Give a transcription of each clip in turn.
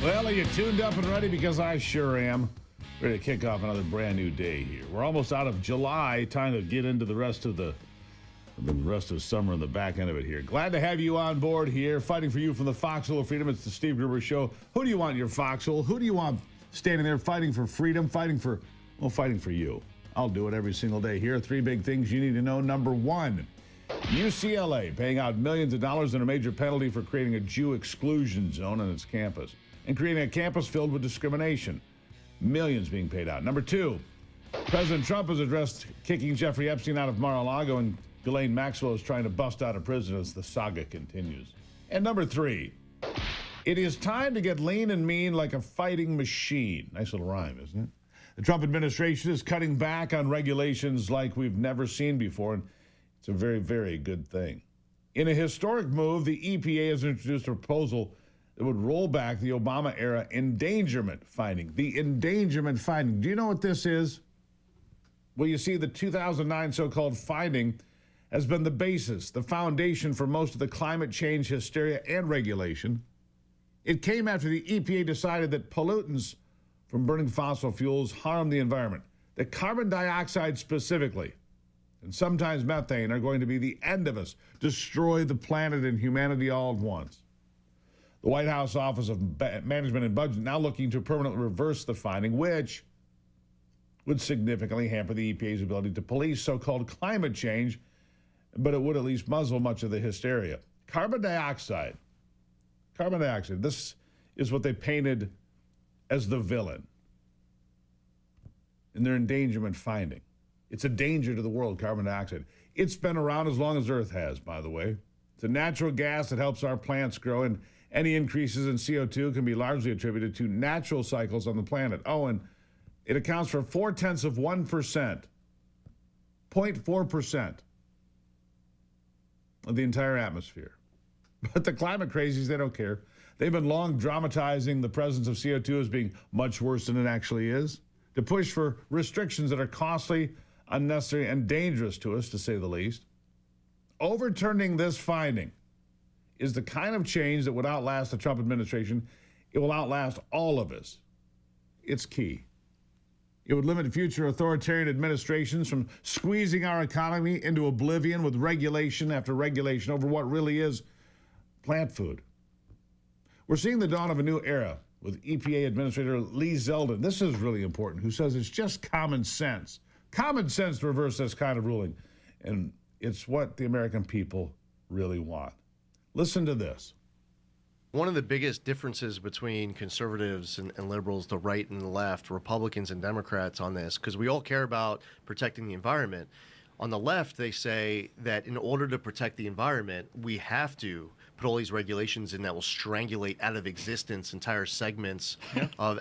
Well, are you tuned up and ready? Because I sure am. Ready to kick off another brand new day here. We're almost out of July. Time to get into the rest of summer and the back end of it here. Glad to have you on board here, fighting for you from the Foxhole of Freedom. It's the Steve Gruber Show. Who do you want in your foxhole? Who do you want standing there fighting for freedom, fighting for you? I'll do it every single day. Here are three big things you need to know. Number one, UCLA paying out millions of dollars in a major penalty for creating a Jew exclusion zone on its campus and creating a campus filled with discrimination. Millions being paid out. Number two, President Trump has addressed kicking Jeffrey Epstein out of Mar-a-Lago, and Ghislaine Maxwell is trying to bust out of prison as the saga continues. And number three, it is time to get lean and mean like a fighting machine. Nice little rhyme, isn't it? The Trump administration is cutting back on regulations like we've never seen before, and it's a very, very good thing. In a historic move, the EPA has introduced a proposal that would roll back the Obama-era endangerment finding. The endangerment finding. Do you know what this is? Well, you see, the 2009 so-called finding has been the basis, the foundation for most of the climate change hysteria and regulation. It came after the EPA decided that pollutants from burning fossil fuels harm the environment, that carbon dioxide specifically, and sometimes methane, are going to be the end of us, destroy the planet and humanity all at once. The White House Office of Management and Budget now looking to permanently reverse the finding, which would significantly hamper the EPA's ability to police so-called climate change, but it would at least muzzle much of the hysteria. Carbon dioxide. This is what they painted as the villain in their endangerment finding. It's a danger to the world, carbon dioxide. It's been around as long as Earth has, by the way. It's a natural gas that helps our plants grow, and any increases in CO2 can be largely attributed to natural cycles on the planet. Oh, and it accounts for 0.4% of the entire atmosphere. But the climate crazies, they don't care. They've been long dramatizing the presence of CO2 as being much worse than it actually is, to push for restrictions that are costly, unnecessary, and dangerous to us, to say the least. Overturning this finding is the kind of change that would outlast the Trump administration. It will outlast all of us. It's key. It would limit future authoritarian administrations from squeezing our economy into oblivion with regulation after regulation over what really is plant food. We're seeing the dawn of a new era with EPA Administrator Lee Zeldin. This is really important, who says it's just common sense. Common sense to reverse this kind of ruling. And it's what the American people really want. Listen to this. One of the biggest differences between conservatives and liberals, the right and the left, Republicans and Democrats on this, because we all care about protecting the environment. On the left, they say that in order to protect the environment, we have to put all these regulations in that will strangulate out of existence entire segments of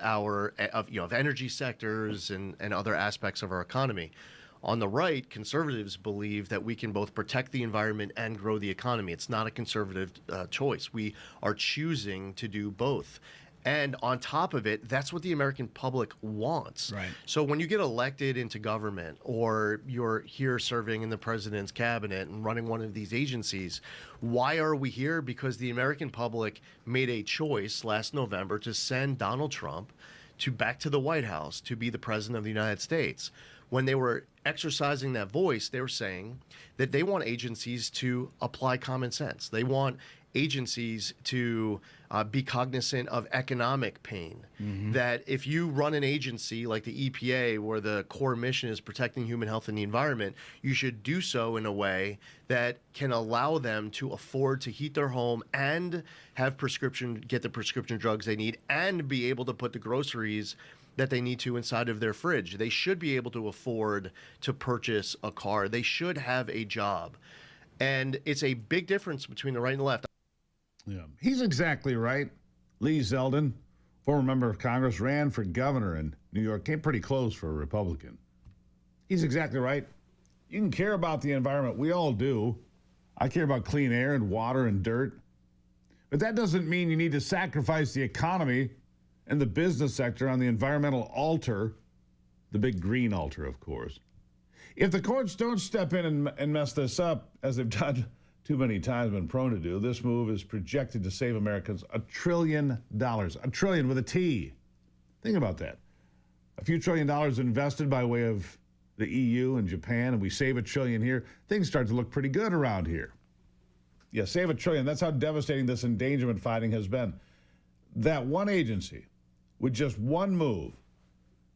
energy sectors and other aspects of our economy. On the right, conservatives believe that we can both protect the environment and grow the economy. It's not a conservative choice. We are choosing to do both. And on top of it, that's what the American public wants. Right. So when you get elected into government, or you're here serving in the president's cabinet and running one of these agencies, why are we here? Because the American public made a choice last November to send Donald Trump back to the White House to be the president of the United States. When they were exercising that voice, they were saying that they want agencies to apply common sense. They want agencies to be cognizant of economic pain. Mm-hmm. That if you run an agency like the EPA, where the core mission is protecting human health and the environment, you should do so in a way that can allow them to afford to heat their home and have get the prescription drugs they need and be able to put the groceries that they need to inside of their fridge. They should be able to afford to purchase a car. They should have a job. And it's a big difference between the right and the left. Yeah, he's exactly right. Lee Zeldin, former member of Congress, ran for governor in New York, came pretty close for a Republican. He's exactly right. You can care about the environment. We all do. I care about clean air and water and dirt. But that doesn't mean you need to sacrifice the economy and the business sector on the environmental altar, the big green altar, of course. If the courts don't step in and mess this up, as they've done too many times, been prone to do, this move is projected to save Americans $1 trillion. $1 trillion with a T. Think about that. A few $1 trillion invested by way of the EU and Japan, and we save $1 trillion here. Things start to look pretty good around here. Yeah, save $1 trillion. That's how devastating this endangerment fighting has been. That one agency, with just one move,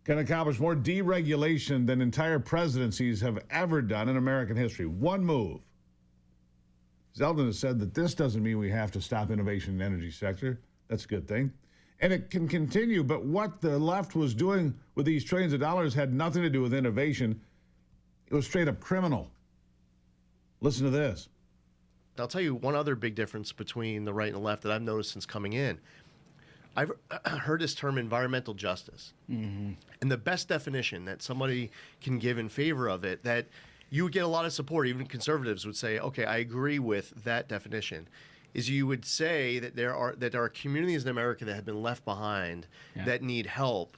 can accomplish more deregulation than entire presidencies have ever done in American history. One move. Zeldin has said that this doesn't mean we have to stop innovation in the energy sector. That's a good thing. And it can continue, but what the left was doing with these trillions of dollars had nothing to do with innovation. It was straight up criminal. Listen to this. I'll tell you one other big difference between the right and the left that I've noticed since coming in. I've heard this term environmental justice. And the best definition that somebody can give in favor of it, that you would get a lot of support, even conservatives would say, okay, I agree with that definition, is you would say that there are communities in America that have been left behind that need help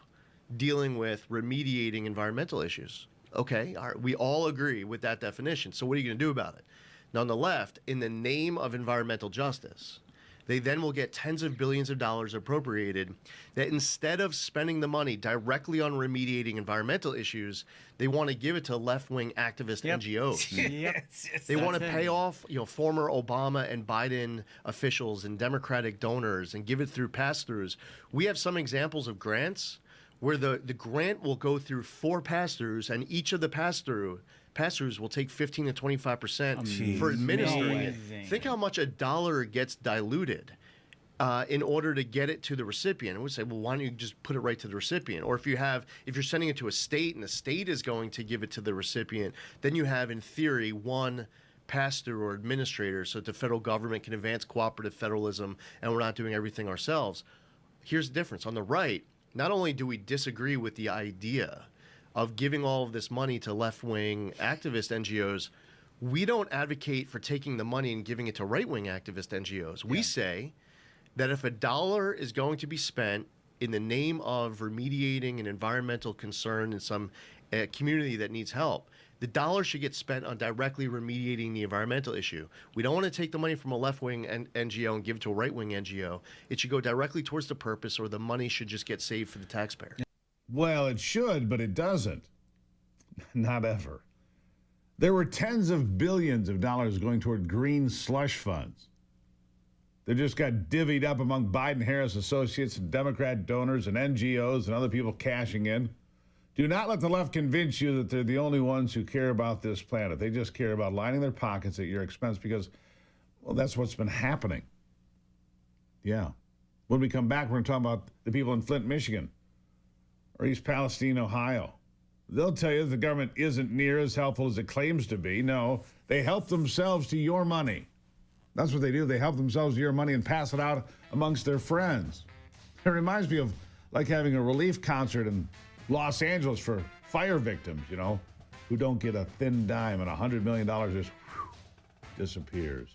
dealing with remediating environmental issues. Okay, all right, we all agree with that definition. So what are you going to do about it? Now, on the left, in the name of environmental justice, they then will get tens of billions of dollars appropriated that instead of spending the money directly on remediating environmental issues, they want to give it to left-wing activist NGOs. They want to pay off, former Obama and Biden officials and Democratic donors and give it through pass-throughs. We have some examples of grants where the grant will go through 4 pass-throughs, and each of the pass-throughs will take 15 to 25% for administering it. Think how much a dollar gets diluted in order to get it to the recipient. And we say, well, why don't you just put it right to the recipient? Or if you're sending it to a state and the state is going to give it to the recipient, then you have, in theory, one pass-through or administrator so that the federal government can advance cooperative federalism and we're not doing everything ourselves. Here's the difference. On the right, not only do we disagree with the idea of giving all of this money to left-wing activist NGOs, we don't advocate for taking the money and giving it to right-wing activist NGOs. We say that if $1 is going to be spent in the name of remediating an environmental concern in some community that needs help, the dollar should get spent on directly remediating the environmental issue. We don't want to take the money from a left-wing NGO and give it to a right-wing NGO. It should go directly towards the purpose, or the money should just get saved for the taxpayer. Well, it should, but it doesn't. Not ever. There were tens of billions of dollars going toward green slush funds. They just got divvied up among Biden-Harris associates and Democrat donors and NGOs and other people cashing in. Do not let the left convince you that they're the only ones who care about this planet. They just care about lining their pockets at your expense because, well, that's what's been happening. Yeah. When we come back, we're going to talk about the people in Flint, Michigan, or East Palestine, Ohio. They'll tell you that the government isn't near as helpful as it claims to be. No, they help themselves to your money. That's what they do. They help themselves to your money and pass it out amongst their friends. It reminds me of like having a relief concert in Los Angeles for fire victims, who don't get a thin dime, and $100 million just disappears.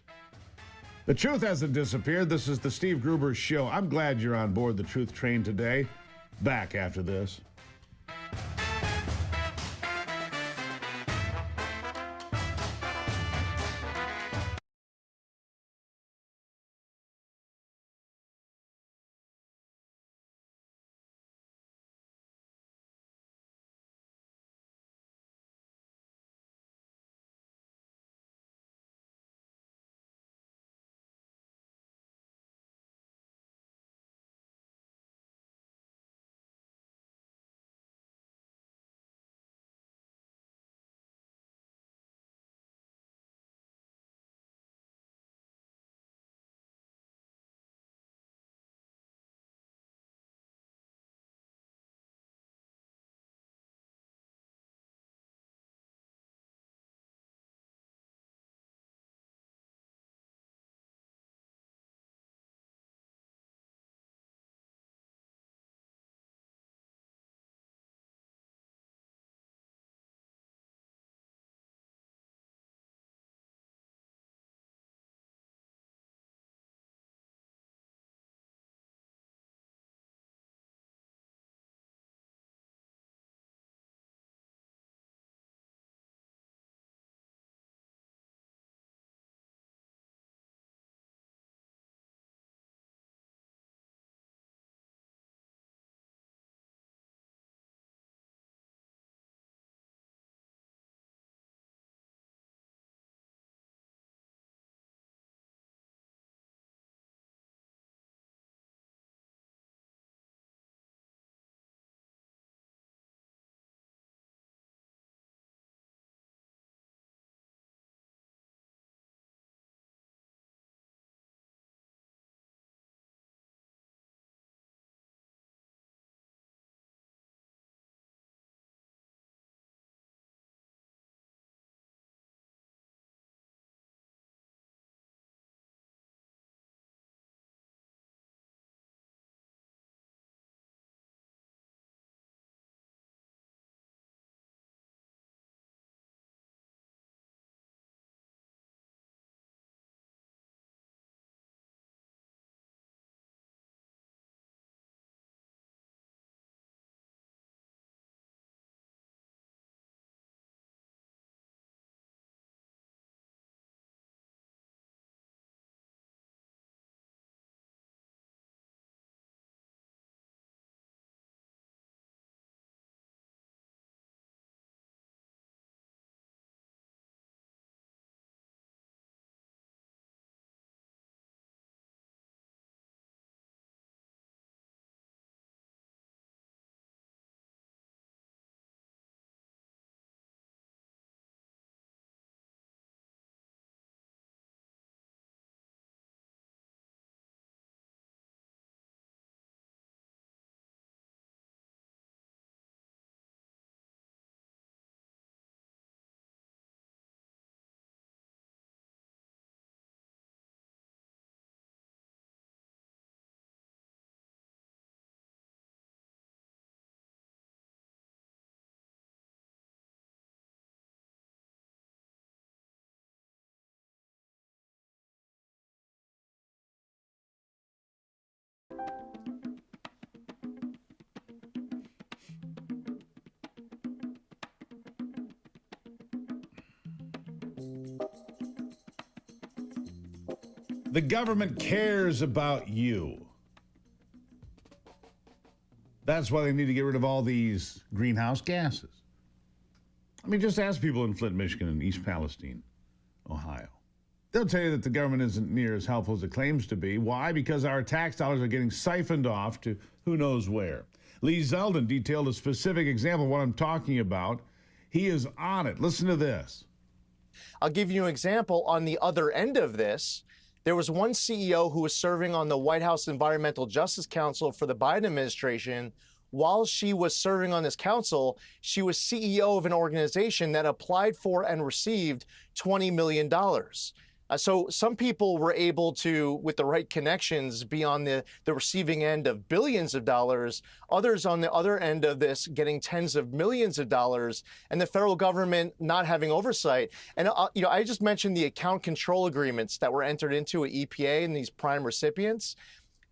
The truth hasn't disappeared. This is the Steve Gruber Show. I'm glad you're on board the truth train today. Back after this. The government cares about you. That's why they need to get rid of all these greenhouse gases. I mean, just ask people in Flint, Michigan, and East Palestine, Ohio. They'll tell you that the government isn't near as helpful as it claims to be. Why? Because our tax dollars are getting siphoned off to who knows where. Lee Zeldin detailed a specific example of what I'm talking about. He is on it. Listen to this. I'll give you an example on the other end of this. There was one CEO who was serving on the White House Environmental Justice Council for the Biden administration. While she was serving on this council, she was CEO of an organization that applied for and received $20 million. So some people were able to, with the right connections, be on the receiving end of billions of dollars. Others on the other end of this getting tens of millions of dollars, and the federal government not having oversight. And I just mentioned the account control agreements that were entered into at EPA and these prime recipients.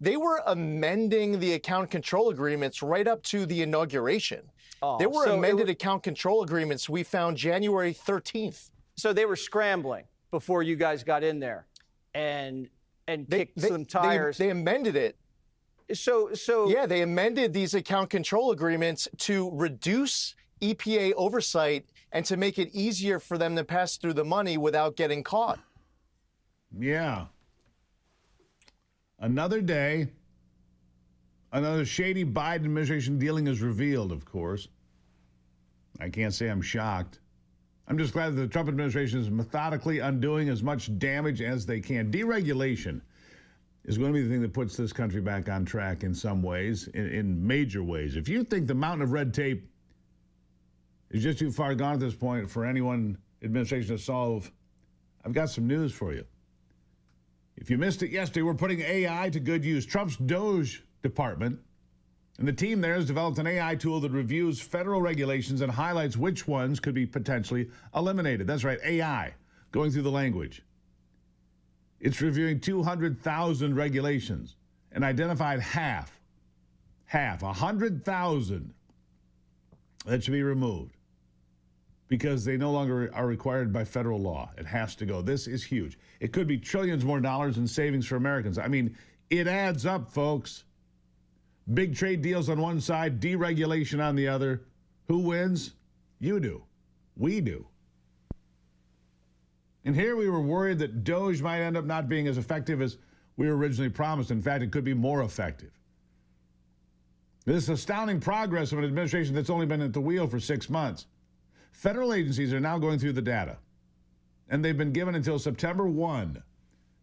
They were amending the account control agreements right up to the inauguration. There were amended account control agreements we found January 13th. So they were scrambling before you guys got in there and kicked some tires. They amended it. So yeah, they amended these account control agreements to reduce EPA oversight and to make it easier for them to pass through the money without getting caught. Yeah. Another day, another shady Biden administration dealing is revealed, of course. I can't say I'm shocked. I'm just glad that the Trump administration is methodically undoing as much damage as they can. Deregulation is going to be the thing that puts this country back on track in some ways, in major ways. If you think the mountain of red tape is just too far gone at this point for any one administration to solve, I've got some news for you. If you missed it yesterday, we're putting AI to good use. Trump's DOJ department and the team there has developed an AI tool that reviews federal regulations and highlights which ones could be potentially eliminated. That's right, AI, going through the language. It's reviewing 200,000 regulations and identified half, 100,000 that should be removed because they no longer are required by federal law. It has to go. This is huge. It could be trillions more dollars in savings for Americans. I mean, it adds up, folks. Big trade deals on one side, deregulation on the other. Who wins? You do. We do. And here we were worried that DOJ might end up not being as effective as we were originally promised. In fact, it could be more effective. This astounding progress of an administration that's only been at the wheel for 6 months. Federal agencies are now going through the data, and they've been given until September 1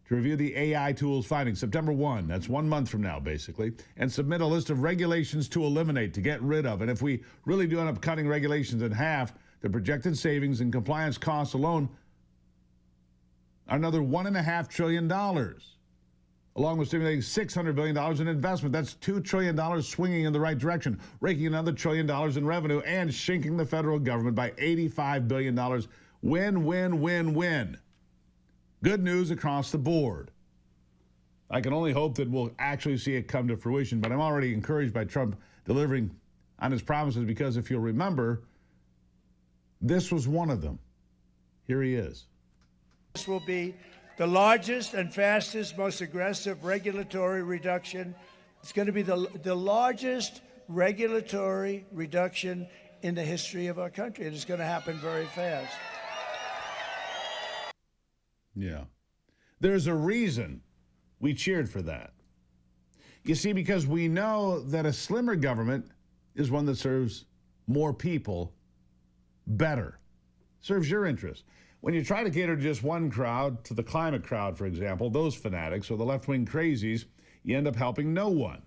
to review the AI tool's findings. September 1, that's 1 month from now, basically, and submit a list of regulations to eliminate, to get rid of. And if we really do end up cutting regulations in half, the projected savings and compliance costs alone are another $1.5 trillion, along with stimulating $600 billion in investment. That's $2 trillion swinging in the right direction, raking another $1 trillion in revenue, and shrinking the federal government by $85 billion. Win, win, win, win. Good news across the board. I can only hope that we'll actually see it come to fruition, but I'm already encouraged by Trump delivering on his promises because if you'll remember, this was one of them. Here he is. This will be the largest and fastest, most aggressive regulatory reduction. It's going to be the largest regulatory reduction in the history of our country. And it's going to happen very fast. Yeah. There's a reason we cheered for that. You see, because we know that a slimmer government is one that serves more people better, serves your interests. When you try to cater to just one crowd, to the climate crowd, for example, those fanatics or the left-wing crazies, you end up helping no one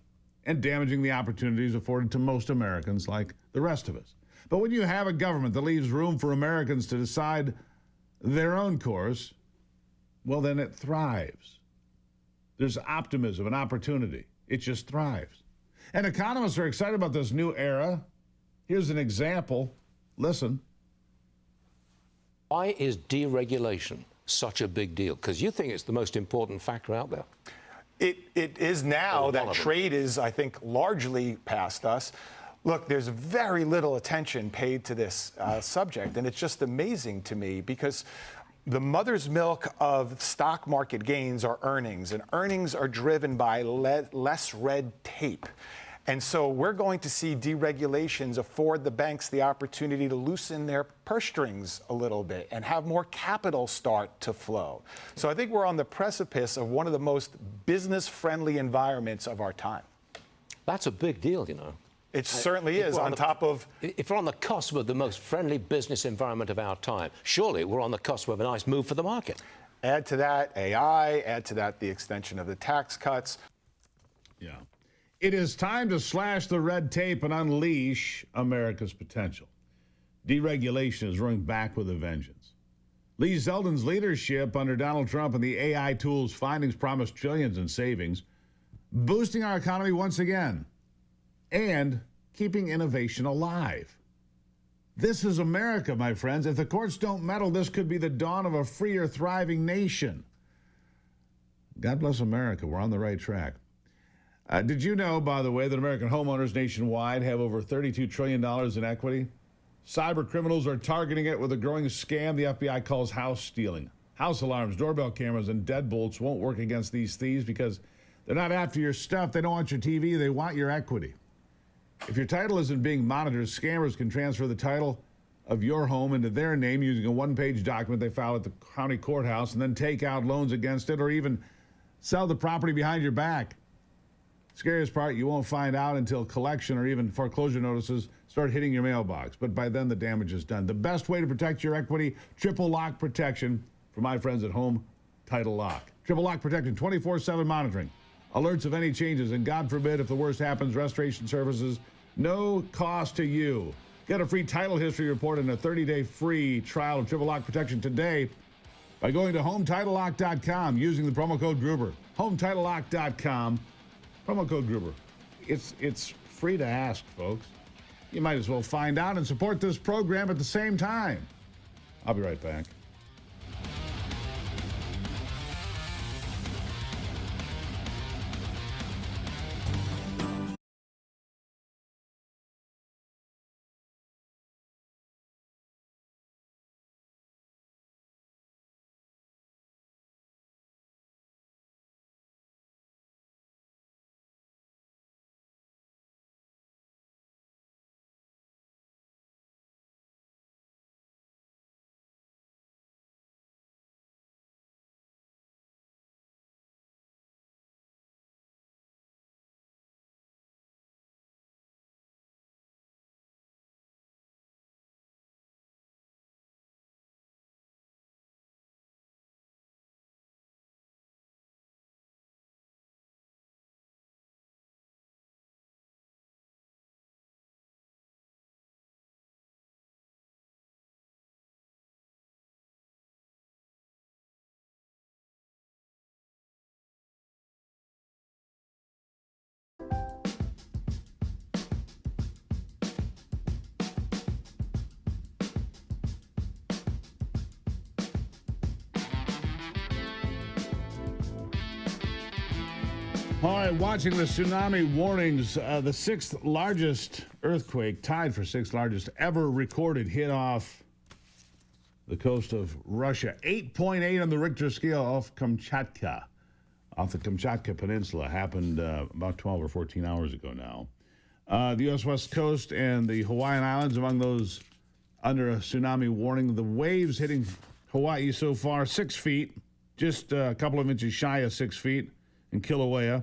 and damaging the opportunities afforded to most Americans like the rest of us. But when you have a government that leaves room for Americans to decide their own course, well, then it thrives. There's optimism and opportunity. It just thrives. And economists are excited about this new era. Here's an example. Listen. Why is deregulation such a big deal? Because you think it's the most important factor out there. It is now that trade is, I think, largely past us. Look, there's very little attention paid to this subject, and it's just amazing to me because The mother's milk of stock market gains are earnings, and earnings are driven by less red tape. And so we're going to see deregulations afford the banks the opportunity to loosen their purse strings a little bit and have more capital start to flow. So I think we're on the precipice of one of the most business-friendly environments of our time. That's a big deal, you know. It certainly is, on top of... If we're on the cusp of the most friendly business environment of our time, surely we're on the cusp of a nice move for the market. Add to that AI, add to that the extension of the tax cuts. Yeah. It is time to slash the red tape and unleash America's potential. Deregulation is roaring back with a vengeance. Lee Zeldin's leadership under Donald Trump and the AI tools findings promise trillions in savings, boosting our economy once again, and keeping innovation alive. This is America, my friends. If the courts don't meddle, this could be the dawn of a freer, thriving nation. God bless America. We're on the right track. Did you know, by the way, that American homeowners nationwide have over $32 trillion in equity? Cyber criminals are targeting it with a growing scam the FBI calls house stealing. House alarms, doorbell cameras, and deadbolts won't work against these thieves because they're not after your stuff. They don't want your TV. They want your equity. If your title isn't being monitored, scammers can transfer the title of your home into their name using a one-page document they file at the county courthouse and then take out loans against it or even sell the property behind your back. Scariest part, you won't find out until collection or even foreclosure notices start hitting your mailbox. But by then, the damage is done. The best way to protect your equity, triple lock protection from my friends at Home Title Lock. Triple lock protection, 24/7 monitoring, alerts of any changes, and God forbid if the worst happens, restoration services, no cost to you. Get a free title history report and a 30-day free trial of triple lock protection today by going to HomeTitleLock.com using the promo code Gruber. HomeTitleLock.com. Promo code Gruber. It's free to ask, folks. You might as well find out and support this program at the same time. I'll be right back. All right, watching the tsunami warnings, the sixth largest earthquake, tied for sixth largest ever recorded, hit off the coast of Russia. 8.8 on the Richter scale off Kamchatka, off the Kamchatka Peninsula. Happened about 12 or 14 hours ago now. The U.S. West Coast and the Hawaiian Islands among those under a tsunami warning. The waves hitting Hawaii so far, 6 feet, just a couple of inches shy of 6 feet in Kilauea,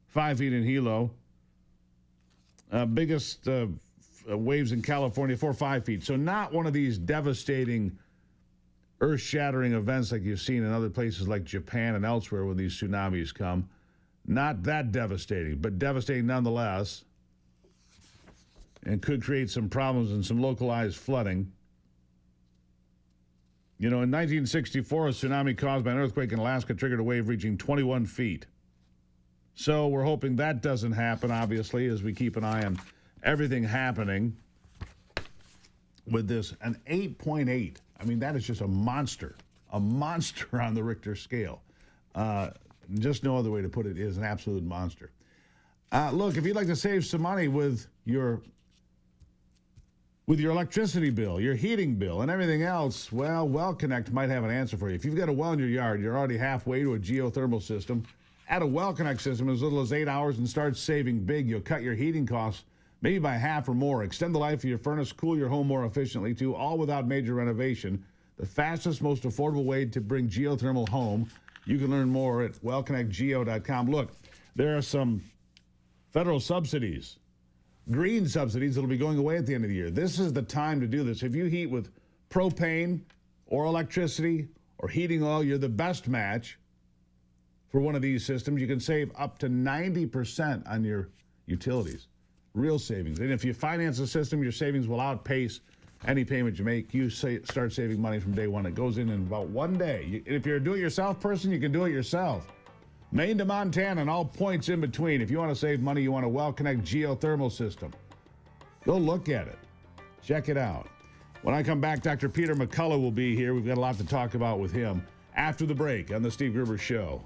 5 feet in Hilo. Biggest waves in California, 4 or 5 feet. So not one of these devastating, earth-shattering events like you've seen in other places like Japan and elsewhere when these tsunamis come. Not that devastating, but devastating nonetheless, and could create some problems and some localized flooding. You know, in 1964, a tsunami caused by an earthquake in Alaska triggered a wave reaching 21 feet. So we're hoping that doesn't happen, obviously, as we keep an eye on everything happening with this. An 8.8. I mean, that is just a monster on the Richter scale. Just no other way to put it. It is an absolute monster. Look, if you'd like to save some money with your with your electricity bill, your heating bill, and everything else, well, WellConnect might have an answer for you. If you've got a well in your yard, you're already halfway to a geothermal system. Add a WellConnect system as little as 8 hours and start saving big. You'll cut your heating costs maybe by half or more. Extend the life of your furnace, cool your home more efficiently, too, all without major renovation. The fastest, most affordable way to bring geothermal home. You can learn more at wellconnectgeo.com. Look, there are some federal subsidies, green subsidies that'll be going away at the end of the year. This is the time to do this. If you heat with propane or electricity or heating oil, you're the best match for one of these systems. You can save up to 90% on your utilities. Real savings. And if you finance a system, your savings will outpace any payment you make. You start saving money from day one. It goes in about 1 day. If you're a do-it-yourself person, you can do it yourself. Maine to Montana and all points in between. If you want to save money, you want a WellConnect geothermal system. Go look at it. Check it out. When I come back, Dr. Peter McCullough will be here. We've got a lot to talk about with him after the break on the Steve Gruber Show.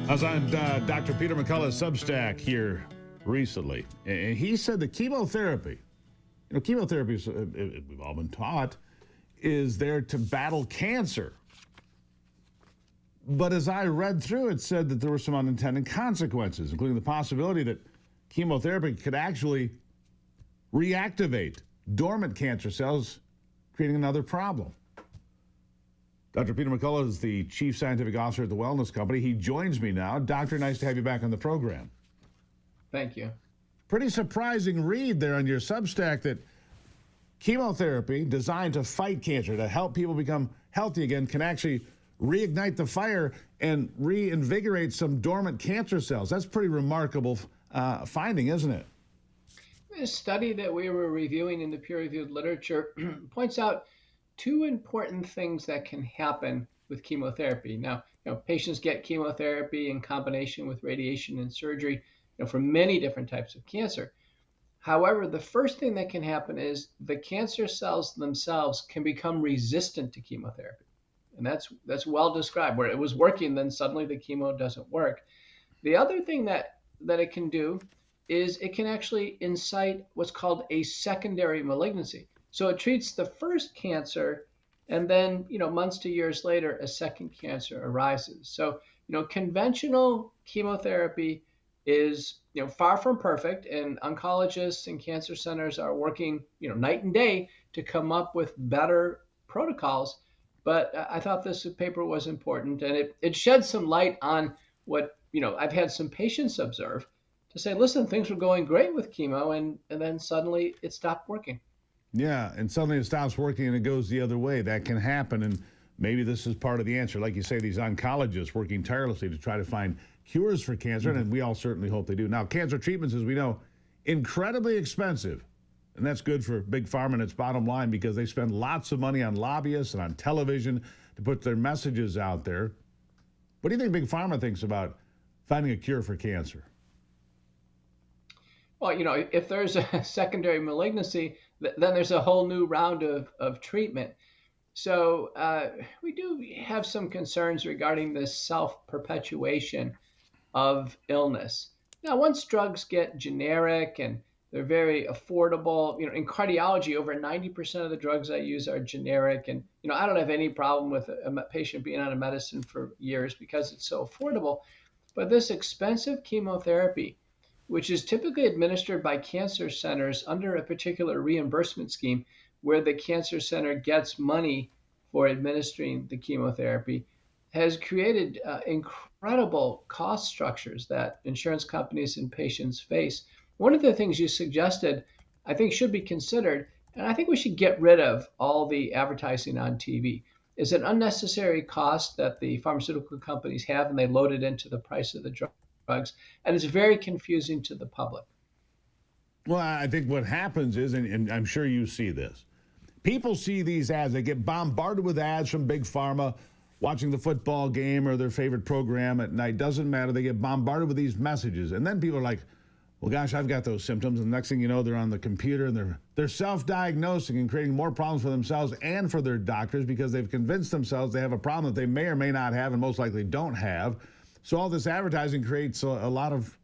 I was on Dr. Peter McCullough's Substack here recently, and he said that chemotherapy, chemotherapy, we've all been taught, is there to battle cancer. But as I read through, it said that there were some unintended consequences, including the possibility that chemotherapy could actually reactivate dormant cancer cells, creating another problem. Dr. Peter McCullough is the Chief Scientific Officer at the Wellness Company. He joins me now. Doctor, nice to have you back on the program. Thank you. Pretty surprising read there on your Substack that chemotherapy designed to fight cancer, to help people become healthy again, can actually reignite the fire and reinvigorate some dormant cancer cells. That's pretty remarkable finding, isn't it? A study that we were reviewing in the peer-reviewed literature points out two important things that can happen with chemotherapy. Now, patients get chemotherapy in combination with radiation and surgery, for many different types of cancer. However, the first thing that can happen is the cancer cells themselves can become resistant to chemotherapy. And that's well described, where it was working, then suddenly the chemo doesn't work. The other thing that it can do is it can actually incite what's called a secondary malignancy. So it treats the first cancer, and then, months to years later, a second cancer arises. So, conventional chemotherapy is, far from perfect, and oncologists and cancer centers are working, night and day to come up with better protocols. But I thought this paper was important, and it shed some light on what, I've had some patients observe to say, listen, things were going great with chemo, and then suddenly it stopped working. Yeah, and suddenly it stops working and it goes the other way. That can happen, and maybe this is part of the answer. Like you say, these oncologists working tirelessly to try to find cures for cancer, and we all certainly hope they do. Now, cancer treatments, as we know, incredibly expensive, and that's good for Big Pharma and its bottom line because they spend lots of money on lobbyists and on television to put their messages out there. What do you think Big Pharma thinks about finding a cure for cancer? Well, if there's a secondary malignancy, then there's a whole new round of treatment. So we do have some concerns regarding this self-perpetuation of illness. Now, once drugs get generic and they're very affordable, in cardiology, over 90% of the drugs I use are generic. And, I don't have any problem with a patient being on a medicine for years because it's so affordable. But this expensive chemotherapy, which is typically administered by cancer centers under a particular reimbursement scheme where the cancer center gets money for administering the chemotherapy, has created incredible cost structures that insurance companies and patients face. One of the things you suggested, I think, should be considered, and I think we should get rid of all the advertising on TV. It's an unnecessary cost that the pharmaceutical companies have, and they load it into the price of the drugs, and it's very confusing to the public. Well, I think what happens is, and I'm sure you see this, people see these ads, they get bombarded with ads from Big Pharma, watching the football game or their favorite program at night, doesn't matter, they get bombarded with these messages, and then people are like, well, gosh, I've got those symptoms, and the next thing you know, they're on the computer, and they're self-diagnosing and creating more problems for themselves and for their doctors because they've convinced themselves they have a problem that they may or may not have and most likely don't have. So all this advertising creates a lot of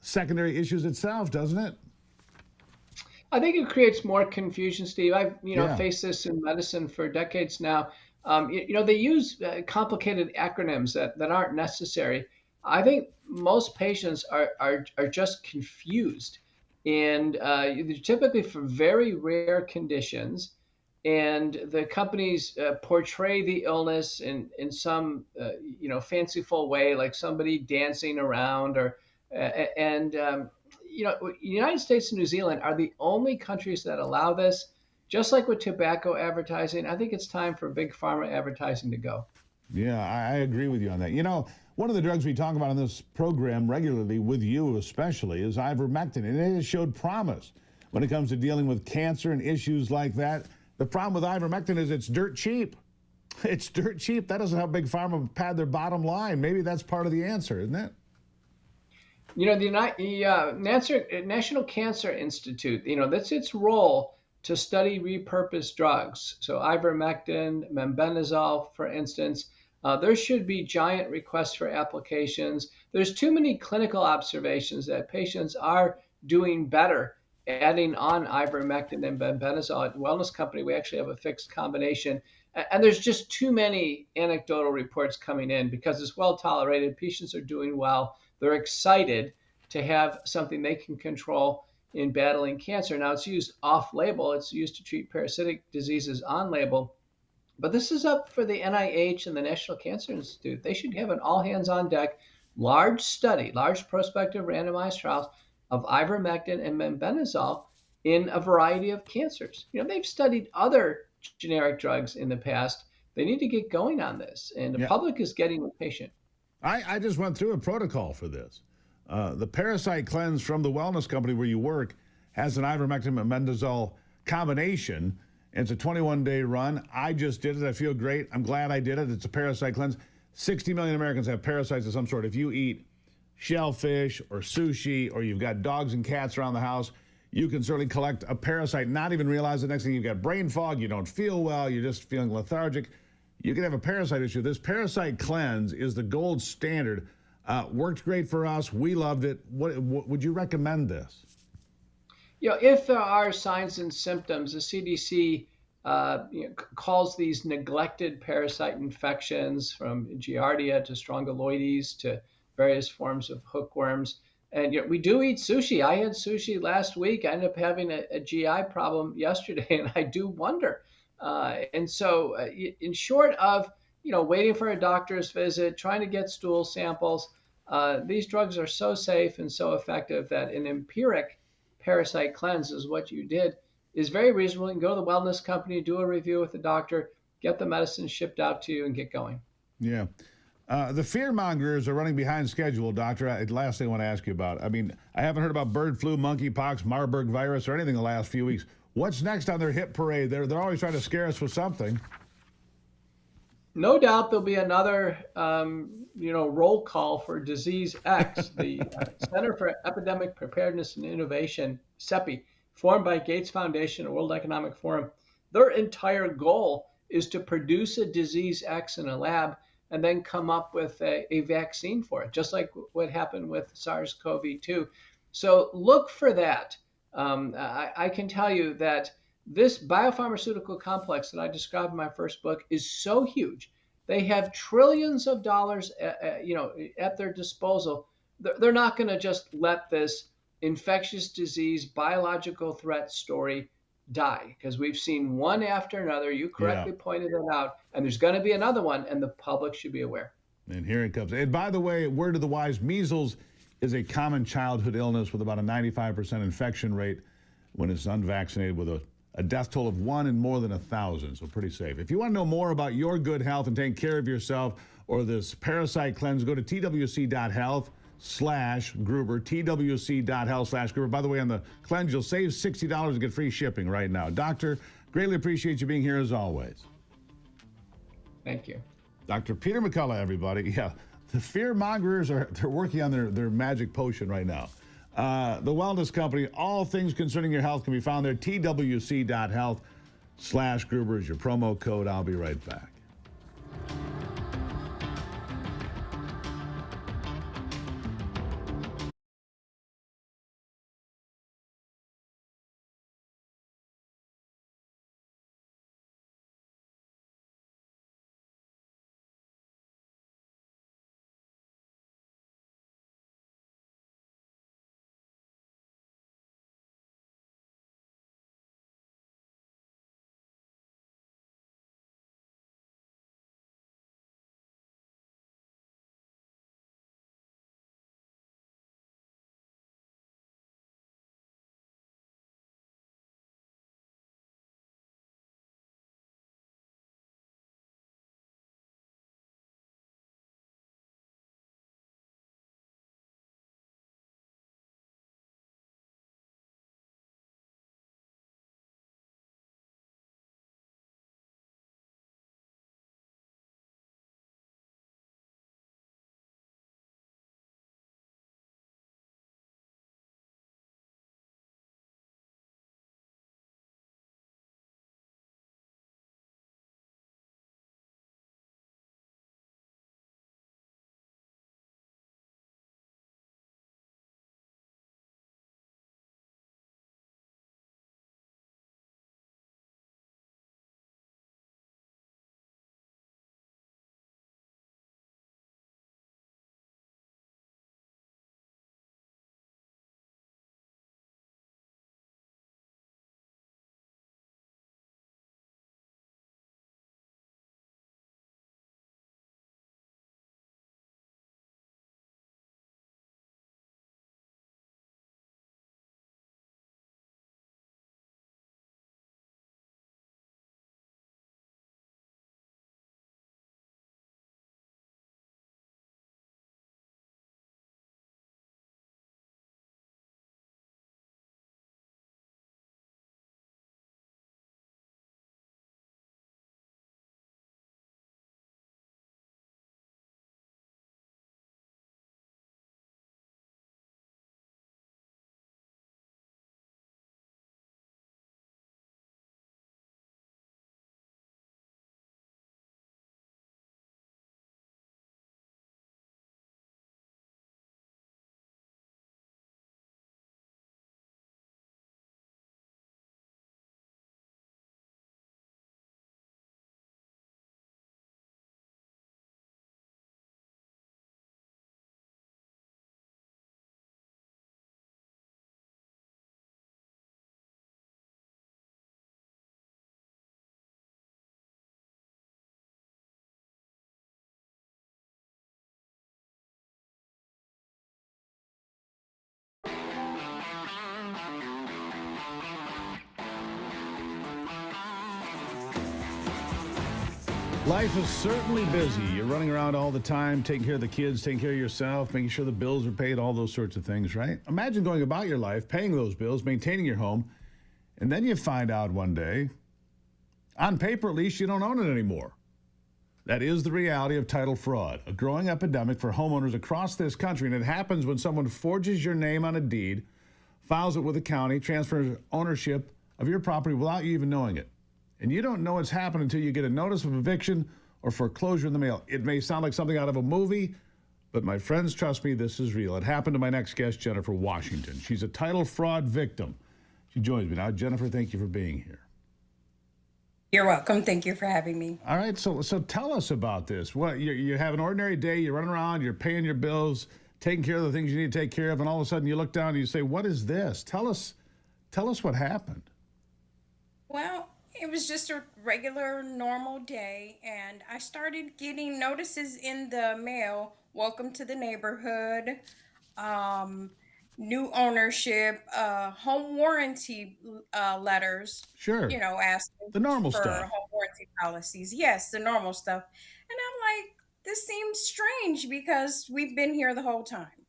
secondary issues itself, doesn't it? I think it creates more confusion, Steve. I've faced this in medicine for decades now. They use complicated acronyms that aren't necessary. I think most patients are just confused, and typically for very rare conditions. And the companies portray the illness in some fanciful way, like somebody dancing around, or United States and New Zealand are the only countries that allow this. Just like with tobacco advertising, I think it's time for Big Pharma advertising to go. Yeah, I agree with you on that. One of the drugs we talk about on this program regularly, with you especially, is ivermectin, and it has showed promise when it comes to dealing with cancer and issues like that. The problem with ivermectin is it's dirt cheap. It's dirt cheap. That doesn't help Big Pharma pad their bottom line. Maybe that's part of the answer, isn't it? The National Cancer Institute, that's its role to study repurposed drugs. So ivermectin, mebendazole, for instance, there should be giant requests for applications. There's too many clinical observations that patients are doing better adding on ivermectin and mebendazole. At the Wellness Company, we actually have a fixed combination. And there's just too many anecdotal reports coming in because it's well tolerated. Patients are doing well. They're excited to have something they can control. in battling cancer. Now, it's used off-label. It's used to treat parasitic diseases on-label. But this is up for the NIH and the National Cancer Institute. They should have an all hands on deck, large study, large prospective randomized trials of ivermectin and mebendazole in a variety of cancers. They've studied other generic drugs in the past. They need to get going on this, and the public is getting impatient. I just went through a protocol for this. The parasite cleanse from the wellness company where you work has an ivermectin and mebendazole combination. It's a 21-day run. I just did it. I feel great. I'm glad I did it. It's a parasite cleanse. 60 million Americans have parasites of some sort. If you eat shellfish or sushi, or you've got dogs and cats around the house, you can certainly collect a parasite, not even realize the next thing you've got brain fog, you don't feel well, you're just feeling lethargic. You can have a parasite issue. This parasite cleanse is the gold standard. Worked great for us. We loved it. What would you recommend this? If there are signs and symptoms, the CDC calls these neglected parasite infections, from Giardia to strongyloides to various forms of hookworms. And we do eat sushi. I had sushi last week. I ended up having a GI problem yesterday, and I do wonder. And so, in short of waiting for a doctor's visit, trying to get stool samples, these drugs are so safe and so effective that an empiric parasite cleanse is what you did is very reasonable. You can go to the wellness company, do a review with the doctor, get the medicine shipped out to you, and get going. Yeah. The fear mongers are running behind schedule, Doctor. Last thing I want to ask you about. I mean, I haven't heard about bird flu, monkeypox, Marburg virus, or anything the last few weeks. What's next on their hit parade? They're always trying to scare us with something. No doubt there'll be another, roll call for Disease X, the Center for Epidemic Preparedness and Innovation, CEPI, formed by Gates Foundation and World Economic Forum. Their entire goal is to produce a Disease X in a lab and then come up with a vaccine for it, just like what happened with SARS-CoV-2. So look for that. I can tell you that this biopharmaceutical complex that I described in my first book is so huge. They have trillions of dollars, at their disposal. They're not going to just let this infectious disease biological threat story die, because we've seen one after another. You correctly pointed it out, and there's going to be another one, and the public should be aware. And here it comes. And by the way, word to the wise, measles is a common childhood illness with about a 95% infection rate when it's unvaccinated, with a death toll of 1 in more than 1,000, so pretty safe. If you want to know more about your good health and taking care of yourself, or this parasite cleanse, go to twc.health/Gruber, twc.health/Gruber. By the way, on the cleanse, you'll save $60 and get free shipping right now. Doctor, greatly appreciate you being here as always. Thank you. Dr. Peter McCullough, everybody. Yeah, the fear mongers they're working on their magic potion right now. The wellness company, all things concerning your health can be found there. twc.health/Gruber is your promo code. I'll be right back. Life is certainly busy. You're running around all the time, taking care of the kids, taking care of yourself, making sure the bills are paid, all those sorts of things, right? Imagine going about your life, paying those bills, maintaining your home, and then you find out one day, on paper at least, you don't own it anymore. That is the reality of title fraud, a growing epidemic for homeowners across this country, and it happens when someone forges your name on a deed, files it with the county, transfers ownership of your property without you even knowing it. And you don't know it's happened until you get a notice of eviction or foreclosure in the mail. It may sound like something out of a movie, but my friends, trust me, this is real. It happened to my next guest, Jennifer Washington. She's a title fraud victim. She joins me now. Jennifer, thank you for being here. You're welcome. Thank you for having me. All right, so tell us about this. What you have an ordinary day, you're running around, you're paying your bills, taking care of the things you need to take care of, and all of a sudden you look down and you say, "What is this?" Tell us what happened. Well, it was just a regular, normal day, and I started getting notices in the mail. Welcome to the neighborhood, new ownership, home warranty letters. Sure. You know, asking The normal for stuff. home warranty policies. Yes, the normal stuff. And I'm like, this seems strange because we've been here the whole time.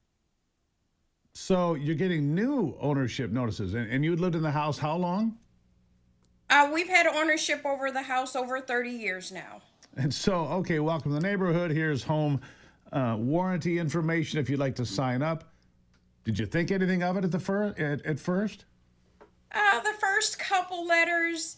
So you're getting new ownership notices, and you lived in the house how long? We've had ownership over the house over 30 years now. And so, okay, welcome to the neighborhood. Here's home warranty information if you'd like to sign up. Did you think anything of it at first? The first couple letters,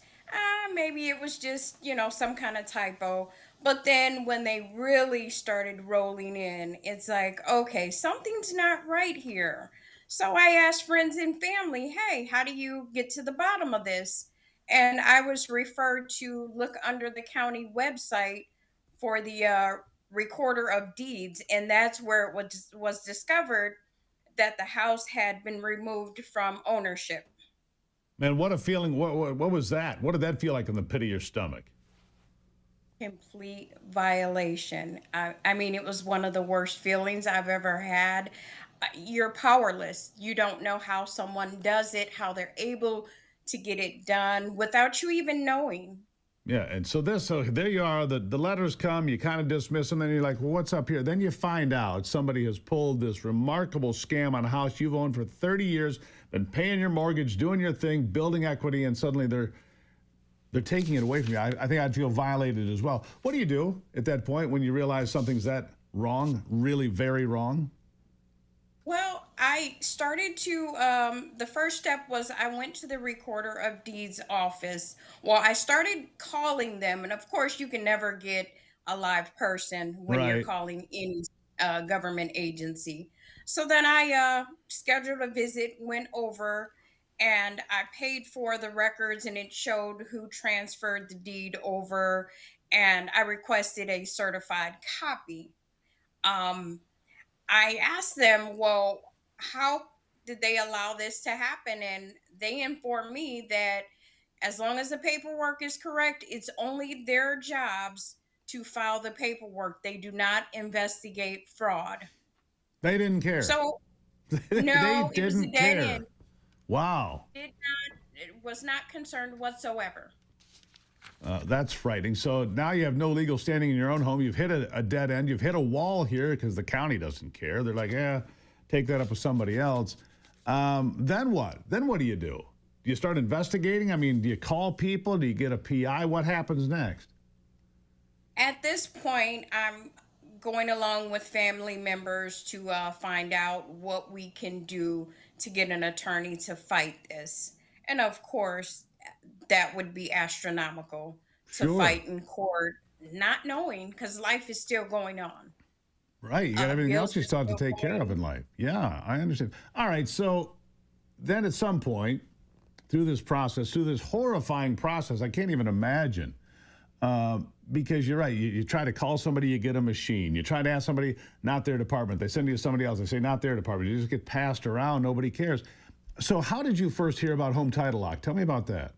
maybe it was just, some kind of typo. But then when they really started rolling in, it's like, okay, something's not right here. So I asked friends and family, hey, how do you get to the bottom of this? And I was referred to look under the county website for the recorder of deeds. And that's where it was discovered that the house had been removed from ownership. Man, what a feeling. What was that? What did that feel like in the pit of your stomach? Complete violation. I mean, it was one of the worst feelings I've ever had. You're powerless. You don't know how someone does it, how they're able to get it done without you even knowing. Yeah, and so there you are, the letters come, you kind of dismiss them, then you're like, well, what's up here? Then you find out somebody has pulled this remarkable scam on a house you've owned for 30 years, been paying your mortgage, doing your thing, building equity, and suddenly they're taking it away from you. I think I'd feel violated as well. What do you do at that point when you realize something's that wrong, really very wrong? Well, I started to, the first step was I went to the recorder of deeds office. Well, I started calling them, and of course, you can never get a live person when you're Right. calling any government agency. So then I scheduled a visit, went over, and I paid for the records, and it showed who transferred the deed over, and I requested a certified copy. Um, I asked them, well, how did they allow this to happen? And they informed me that as long as the paperwork is correct, it's only their jobs to file the paperwork. They do not investigate fraud. They didn't care. So, They no, it was a didn't dead care. end. Wow. It was not concerned whatsoever. That's frightening. So now you have no legal standing in your own home. You've hit a dead end. You've hit a wall here because the county doesn't care. They're like, yeah, take that up with somebody else. Then what? Then what do you do? Do you start investigating? I mean, do you call people? Do you get a PI? What happens next? At this point, I'm going along with family members to find out what we can do to get an attorney to fight this. And of course, that would be astronomical to Sure. fight in court, not knowing because life is still going on. Right. You got everything else Bills you are still have to still take care of going. in life. Yeah, I understand. All right. So then at some point, through this process, through this horrifying process, I can't even imagine. Because you're right. You try to call somebody, you get a machine. You try to ask somebody, not their department. They send you to somebody else. They say, not their department. You just get passed around. Nobody cares. So how did you first hear about home title lock? Tell me about that.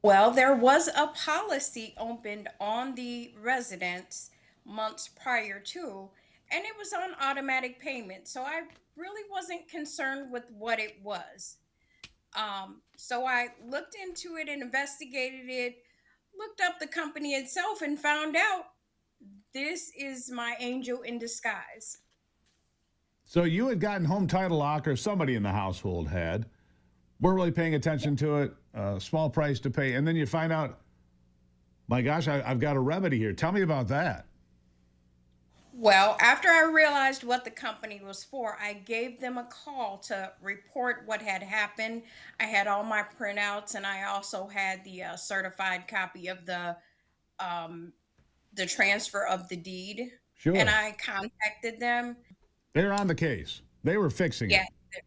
Well, there was a policy opened on the residence months prior to, and it was on automatic payment. So I really wasn't concerned with what it was. So I looked into it and investigated it. looked up the company itself and found out this is my angel in disguise. So you had gotten home title lock, or somebody in the household had, weren't really paying attention to it, small price to pay, and then you find out, my gosh, I've got a remedy here. Tell me about that. Well, after I realized what the company was for, I gave them a call to report what had happened. I had all my printouts, and I also had the certified copy of the transfer of the deed. Sure. And I contacted them. They're on the case. They were fixing Yeah. it.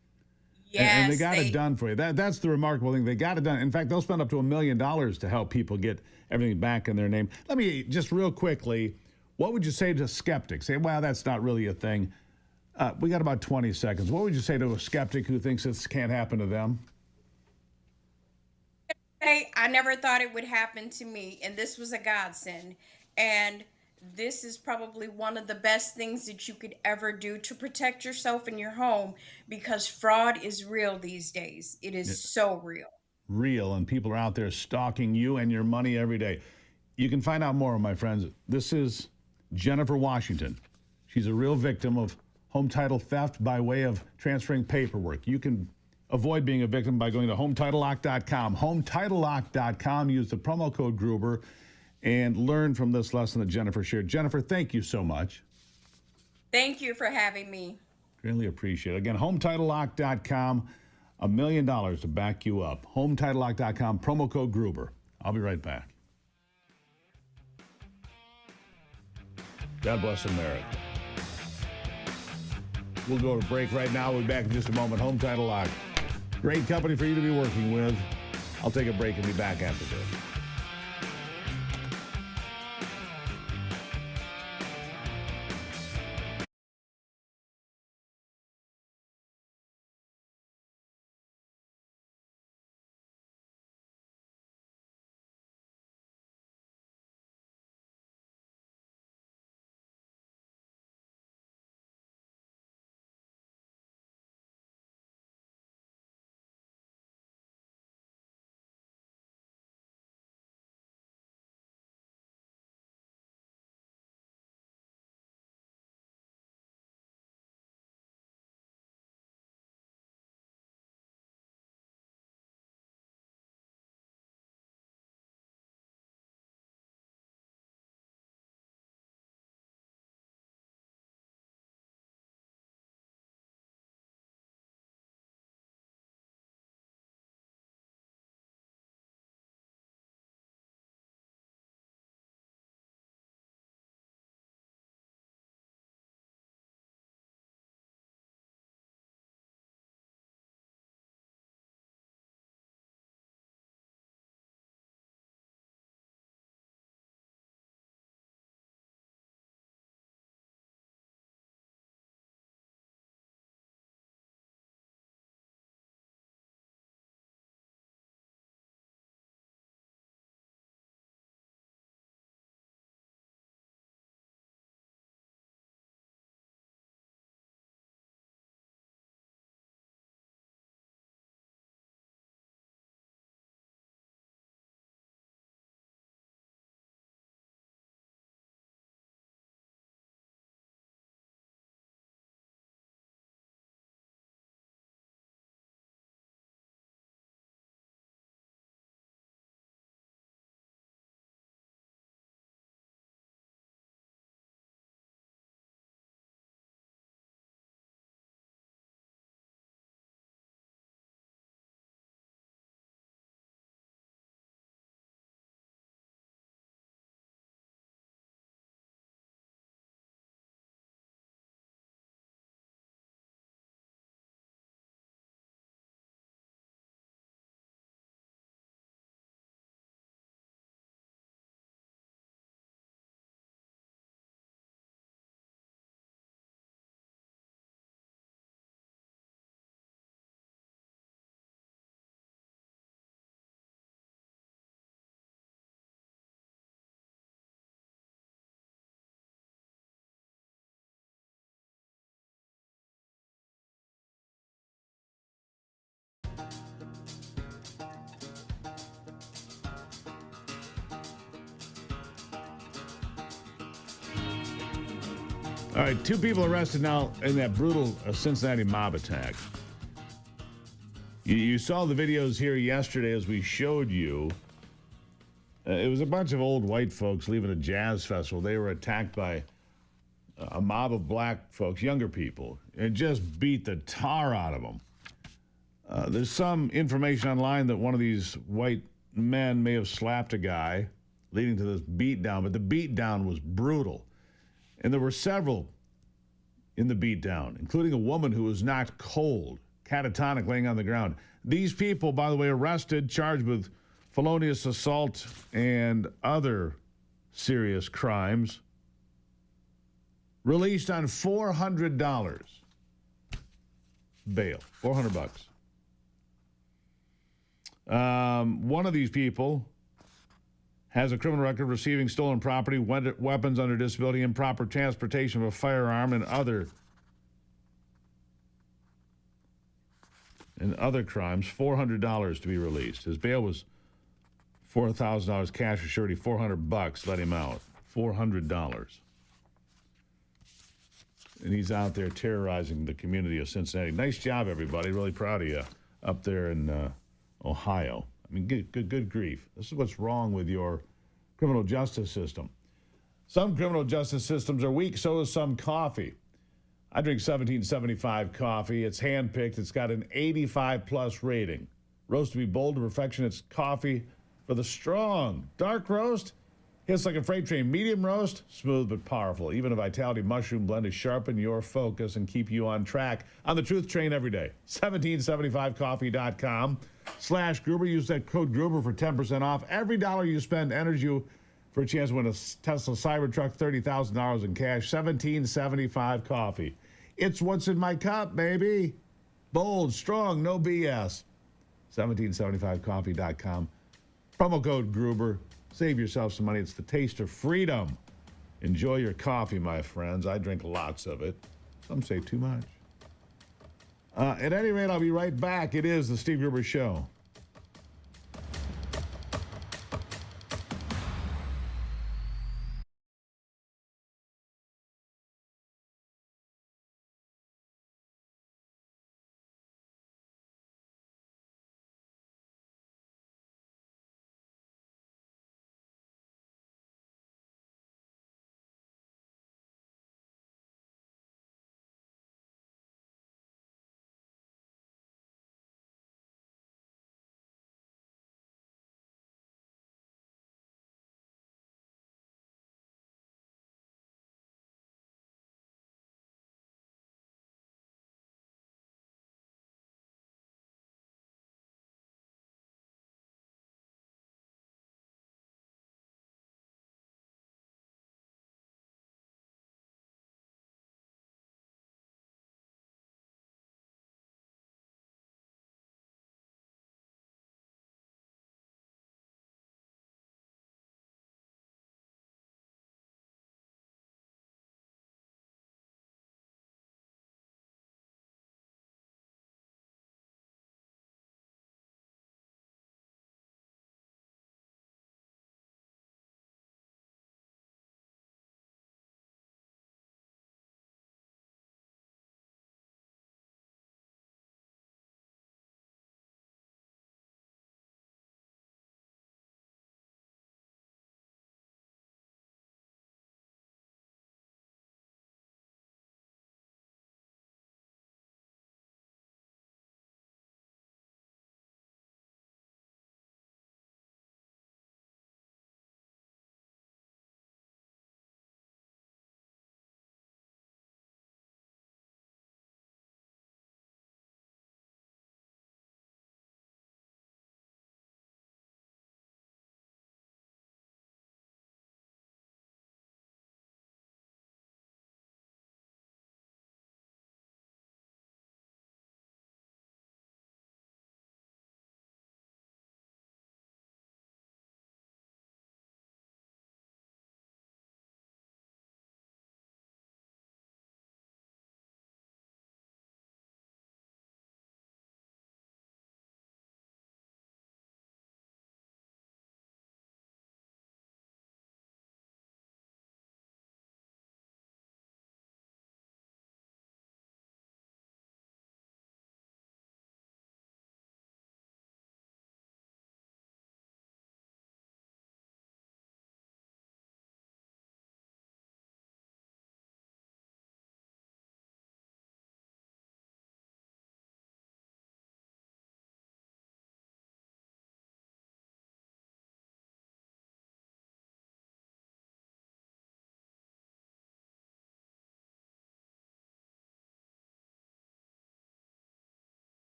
And they Yes, got it done for you. That's the remarkable thing. They got it done. In fact, they'll spend up to $1 million to help people get everything back in their name. Let me just real quickly, what would you say to skeptics? Say, well, that's not really a thing. We got about 20 seconds. What would you say to a skeptic who thinks this can't happen to them? I never thought it would happen to me, and this was a godsend. And this is probably one of the best things that you could ever do to protect yourself and your home, because fraud is real these days. It is so real. Real, and people are out there stalking you and your money every day. You can find out more, my friends. This is Jennifer Washington. She's a real victim of home title theft by way of transferring paperwork. You can avoid being a victim by going to HometitleLock.com. HometitleLock.com. Use the promo code Gruber and learn from this lesson that Jennifer shared. Jennifer, thank you so much. Thank you for having me. Really appreciate it. Again, HometitleLock.com. $1 million to back you up. HometitleLock.com. Promo code Gruber. I'll be right back. God bless America. We'll go to break right now. We'll be back in just a moment. Home Title Lock. Great company for you to be working with. I'll take a break and be back after this. All right, 2 people arrested now in that brutal Cincinnati mob attack. You saw the videos here yesterday as we showed you. It was a bunch of old white folks leaving a jazz festival. They were attacked by a mob of black folks, younger people, and just beat the tar out of them. There's some information online that one of these white men may have slapped a guy, leading to this beatdown, but the beatdown was brutal. And there were several in the beatdown, including a woman who was knocked cold, catatonic, laying on the ground. These people, by the way, arrested, charged with felonious assault and other serious crimes, released on $400 bail, $400. One of these people has a criminal record receiving stolen property, weapons under disability, improper transportation of a firearm, and other crimes. $400 to be released. His bail was $4,000 cash or surety. $400. Let him out. $400. And he's out there terrorizing the community of Cincinnati. Nice job, everybody. Really proud of you up there in Ohio. I mean, good grief. This is what's wrong with your criminal justice system. Some criminal justice systems are weak, so is some coffee. I drink 1775 coffee. It's hand-picked. It's got an 85-plus rating. Roast to be bold to perfection. It's coffee for the strong. Dark roast hits like a freight train. Medium roast, smooth but powerful. Even a Vitality Mushroom Blend to sharpen your focus and keep you on track on the truth train every day. 1775coffee.com/Gruber. Use that code Gruber for 10% off. Every dollar you spend enters you for a chance to win a Tesla Cybertruck, $30,000 in cash. 1775 coffee. It's what's in my cup, baby. Bold, strong, no BS. 1775coffee.com. Promo code Gruber. Save yourself some money. It's the taste of freedom. Enjoy your coffee, my friends. I drink lots of it. Some say too much. At any rate, I'll be right back. It is the Steve Gruber Show.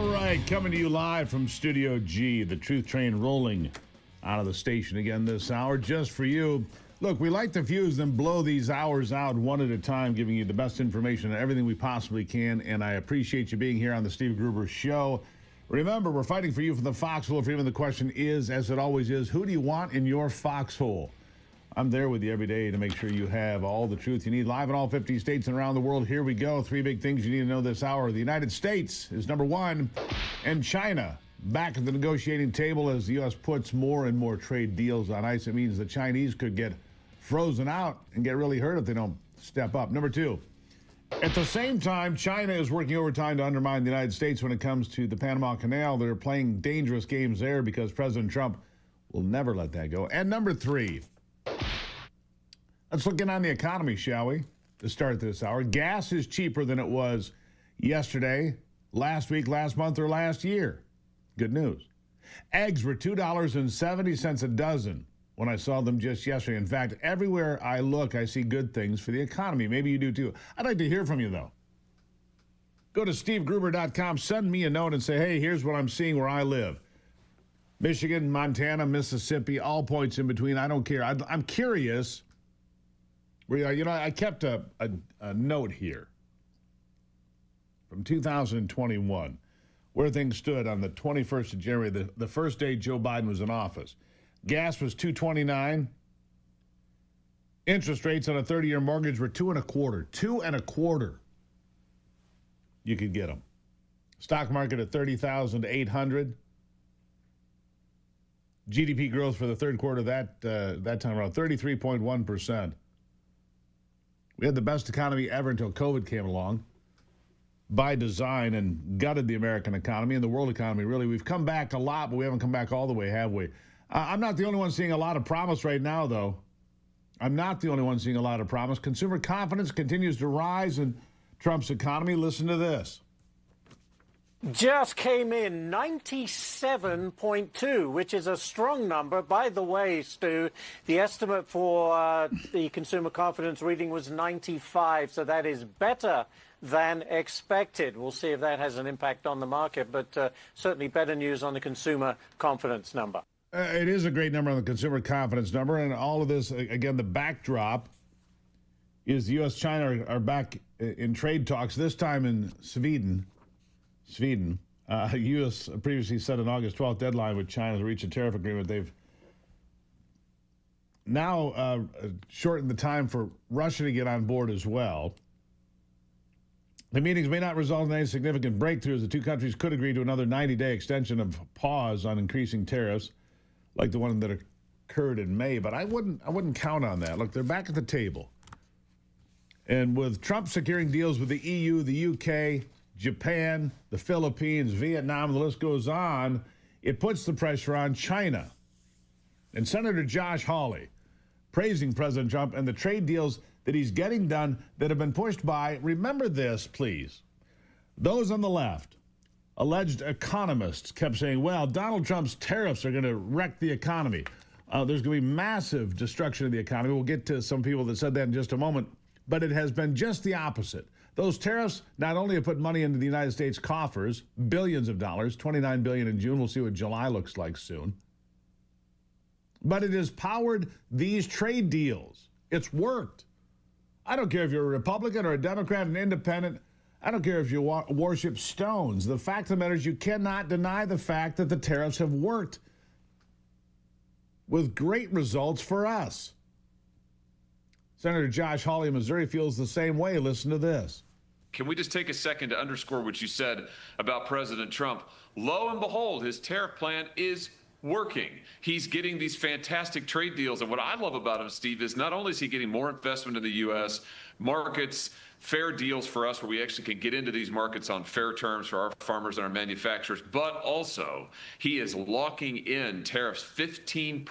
All right, coming to you live from Studio G, the truth train rolling out of the station again this hour just for you. Look, we like to fuse and blow these hours out one at a time, giving you the best information and everything we possibly can, and I appreciate you being here on the Steve Gruber Show. Remember, we're fighting for you from the foxhole of freedom. The question is, as it always is, who do you want in your foxhole? I'm there with you every day to make sure you have all the truth you need. Live in all 50 states and around the world. Here we go. 3 big things you need to know this hour. The United States is number 1, and China back at the negotiating table as the U.S. puts more and more trade deals on ice. It means the Chinese could get frozen out and get really hurt if they don't step up. Number 2, at the same time, China is working overtime to undermine the United States when it comes to the Panama Canal. They're playing dangerous games there because President Trump will never let that go. And number 3, let's look in on the economy, shall we, to start this hour. Gas is cheaper than it was yesterday, last week, last month, or last year. Good news. Eggs were $2.70 a dozen when I saw them just yesterday. In fact, everywhere I look, I see good things for the economy. Maybe you do too. I'd like to hear from you, though. Go to stevegruber.com, send me a note and say, hey, here's what I'm seeing where I live. Michigan, Montana, Mississippi, all points in between. I don't care. I'm curious. You know, I kept a note here from 2021 where things stood on the 21st of January, the first day Joe Biden was in office. Gas was $2.29. Interest rates on a 30-year mortgage were 2.25. 2.25. You could get them. Stock market at 30,800. GDP growth for the third quarter that time around 33.1%. We had the best economy ever until COVID came along by design and gutted the American economy and the world economy. Really, we've come back a lot, but we haven't come back all the way, have we? I'm not the only one seeing a lot of promise right now, though. I'm not the only one seeing a lot of promise. Consumer confidence continues to rise in Trump's economy. Listen to this. Just came in 97.2, which is a strong number. By the way, Stu, the estimate for the consumer confidence reading was 95, so that is better than expected. We'll see if that has an impact on the market, but certainly better news on the consumer confidence number. It is a great number on the consumer confidence number, and all of this, again, the backdrop is the U.S.-China are back in trade talks, this time in Sweden. U.S. previously set an August 12th deadline with China to reach a tariff agreement. They've now shortened the time for Russia to get on board as well. The meetings may not result in any significant breakthroughs. The two countries could agree to another 90-day extension of pause on increasing tariffs, like the one that occurred in May. But I wouldn't count on that. Look, they're back at the table. And with Trump securing deals with the EU, the UK, Japan, the Philippines, Vietnam, the list goes on, it puts the pressure on China. And Senator Josh Hawley praising President Trump and the trade deals that he's getting done that have been pushed by, remember this, please, those on the left, alleged economists kept saying, well, Donald Trump's tariffs are going to wreck the economy. There's going to be massive destruction of the economy. We'll get to some people that said that in just a moment. But it has been just the opposite. Those tariffs not only have put money into the United States coffers, billions of dollars, $29 billion in June. We'll see what July looks like soon. But it has powered these trade deals. It's worked. I don't care if you're a Republican or a Democrat, an independent. I don't care if you worship stones. The fact of the matter is you cannot deny the fact that the tariffs have worked with great results for us. Senator Josh Hawley of Missouri feels the same way. Listen to this. Can we just take a second to underscore what you said about President Trump? Lo and behold, his tariff plan is working. He's getting these fantastic trade deals. And what I love about him, Steve, is not only is he getting more investment in the U.S., markets, fair deals for us where we actually can get into these markets on fair terms for our farmers and our manufacturers, but also he is locking in tariffs, 15%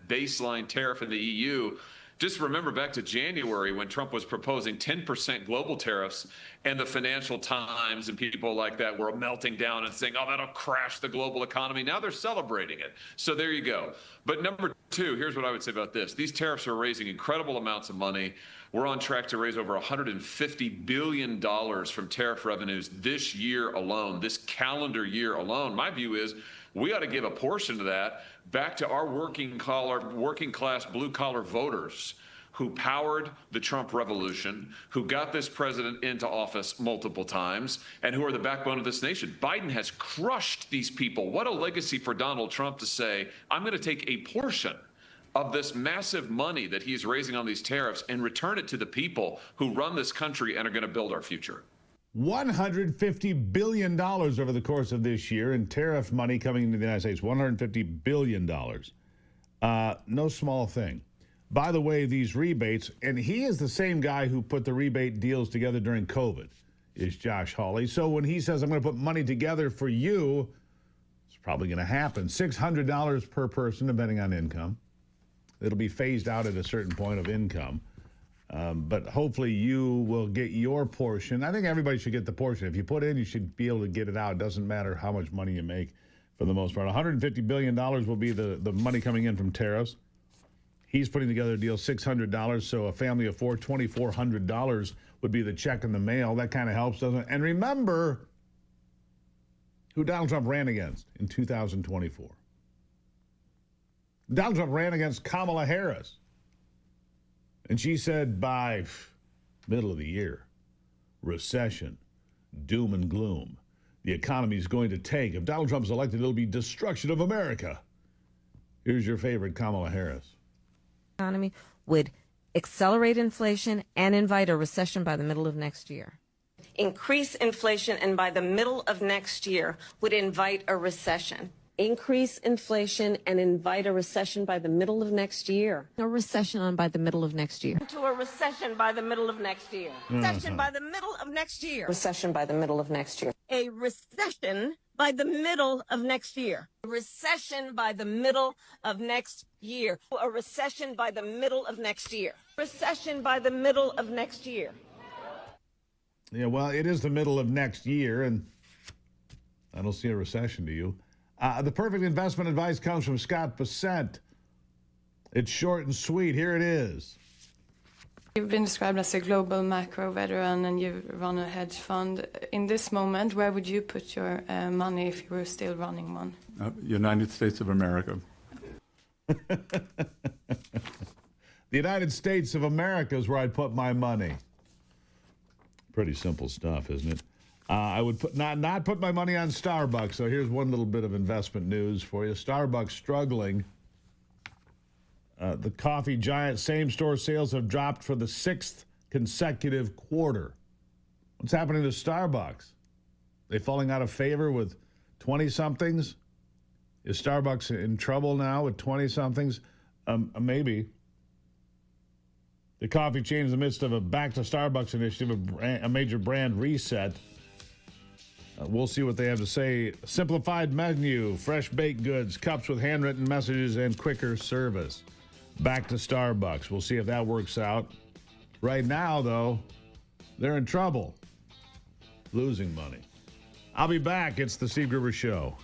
baseline tariff in the EU. Just remember back to January when Trump was proposing 10% global tariffs, and the Financial Times and people like that were melting down and saying, oh, that'll crash the global economy. Now they're celebrating it. So there you go. But number two, here's what I would say about this. These tariffs are raising incredible amounts of money. We're on track to raise over $150 billion from tariff revenues this year alone, this calendar year alone. My view is we ought to give a portion of that back to our working class, blue collar voters who powered the Trump revolution, who got this president into office multiple times, and who are the backbone of this nation. Biden has crushed these people. What a legacy for Donald Trump to say, I'm going to take a portion of this massive money that he's raising on these tariffs and return it to the people who run this country and are going to build our future. $150 billion over the course of this year in tariff money coming into the United States. $150 billion. No small thing. By the way, these rebates, and he is the same guy who put the rebate deals together during COVID, is Josh Hawley. So when he says, I'm going to put money together for you, it's probably going to happen. $600 per person, depending on income. It'll be phased out at a certain point of income. But hopefully you will get your portion. I think everybody should get the portion. If you put in, you should be able to get it out. It doesn't matter how much money you make for the most part. $150 billion will be the money coming in from tariffs. He's putting together a deal, $600. So a family of four, $2,400 would be the check in the mail. That kind of helps, doesn't it? And remember who Donald Trump ran against in 2024. Donald Trump ran against Kamala Harris. And she said by middle of the year, recession, doom and gloom. The economy is going to tank. If Donald Trump is elected, it'll be destruction of America. Here's your favorite Kamala Harris. Economy would accelerate inflation and invite a recession by the middle of next year. Increase inflation and by the middle of next year would invite a recession. Increase inflation and invite a recession by the middle of next year. A recession on by the middle of next year. To a recession by the middle of next year. Recession by the middle of next year. Recession by the middle of next year. A recession by the middle of next year. A recession by the middle of next year. A recession by the middle of next year. Recession by the middle of next year. Yeah, well, it is the middle of next year, and I don't see a recession, do you? The perfect investment advice comes from Scott Bessent. It's short and sweet. Here it is. You've been described as a global macro veteran and you run a hedge fund. In this moment, where would you put your money if you were still running one? United States of America. The United States of America is where I'd put my money. Pretty simple stuff, isn't it? I would not put my money on Starbucks. So here's one little bit of investment news for you. Starbucks struggling. The coffee giant same-store sales have dropped for the 6th consecutive quarter. What's happening to Starbucks? They falling out of favor with 20-somethings? Is Starbucks in trouble now with 20-somethings? Maybe. The coffee chain in the midst of a Back to Starbucks initiative, a major brand reset. We'll see what they have to say. Simplified menu, fresh baked goods, cups with handwritten messages, and quicker service. Back to Starbucks. We'll see if that works out. Right now, though, they're in trouble. Losing money. I'll be back. It's the Steve Gruber Show.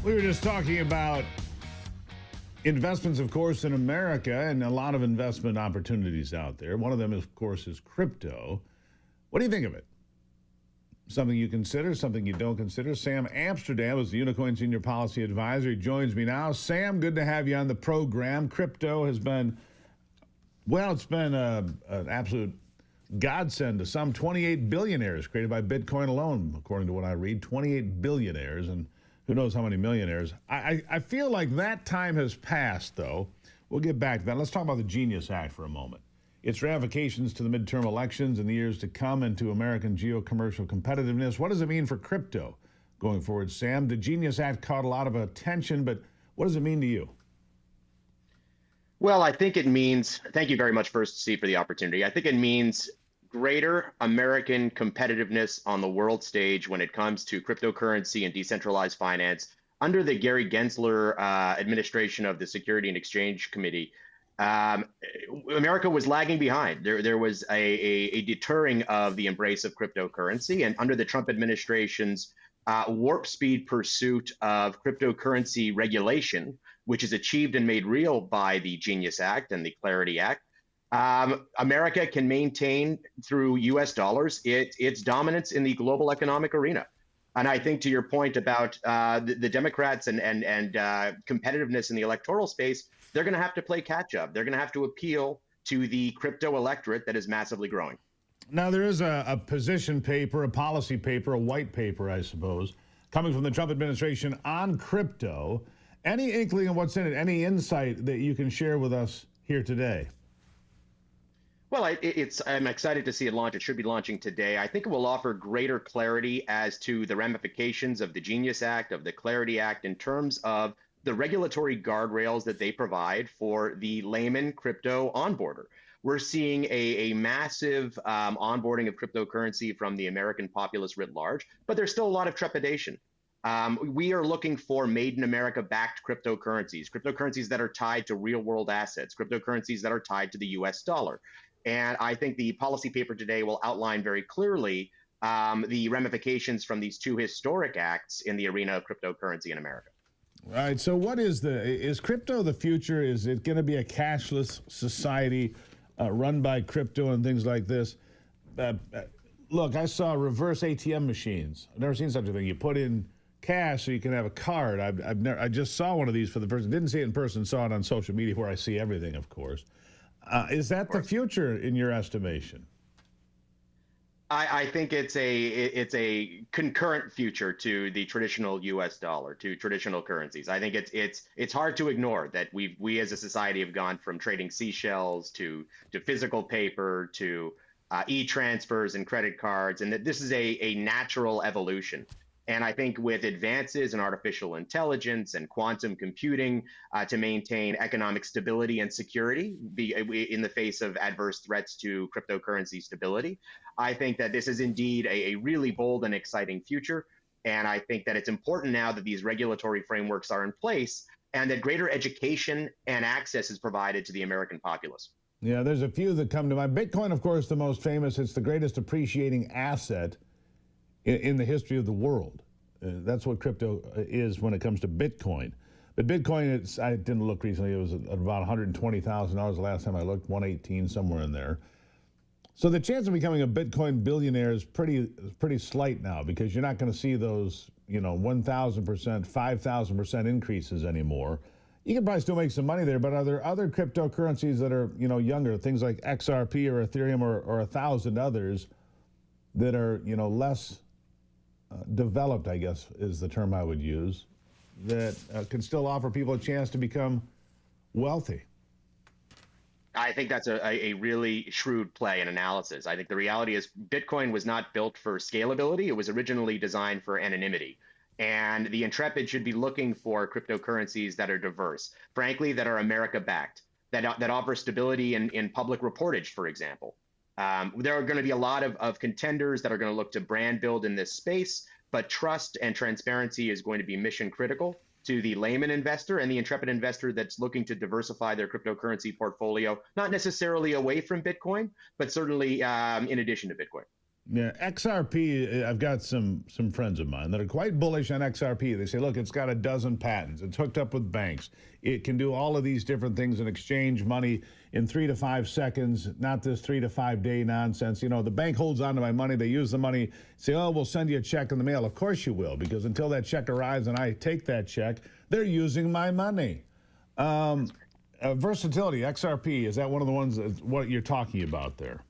We were just talking about investments, of course, in America and a lot of investment opportunities out there. One of them, of course, is crypto. What do you think of it? Something you consider, something you don't consider? Sam Amsterdam is the Unicoin Senior Policy Advisor. He joins me now. Sam, good to have you on the program. Crypto has been, well, it's been an absolute godsend to some 28 billionaires created by Bitcoin alone, according to what I read. 28 billionaires, and who knows how many millionaires. I feel like that time has passed, though. We'll get back to that. Let's talk about the Genius Act for a moment. Its ramifications to the midterm elections in the years to come and to American geo-commercial competitiveness. What does it mean for crypto going forward, Sam? The Genius Act caught a lot of attention, but what does it mean to you? Well, I think it means, thank you very much, first, Steve, for the opportunity. I think it means greater American competitiveness on the world stage when it comes to cryptocurrency and decentralized finance. Under the Gary Gensler administration of the Security and Exchange Committee, America was lagging behind. There was a deterring of the embrace of cryptocurrency, and under the Trump administration's warp speed pursuit of cryptocurrency regulation, which is achieved and made real by the Genius Act and the Clarity Act, America can maintain through U.S. dollars its dominance in the global economic arena. And I think to your point about the Democrats and competitiveness in the electoral space, they're going to have to play catch up. They're going to have to appeal to the crypto electorate that is massively growing. Now, there is a position paper, a policy paper, a white paper, I suppose, coming from the Trump administration on crypto. Any inkling of what's in it? Any insight that you can share with us here today? Well, I'm excited to see it launch. It should be launching today. I think it will offer greater clarity as to the ramifications of the Genius Act, of the Clarity Act, in terms of the regulatory guardrails that they provide for the layman crypto onboarder. We're seeing a massive onboarding of cryptocurrency from the American populace writ large, but there's still a lot of trepidation. We are looking for made in America backed cryptocurrencies that are tied to real world assets, cryptocurrencies that are tied to the US dollar. And I think the policy paper today will outline very clearly the ramifications from these two historic acts in the arena of cryptocurrency in America. Right. So is crypto the future? Is it going to be a cashless society run by crypto and things like this? Look, I saw reverse ATM machines. I've never seen such a thing. You put in cash so you can have a card. I just saw one of these for the first time. Didn't see it in person, saw it on social media where I see everything, of course. Is that the future in your estimation? I think it's a concurrent future to the traditional U.S. dollar, to traditional currencies. I think it's hard to ignore that we as a society have gone from trading seashells to physical paper to e-transfers and credit cards, and that this is a natural evolution. And I think with advances in artificial intelligence and quantum computing to maintain economic stability and security in the face of adverse threats to cryptocurrency stability, I think that this is indeed a really bold and exciting future. And I think that it's important now that these regulatory frameworks are in place and that greater education and access is provided to the American populace. Yeah, there's a few that come to mind. Bitcoin, of course, the most famous. It's the greatest appreciating asset in the history of the world. That's what crypto is when it comes to Bitcoin. But Bitcoin, I didn't look recently, it was at about $120,000 the last time I looked, 118, somewhere in there. So the chance of becoming a Bitcoin billionaire is pretty slight now, because you're not going to see those, 1,000%, 5,000% increases anymore. You can probably still make some money there, but are there other cryptocurrencies that are, younger, things like XRP or Ethereum or 1,000 others that are, less developed, I guess is the term I would use, that can still offer people a chance to become wealthy? I think that's a really shrewd play and analysis. I think the reality is Bitcoin was not built for scalability. It was originally designed for anonymity. And the intrepid should be looking for cryptocurrencies that are diverse, frankly, that are America-backed, that offer stability in public reportage, for example. There are going to be a lot of contenders that are going to look to brand build in this space, but trust and transparency is going to be mission critical to the layman investor and the intrepid investor that's looking to diversify their cryptocurrency portfolio, not necessarily away from Bitcoin, but certainly in addition to Bitcoin. Yeah, XRP, I've got some friends of mine that are quite bullish on XRP. They say, look, it's got a dozen patents. It's hooked up with banks. It can do all of these different things and exchange money in 3 to 5 seconds, not this 3 to 5 day nonsense. You know, the bank holds on to my money. They use the money, say, oh, we'll send you a check in the mail. Of course you will, because until that check arrives and I take that check, they're using my money. Versatility, XRP, is that one of the ones that what you're talking about there?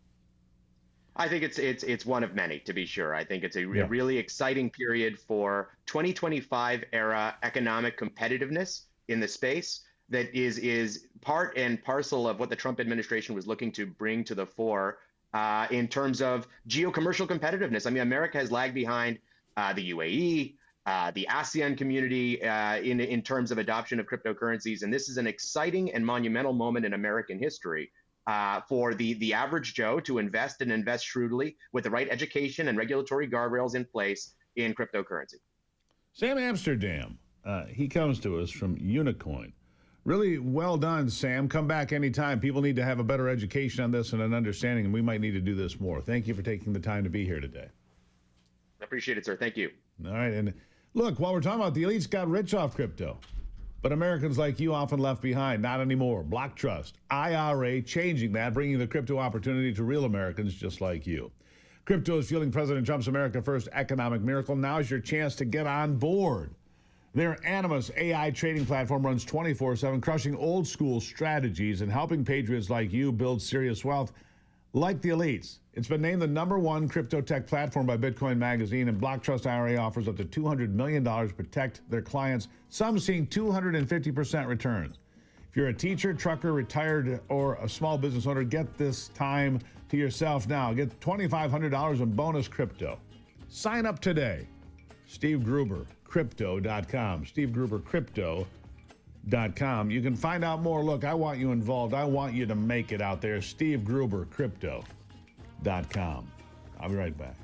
I think it's one of many, to be sure. I think it's a really exciting period for 2025 era economic competitiveness in the space that is part and parcel of what the Trump administration was looking to bring to the fore in terms of geo-commercial competitiveness. I mean, America has lagged behind the UAE, the ASEAN community in terms of adoption of cryptocurrencies, and this is an exciting and monumental moment in American history. For the average Joe to invest and invest shrewdly with the right education and regulatory guardrails in place in cryptocurrency. Sam Amsterdam, he comes to us from Unicoin. Really well done, Sam. Come back anytime. People need to have a better education on this and an understanding, and we might need to do this more. Thank you for taking the time to be here today. I appreciate it, sir. Thank you. All right, and look, while we're talking about the elites got rich off crypto. But Americans like you often left behind. Not anymore. Block Trust, IRA, changing that, bringing the crypto opportunity to real Americans just like you. Crypto is fueling President Trump's America First economic miracle. Now's your chance to get on board. Their Animus AI trading platform runs 24/7, crushing old school strategies and helping patriots like you build serious wealth like the elites. It's been named the #1 crypto tech platform by Bitcoin Magazine, and Block Trust IRA offers up to $200 million to protect their clients, some seeing 250% returns. If you're a teacher, trucker, retired, or a small business owner, get this time to yourself now. Get $2,500 in bonus crypto. Sign up today. Steve Gruber, Crypto.com. Steve Gruber, Crypto.com. You can find out more. Look, I want you involved. I want you to make it out there. Steve Gruber, Crypto.com. I'll be right back.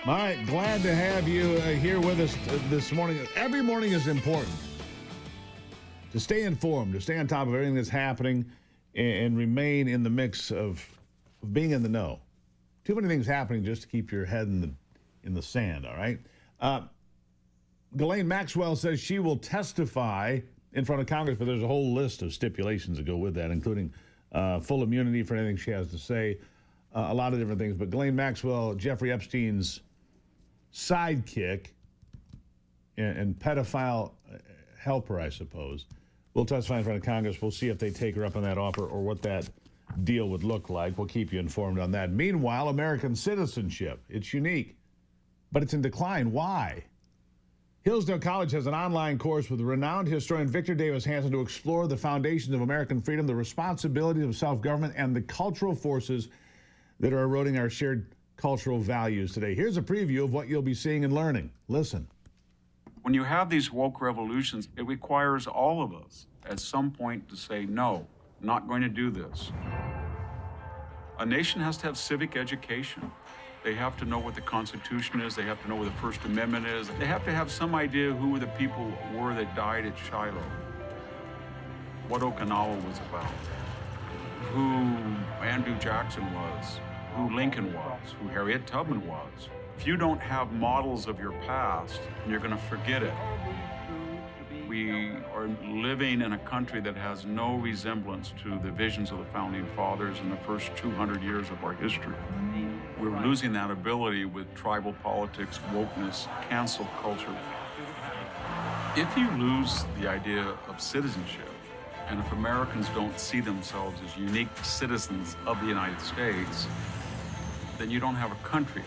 All right, glad to have you here with us this morning. Every morning is important to stay informed, to stay on top of everything that's happening, and remain in the mix of being in the know. Too many things happening just to keep your head in the sand, all right? Ghislaine Maxwell says she will testify in front of Congress, but there's a whole list of stipulations that go with that, including full immunity for anything she has to say, a lot of different things. But Ghislaine Maxwell, Jeffrey Epstein's sidekick and pedophile helper, I suppose, will testify in front of Congress. We'll see if they take her up on that offer or what that deal would look like. We'll keep you informed on that. Meanwhile, American citizenship. It's unique, but it's in decline. Why? Hillsdale College has an online course with renowned historian Victor Davis Hanson to explore the foundations of American freedom, the responsibilities of self-government, and the cultural forces that are eroding our shared cultural values today. Here's a preview of what you'll be seeing and learning. Listen. When you have these woke revolutions, it requires all of us at some point to say, no, not going to do this. A nation has to have civic education. They have to know what the Constitution is. They have to know what the First Amendment is. They have to have some idea who the people were that died at Shiloh, what Okinawa was about, who Andrew Jackson was, who Lincoln was, who Harriet Tubman was. If you don't have models of your past, you're going to forget it. We are living in a country that has no resemblance to the visions of the Founding Fathers in the first 200 years of our history. We're losing that ability with tribal politics, wokeness, cancel culture. If you lose the idea of citizenship, and if Americans don't see themselves as unique citizens of the United States, then you don't have a country.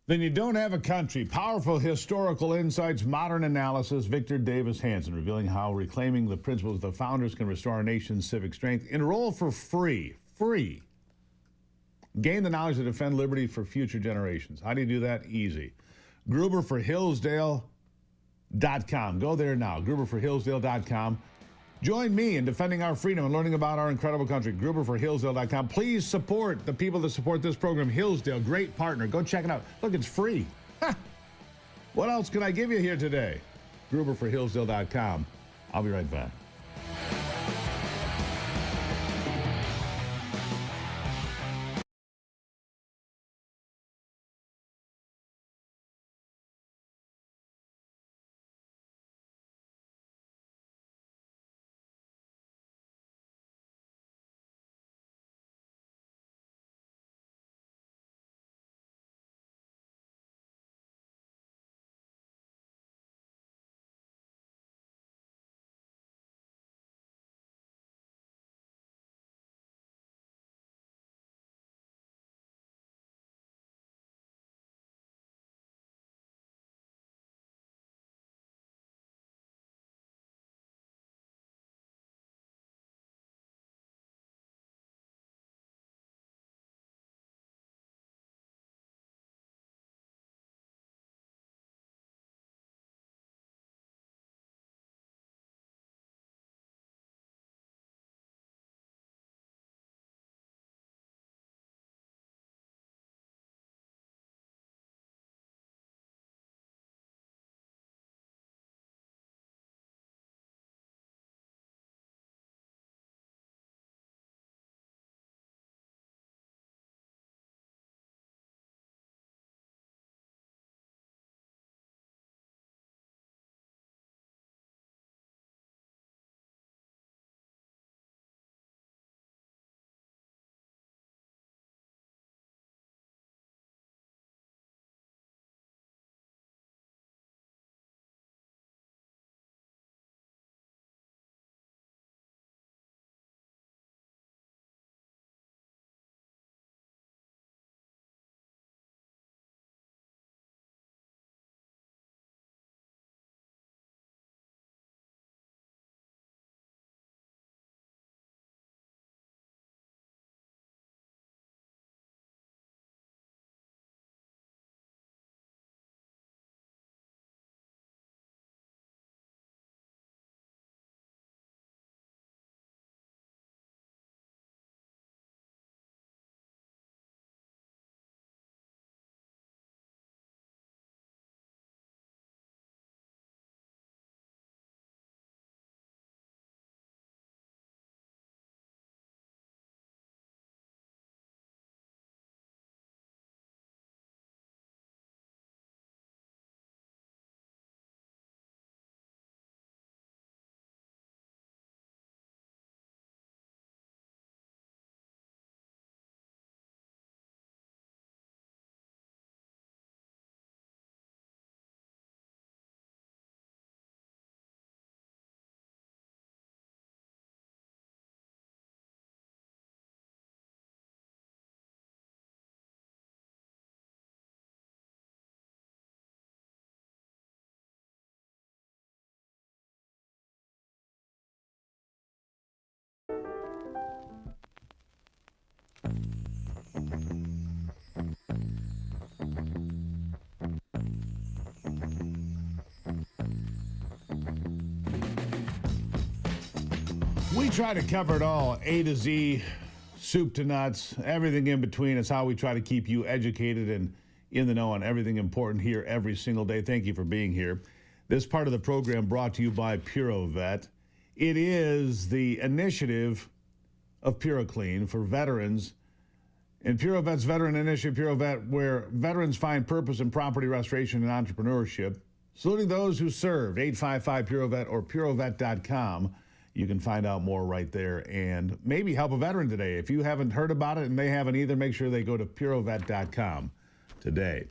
Then you don't have a country. Powerful historical insights, modern analysis. Victor Davis Hanson revealing how reclaiming the principles of the founders can restore our nation's civic strength. Enroll for free. Free. Gain the knowledge to defend liberty for future generations. How do you do that? Easy. Gruber for Hillsdale.com. Go there now. Gruber for Hillsdale.com. Join me in defending our freedom and learning about our incredible country. Gruber for Hillsdale.com. Please support the people that support this program. Hillsdale, great partner. Go check it out. Look, it's free. What else can I give you here today? Gruber for Hillsdale.com. I'll be right back. We try to cover it all, A to Z, soup to nuts, everything in between. It's how we try to keep you educated and in the know on everything important here every single day. Thank you for being here. This part of the program brought to you by PuroVet. It is the initiative of PuroClean for veterans And Puro Vet's Veteran Initiative, Puro Vet, where veterans find purpose in property restoration and entrepreneurship, saluting those who served. 855-PURO-VET or purovet.com. You can find out more right there and maybe help a veteran today. If you haven't heard about it and they haven't either, make sure they go to purovet.com today.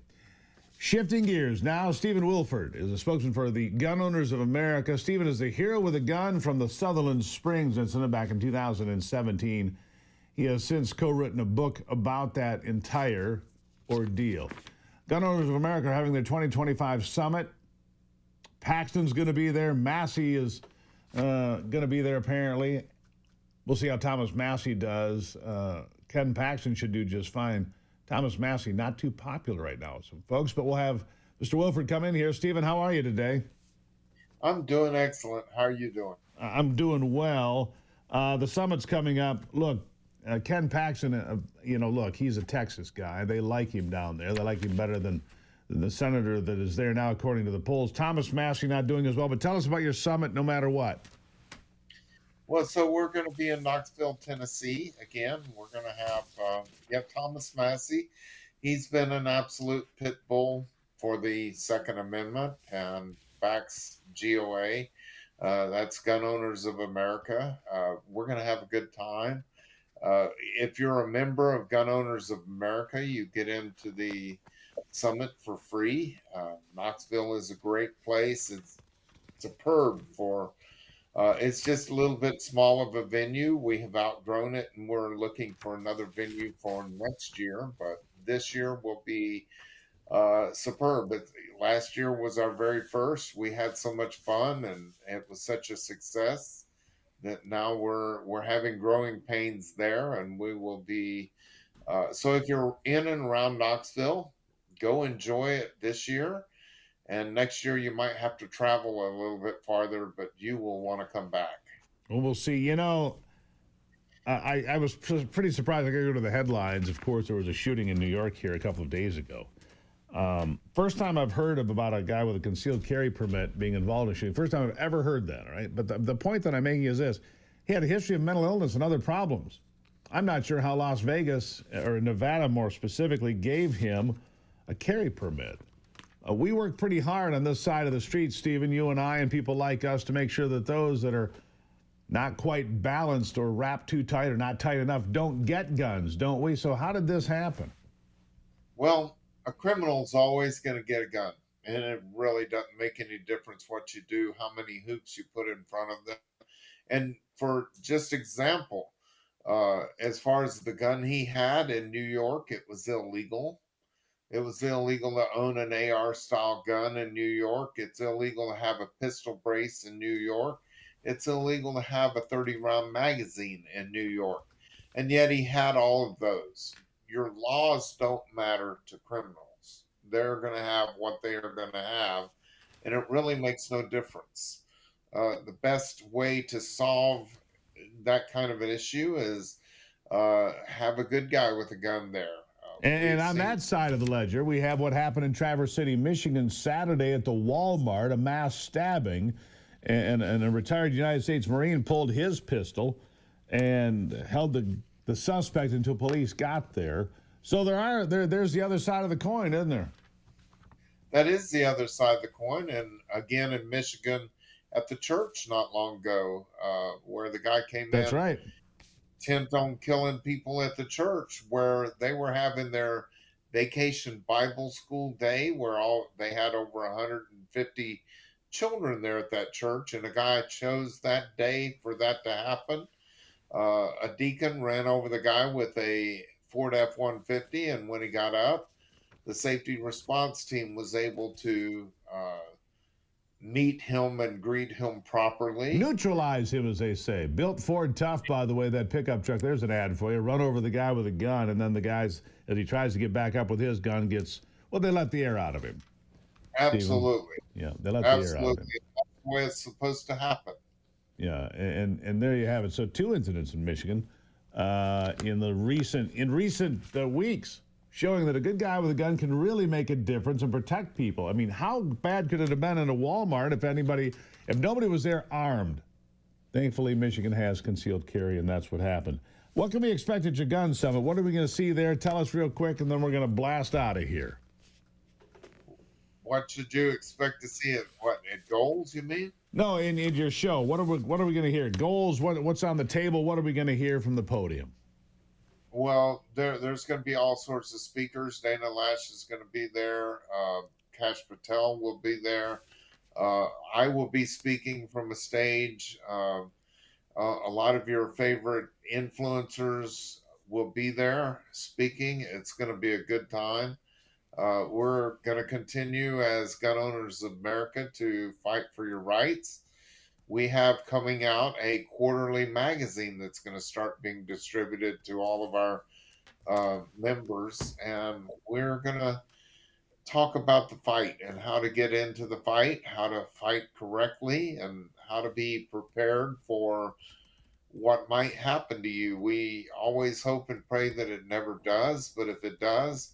Shifting gears now, Stephen Wilford is a spokesman for the Gun Owners of America. Stephen is the hero with a gun from the Sutherland Springs incident back in 2017. He has since co-written a book about that entire ordeal. Gun Owners of America are having their 2025 summit. Paxton's going to be there. Massey is going to be there, apparently. We'll see how Thomas Massey does. Ken Paxton should do just fine. Thomas Massey, not too popular right now with some folks, but we'll have Mr. Wilford come in here. Stephen, how are you today? I'm doing excellent. How are you doing? I'm doing well. The summit's coming up. Look, Ken Paxton, look, he's a Texas guy. They like him down there. They like him better than the senator that is there now, according to the polls. Thomas Massey not doing as well, but tell us about your summit no matter what. Well, so we're going to be in Knoxville, Tennessee again. We're going to have Thomas Massey. He's been an absolute pit bull for the Second Amendment and backs GOA. That's Gun Owners of America. We're going to have a good time. If you're a member of Gun Owners of America, you get into the summit for free. Knoxville is a great place. It's superb for... it's just a little bit small of a venue. We have outgrown it, and we're looking for another venue for next year. But this year will be superb. But last year was our very first. We had so much fun, and it was such a success that now we're having growing pains there, and we will be. So if you're in and around Knoxville, go enjoy it this year. And next year you might have to travel a little bit farther, but you will want to come back. Well, we'll see. I was pretty surprised. I got to go to the headlines. Of course, there was a shooting in New York here a couple of days ago. First time I've heard about a guy with a concealed carry permit being involved in a shooting. First time I've ever heard that, all right? But the point that I'm making is this. He had a history of mental illness and other problems. I'm not sure how Las Vegas, or Nevada more specifically, gave him a carry permit. We work pretty hard on this side of the street, Stephen, you and I and people like us, to make sure that those that are not quite balanced or wrapped too tight or not tight enough don't get guns, don't we? So how did this happen? Well, a criminal's always going to get a gun, and it really doesn't make any difference what you do, how many hoops you put in front of them. And for just example, as far as the gun he had in New York, it was illegal. It was illegal to own an AR-style gun in New York. It's illegal to have a pistol brace in New York. It's illegal to have a 30-round magazine in New York. And yet he had all of those. Your laws don't matter to criminals. They're going to have what they are going to have, and it really makes no difference. The best way to solve that kind of an issue is have a good guy with a gun there. And on that side of the ledger, we have what happened in Traverse City, Michigan, Saturday at the Walmart, a mass stabbing, and a retired United States Marine pulled his pistol and held the suspect until police got there. So there's the other side of the coin, isn't there? That is the other side of the coin. And again, in Michigan, at the church not long ago, where the guy came in. That's right. Intent on killing people at the church, where they were having their vacation Bible school day, where they had over 150 children there at that church, and a guy chose that day for that to happen. A deacon ran over the guy with a Ford F-150, and when he got up, the safety response team was able to meet him and greet him properly. Neutralize him, as they say. Built Ford tough, by the way, that pickup truck. There's an ad for you. Run over the guy with a gun, and then the guys, as he tries to get back up with his gun, they let the air out of him. Absolutely. Stephen. Yeah, they let the air out of him. Absolutely. That's the way it's supposed to happen. Yeah, and there you have it. So 2 incidents in Michigan in recent weeks, showing that a good guy with a gun can really make a difference and protect people. I mean, how bad could it have been in a Walmart if nobody was there armed? Thankfully, Michigan has concealed carry, and that's what happened. What can we expect at your gun summit? What are we going to see there? Tell us real quick, and then we're going to blast out of here. What should you expect to see at goals, you mean? No, in your show. What are we going to hear? Goals, what's on the table? What are we going to hear from the podium? Well, there's going to be all sorts of speakers. Dana Lash is going to be there. Kash Patel will be there. I will be speaking from a stage. A lot of your favorite influencers will be there speaking. It's going to be a good time. We're going to continue as Gun Owners of America to fight for your rights. We have coming out a quarterly magazine that's going to start being distributed to all of our members, and we're going to talk about the fight and how to get into the fight, how to fight correctly, and how to be prepared for what might happen to you. We always hope and pray that it never does, but if it does,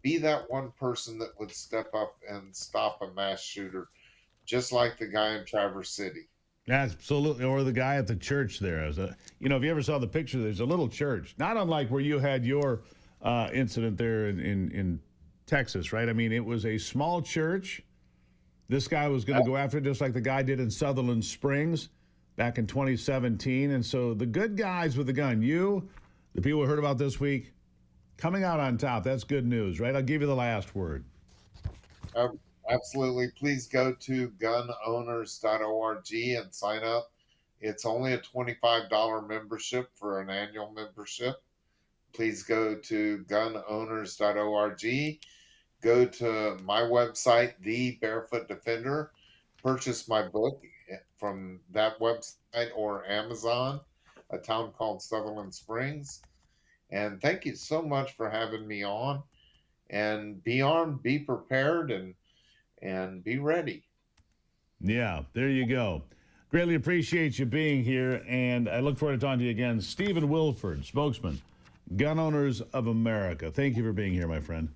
be that one person that would step up and stop a mass shooter, just like the guy in Traverse City. Absolutely, or the guy at the church there. If you ever saw the picture, there's a little church, not unlike where you had your incident there in Texas, right? I mean, it was a small church. This guy was going to go after it just like the guy did in Sutherland Springs back in 2017. And so the good guys with the gun, the people we heard about this week, coming out on top. That's good news, right? I'll give you the last word. Absolutely. Please go to gunowners.org and sign up. It's only a $25 membership for an annual membership. Please go to gunowners.org. Go to my website, The Barefoot Defender. Purchase my book from that website or Amazon, A Town Called Sutherland Springs. And thank you so much for having me on. And be armed, be prepared, and be ready. Yeah, there you go. Greatly appreciate you being here, and I look forward to talking to you again. Stephen Wilford, spokesman, Gun Owners of America. Thank you for being here, my friend.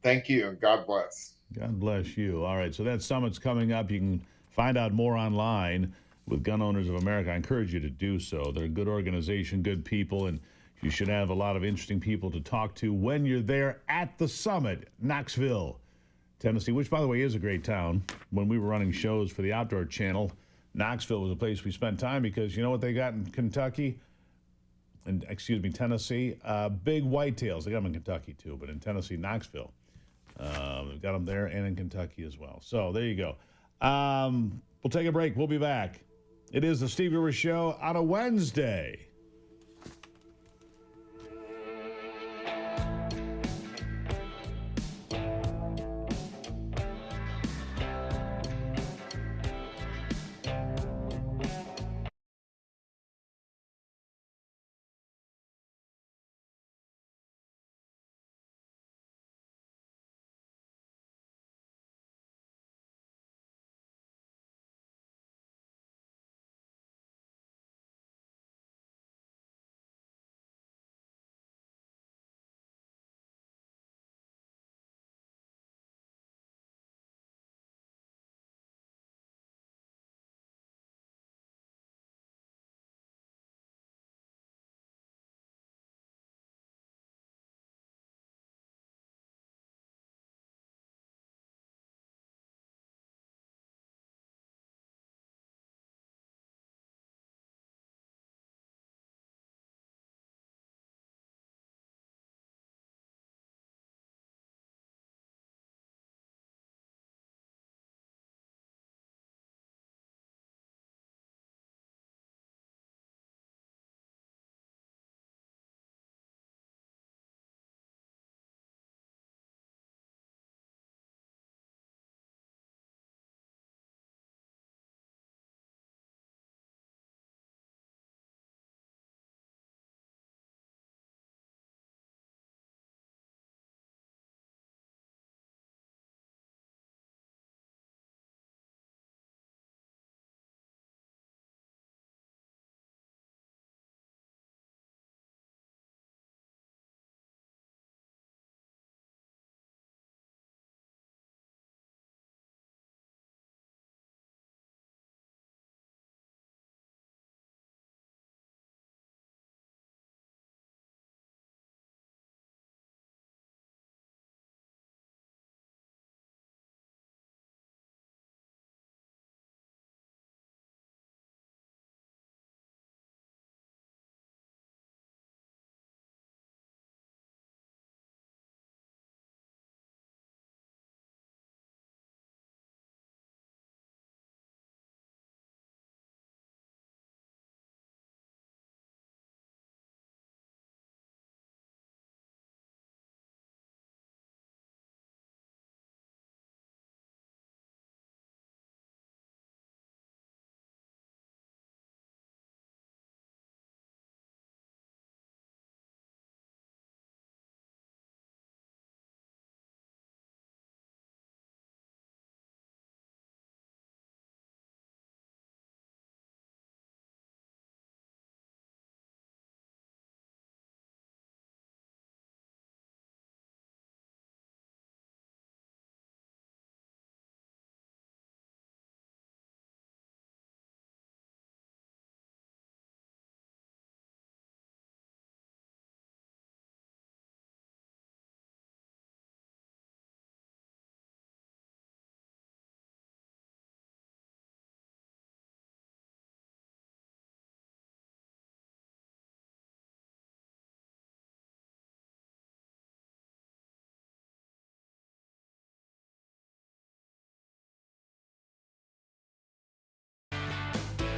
Thank you, and God bless. God bless you. All right, so that summit's coming up. You can find out more online with Gun Owners of America. I encourage you to do so. They're a good organization, good people, and you should have a lot of interesting people to talk to when you're there at the summit, Knoxville, Tennessee, which, by the way, is a great town. When we were running shows for the Outdoor Channel, Knoxville was a place we spent time because you know what they got in Kentucky? And Tennessee? Big whitetails. They got them in Kentucky, too, but in Tennessee, Knoxville. We've got them there and in Kentucky as well. So there you go. We'll take a break. We'll be back. It is the Steve Gruber Show on a Wednesday.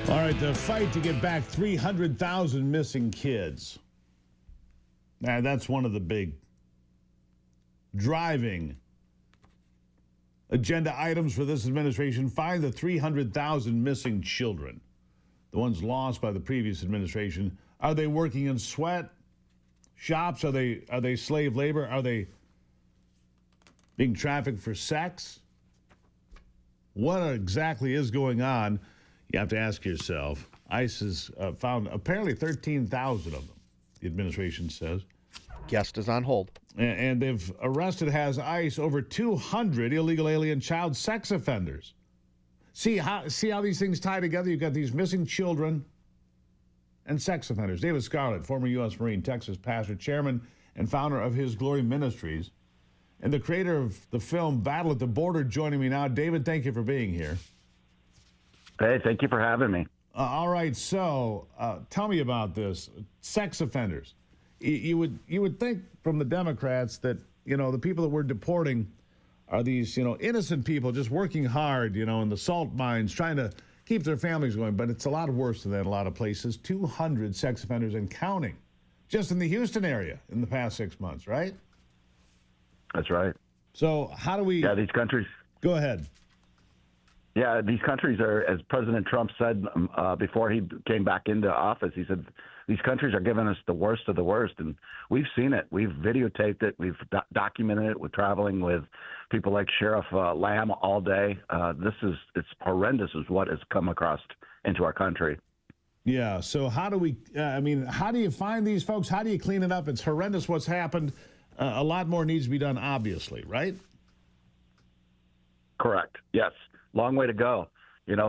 All right, the fight to get back 300,000 missing kids. Now, that's one of the big driving agenda items for this administration. Find the 300,000 missing children, the ones lost by the previous administration. Are they working in sweat shops? Are they slave labor? Are they being trafficked for sex? What exactly is going on? You have to ask yourself. ICE has found apparently 13,000 of them, the administration says. Guest is on hold. And they've arrested, has ICE, over 200 illegal alien child sex offenders. See how these things tie together? You've got these missing children and sex offenders. David Scarlett, former U.S. Marine, Texas pastor, chairman and founder of His Glory Ministries, and the creator of the film Battle at the Border, joining me now. David, thank you for being here. Hey, thank you for having me. All right, so tell me about this. Sex offenders. You would think from the Democrats that, the people that we're deporting are these, innocent people just working hard, in the salt mines, trying to keep their families going. But it's a lot worse than that in a lot of places. 200 sex offenders and counting just in the Houston area in the past 6 months, right? That's right. So how do we... Yeah, these countries... Go ahead. Yeah, these countries are, as President Trump said before he came back into office, he said, these countries are giving us the worst of the worst. And we've seen it. We've videotaped it. We've documented it. We're traveling with people like Sheriff Lamb all day. It's horrendous is what has come across into our country. Yeah, so how do we, how do you find these folks? How do you clean it up? It's horrendous what's happened. A lot more needs to be done, obviously, right? Correct. Yes. Long way to go.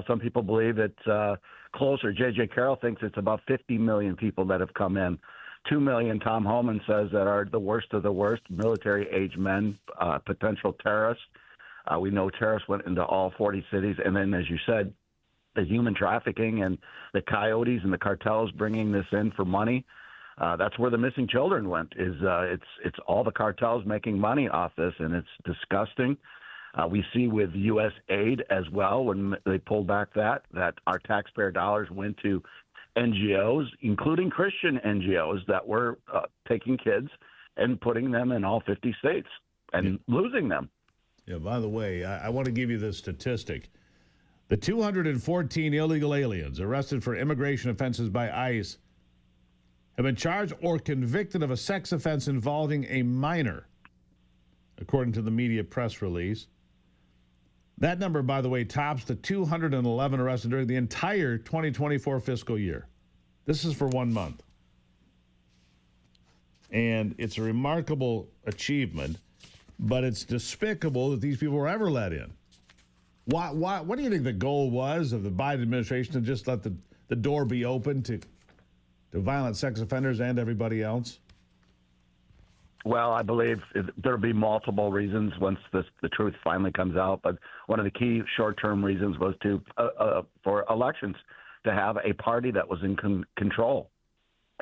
Some people believe it's closer. J.J. Carroll thinks it's about 50 million people that have come in. 2 million, Tom Homan says, that are the worst of the worst, military-age men, potential terrorists. We know terrorists went into all 40 cities. And then, as you said, the human trafficking and the coyotes and the cartels bringing this in for money. That's where the missing children went. It's all the cartels making money off this, and it's disgusting. We see with U.S. aid as well, when they pulled back that our taxpayer dollars went to NGOs, including Christian NGOs, that were taking kids and putting them in all 50 states and losing them. Yeah, by the way, I want to give you this statistic. The 214 illegal aliens arrested for immigration offenses by ICE have been charged or convicted of a sex offense involving a minor, according to the media press release. That number, by the way, tops the 211 arrested during the entire 2024 fiscal year. This is for 1 month. And it's a remarkable achievement, but it's despicable that these people were ever let in. What do you think the goal was of the Biden administration, to just let the door be open to violent sex offenders and everybody else? Well, I believe there'll be multiple reasons once the truth finally comes out. But one of the key short-term reasons was for elections, to have a party that was in control.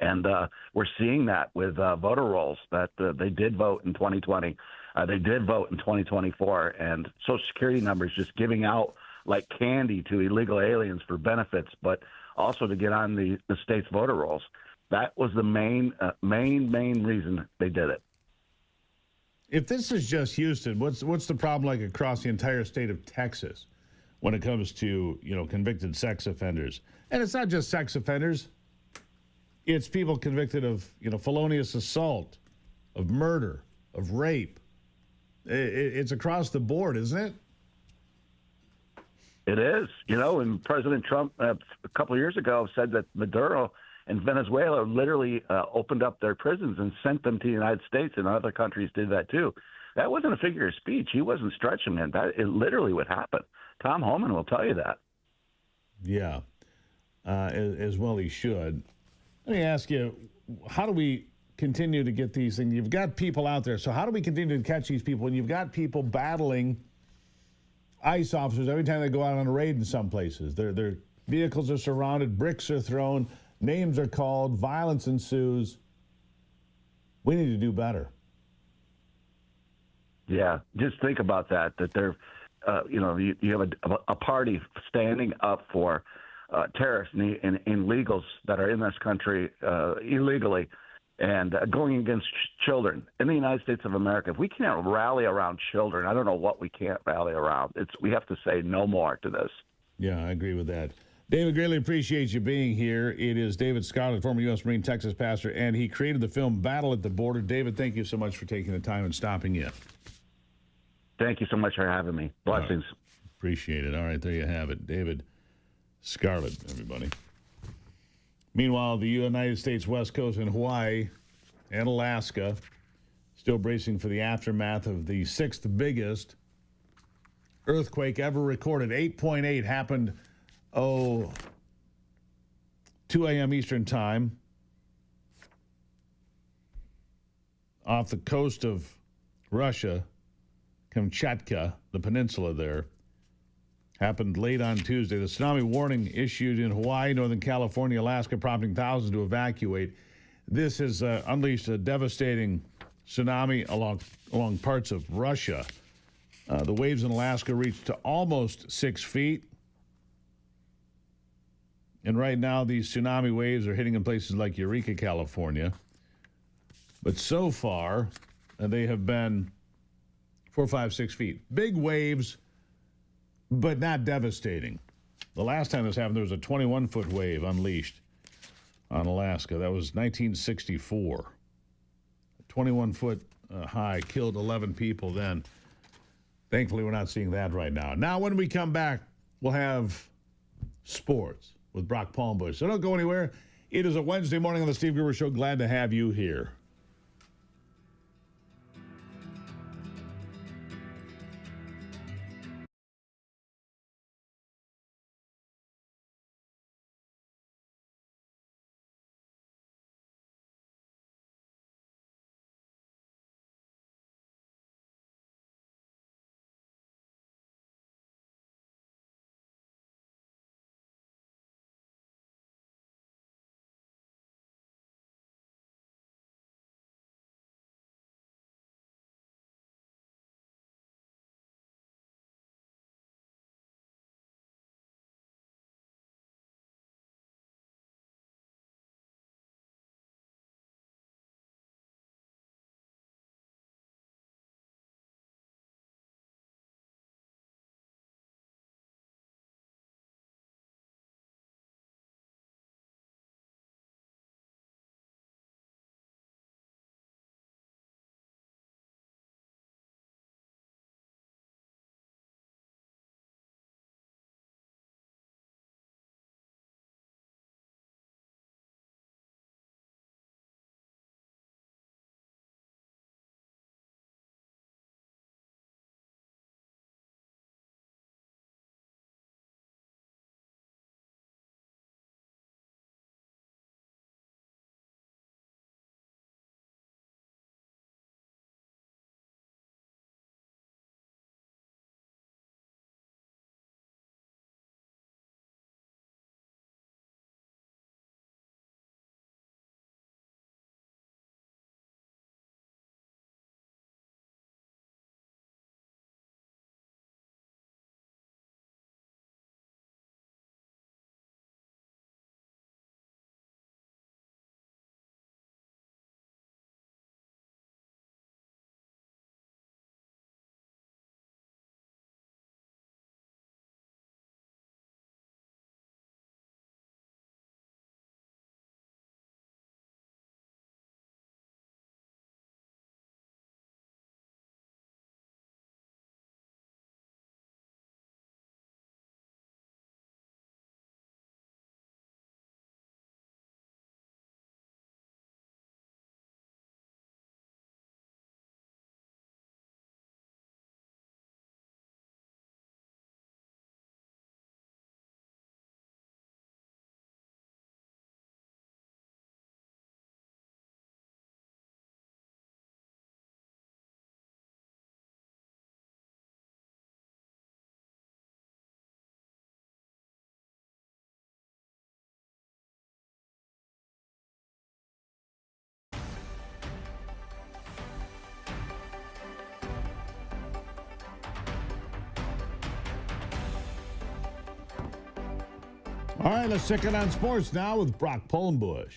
And we're seeing that with voter rolls, that they did vote in 2020. They did vote in 2024. And Social Security numbers just giving out like candy to illegal aliens for benefits, but also to get on the state's voter rolls. That was the main reason they did it. If this is just Houston, what's the problem like across the entire state of Texas when it comes to, convicted sex offenders? And it's not just sex offenders. It's people convicted of, felonious assault, of murder, of rape. It's across the board, isn't it? It is. And President Trump a couple of years ago said that Maduro and Venezuela literally opened up their prisons and sent them to the United States, and other countries did that too. That wasn't a figure of speech. He wasn't stretching it. It literally would happen. Tom Homan will tell you that. Yeah, as well he should. Let me ask you, how do we continue to get these things? You've got people out there, so how do we continue to catch these people when you've got people battling ICE officers every time they go out on a raid in some places? Their vehicles are surrounded, bricks are thrown, names are called, violence ensues. We need to do better. Yeah, just think about that they're, you have a party standing up for terrorists and illegals that are in this country illegally and going against children in the United States of America. If we can't rally around children, I don't know what we can't rally around. We have to say no more to this. Yeah, I agree with that. David, greatly appreciate you being here. It is David Scarlett, former U.S. Marine, Texas pastor, and he created the film Battle at the Border. David, thank you so much for taking the time and stopping in. Thank you so much for having me. Blessings. Appreciate it. All right, there you have it. David Scarlett, everybody. Meanwhile, the United States West Coast and Hawaii and Alaska still bracing for the aftermath of the sixth biggest earthquake ever recorded. 8.8 happened, 2 a.m. Eastern Time off the coast of Russia, Kamchatka, the peninsula there. Happened late on Tuesday. The tsunami warning issued in Hawaii, Northern California, Alaska, prompting thousands to evacuate. This has unleashed a devastating tsunami along parts of Russia. The waves in Alaska reached to almost 6 feet. And right now, these tsunami waves are hitting in places like Eureka, California. But so far, they have been 4, 5, 6 feet. Big waves, but not devastating. The last time this happened, there was a 21-foot wave unleashed on Alaska. That was 1964. 21-foot high, killed 11 people then. Thankfully, we're not seeing that right now. Now, when we come back, we'll have sports with Brock Palmbush. So don't go anywhere. It is a Wednesday morning on the Steve Gruber Show. Glad to have you here. All right, let's check in on sports now with Brock Polenbush.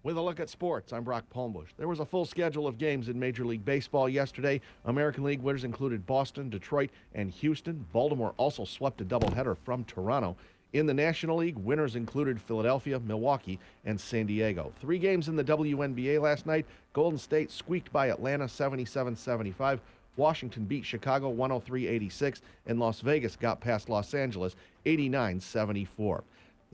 With a look at sports, I'm Brock Polenbush. There was a full schedule of games in Major League Baseball yesterday. American League winners included Boston, Detroit, and Houston. Baltimore also swept a doubleheader from Toronto. In the National League, winners included Philadelphia, Milwaukee, and San Diego. 3 games in the WNBA last night. Golden State squeaked by Atlanta 77-75. Washington beat Chicago 103-86, and Las Vegas got past Los Angeles 89-74.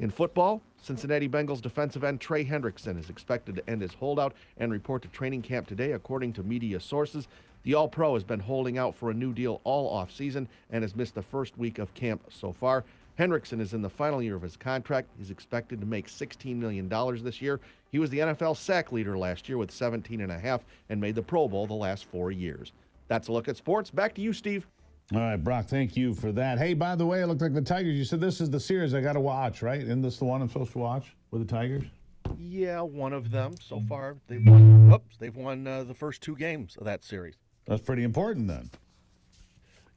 In football, Cincinnati Bengals defensive end Trey Hendrickson is expected to end his holdout and report to training camp today, according to media sources. The All-Pro has been holding out for a new deal all offseason and has missed the first week of camp so far. Hendrickson is in the final year of his contract. He's expected to make $16 million this year. He was the NFL sack leader last year with 17.5 and made the Pro Bowl the last 4 years. That's a look at sports. Back to you, Steve. All right, Brock, thank you for that. Hey, by the way, it looked like the Tigers, you said this is the series I got to watch, right? Isn't this the one I'm supposed to watch with the Tigers? Yeah, one of them so far. They've won the first 2 games of that series. That's pretty important then.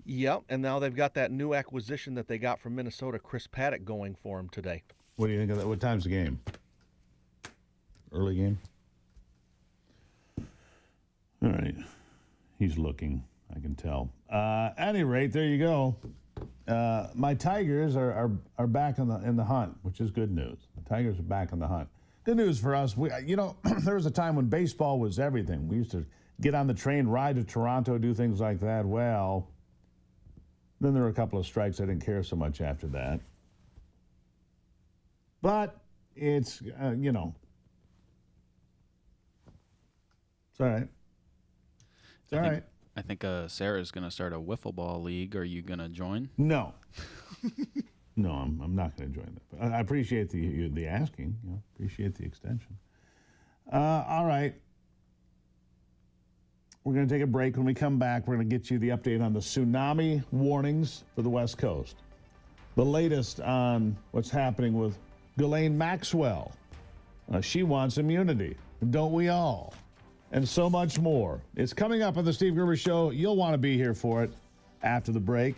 Yep, and now they've got that new acquisition that they got from Minnesota, Chris Paddock, going for them today. What do you think of that? What time's the game? Early game? All right. He's looking, I can tell. At any rate, there you go. My Tigers are back in the hunt, which is good news. The Tigers are back in the hunt. Good news for us. There was a time when baseball was everything. We used to get on the train, ride to Toronto, do things like that. Well, then there were a couple of strikes. I didn't care so much after that. But it's, it's all right. It's all right. I think Sarah's going to start a wiffle ball league. Are you going to join? No. No, I'm not going to join that. But I appreciate the asking. Appreciate the extension. All right. We're going to take a break. When we come back, we're going to get you the update on the tsunami warnings for the West Coast. The latest on what's happening with Ghislaine Maxwell. She wants immunity. Don't we all? And so much more. It's coming up on the Steve Gruber Show. You'll want to be here for it after the break.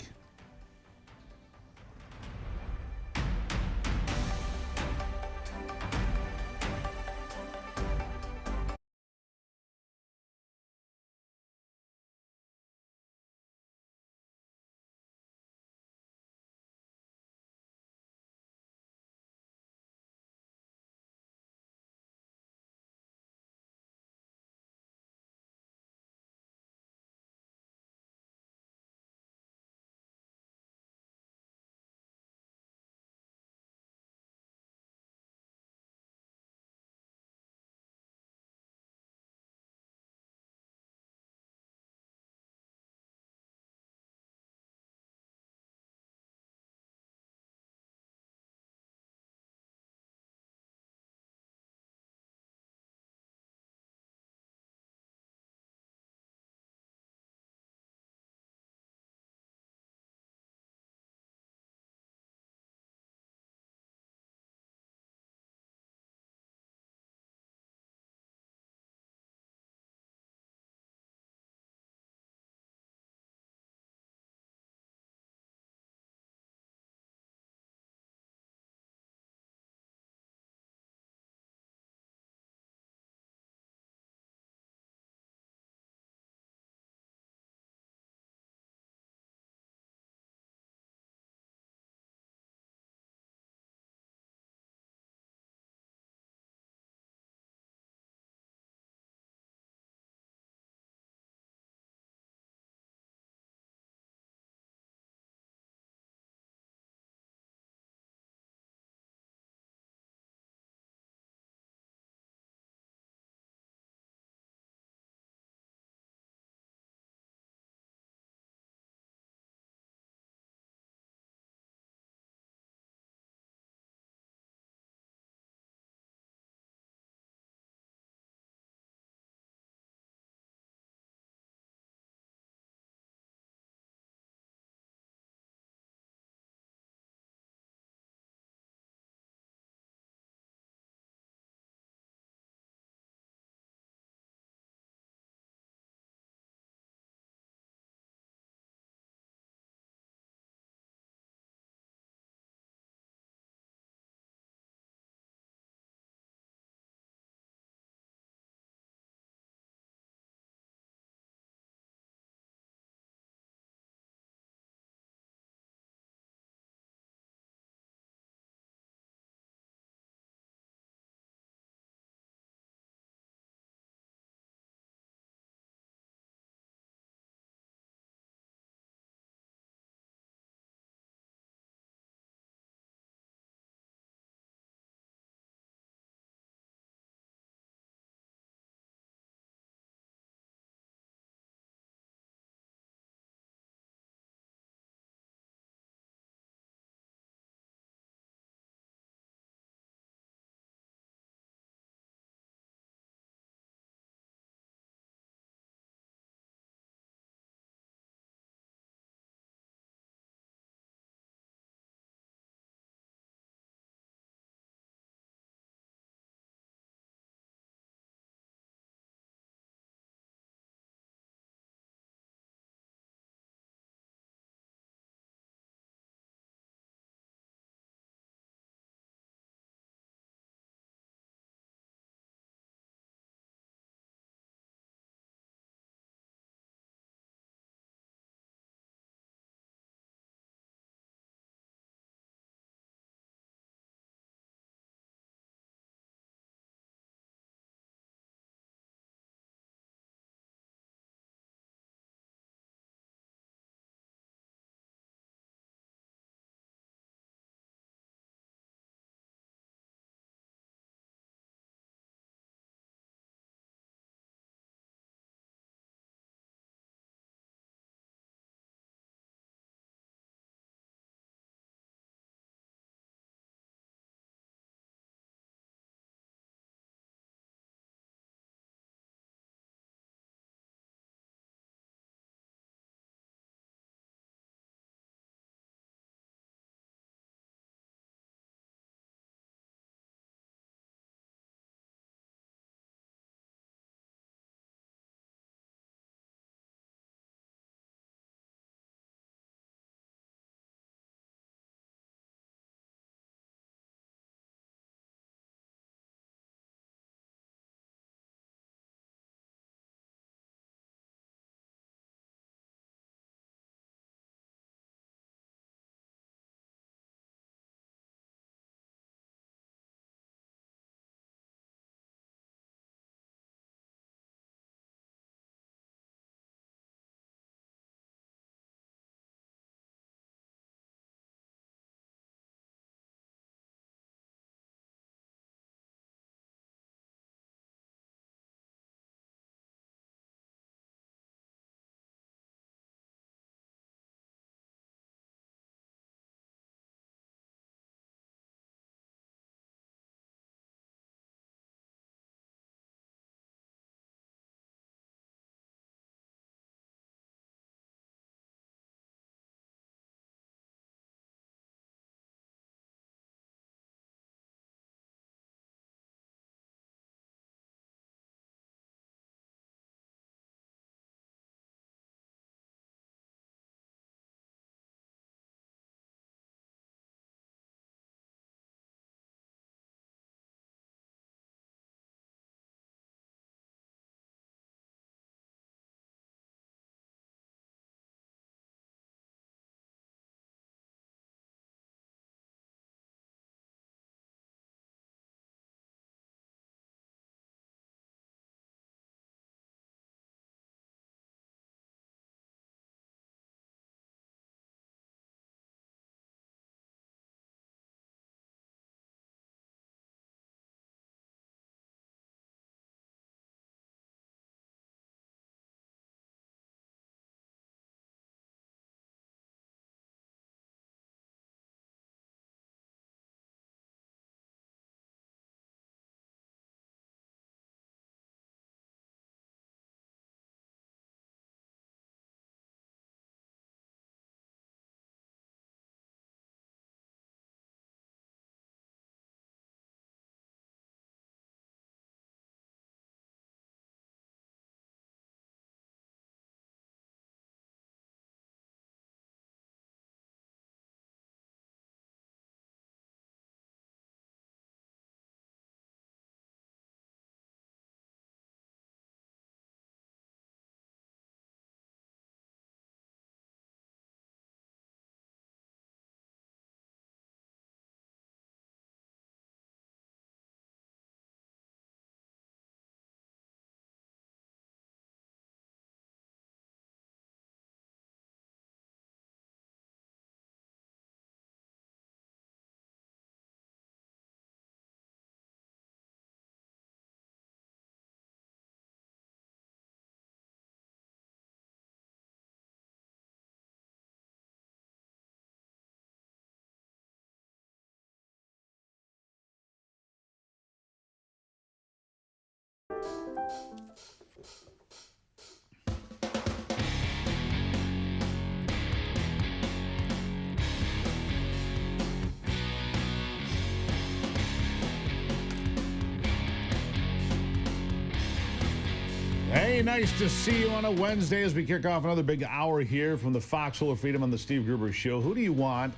Hey, nice to see you on a Wednesday as we kick off another big hour here from the Foxhole of Freedom on the Steve Gruber Show. Who do you want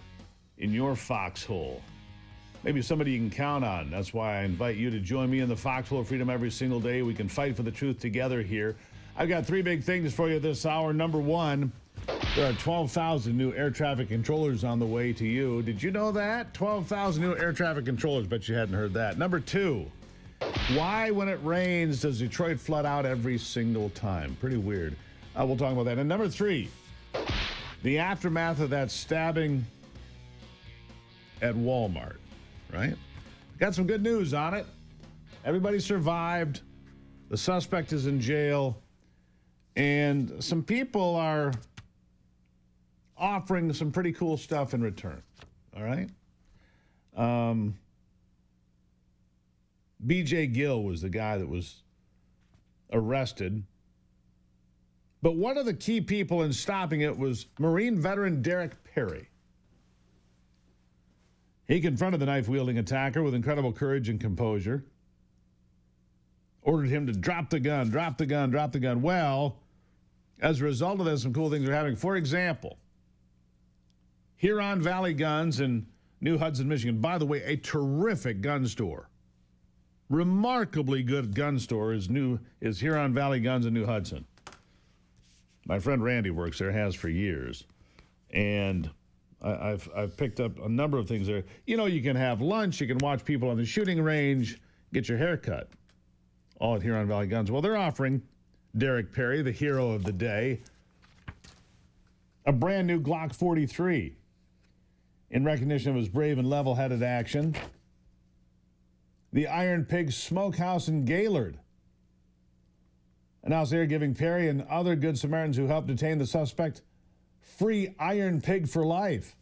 in your foxhole? Maybe somebody you can count on. That's why I invite you to join me in the Foxhole of Freedom every single day. We can fight for the truth together here. I've got three big things for you this hour. Number one, there are 12,000 new air traffic controllers on the way to you. Did you know that? 12,000 new air traffic controllers. Bet you hadn't heard that. Number two, why, when it rains, does Detroit flood out every single time? Pretty weird. We'll talk about that. And number three, the aftermath of that stabbing at Walmart, right? Got some good news on it. Everybody survived. The suspect is in jail. And some people are offering some pretty cool stuff in return. All right? B.J. Gill was the guy that was arrested. But one of the key people in stopping it was Marine veteran Derek Perry. He confronted the knife-wielding attacker with incredible courage and composure. Ordered him to drop the gun, drop the gun, drop the gun. Well, as a result of this, some cool things are happening. For example, Huron Valley Guns in New Hudson, Michigan. By the way, a terrific gun store. Remarkably good gun store is Huron Valley Guns in New Hudson. My friend Randy works there, has for years. And I've picked up a number of things there. You know, you can have lunch, you can watch people on the shooting range, get your hair cut. All at Huron Valley Guns. Well, they're offering Derek Perry, the hero of the day, a brand new Glock 43 in recognition of his brave and level-headed action. The Iron Pig Smokehouse in Gaylord announced they're giving Perry and other Good Samaritans who helped detain the suspect free Iron Pig for life.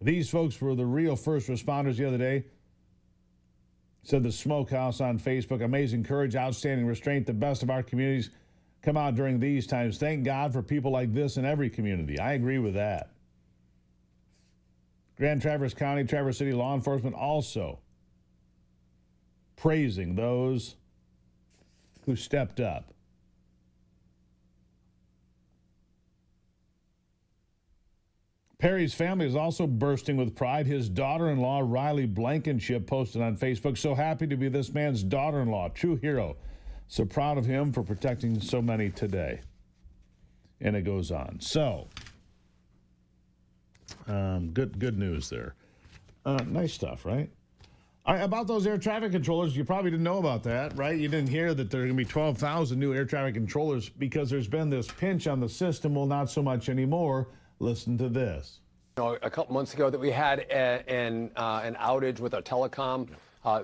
These folks were the real first responders the other day. Said the Smokehouse on Facebook. Amazing courage, outstanding restraint. The best of our communities come out during these times. Thank God for people like this in every community. I agree with that. Grand Traverse County, Traverse City law enforcement also praising those who stepped up. Perry's family is also bursting with pride. His daughter-in-law, Riley Blankenship, posted on Facebook, "So happy to be this man's daughter-in-law, true hero. So proud of him for protecting so many today." And it goes on. So, good news there. Nice stuff, right? All right, about those air traffic controllers, you probably didn't know about that, right? You didn't hear that there are going to be 12,000 new air traffic controllers because there's been this pinch on the system. Well, not so much anymore. Listen to this. A couple months ago that we had an outage with our telecom.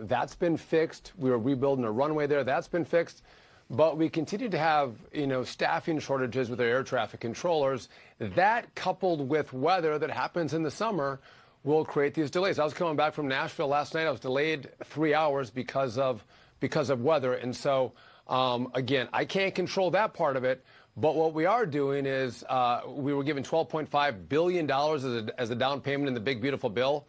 That's been fixed. We were rebuilding a runway there. That's been fixed. But we continue to have, staffing shortages with our air traffic controllers. That, coupled with weather that happens in the summer, will create these delays. I was coming back from Nashville last night. I was delayed 3 hours because of weather. And so, again, I can't control that part of it. But what we are doing is we were given $12.5 billion as a down payment in the big, beautiful bill.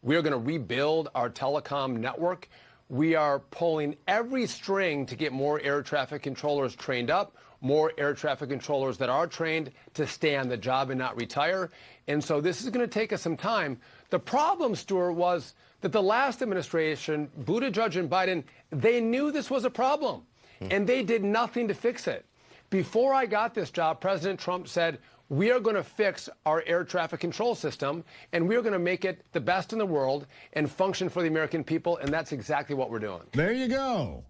We are going to rebuild our telecom network. We are pulling every string to get more air traffic controllers trained up, more air traffic controllers that are trained to stay on the job and not retire. And so this is going to take us some time. The problem, Stuart, was that the last administration, Buttigieg and Biden, they knew this was a problem, and they did nothing to fix it. Before I got this job, President Trump said, we are going to fix our air traffic control system, and we are going to make it the best in the world and function for the American people, and that's exactly what we're doing. There you go.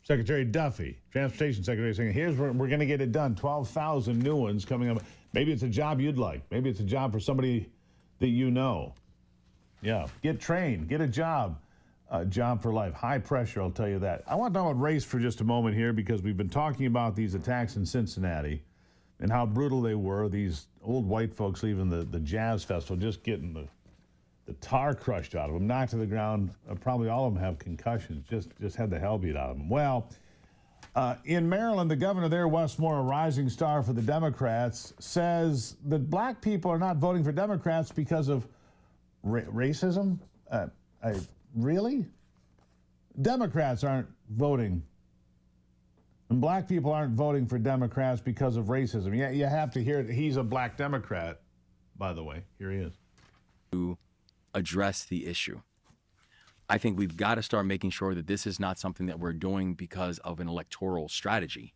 Secretary Duffy, Transportation Secretary, saying, here's where we're going to get it done. 12,000 new ones coming up. Maybe it's a job you'd like. Maybe it's a job for somebody that you know. Yeah, get trained, get a job. Job for life. High pressure, I'll tell you that. I want to talk about race for just a moment here because we've been talking about these attacks in Cincinnati and how brutal they were. These old white folks leaving the jazz festival, just getting the tar crushed out of them, knocked to the ground. Probably all of them have concussions, just had the hell beat out of them. Well, in Maryland, the governor there, Westmore, a rising star for the Democrats, says that black people are not voting for Democrats because of racism. Really? Democrats aren't voting, and black people aren't voting for Democrats because of racism. Yeah, you have to hear it. He's a black Democrat, by the way. Here he is. To address the issue. I think we've got to start making sure that this is not something that we're doing because of an electoral strategy,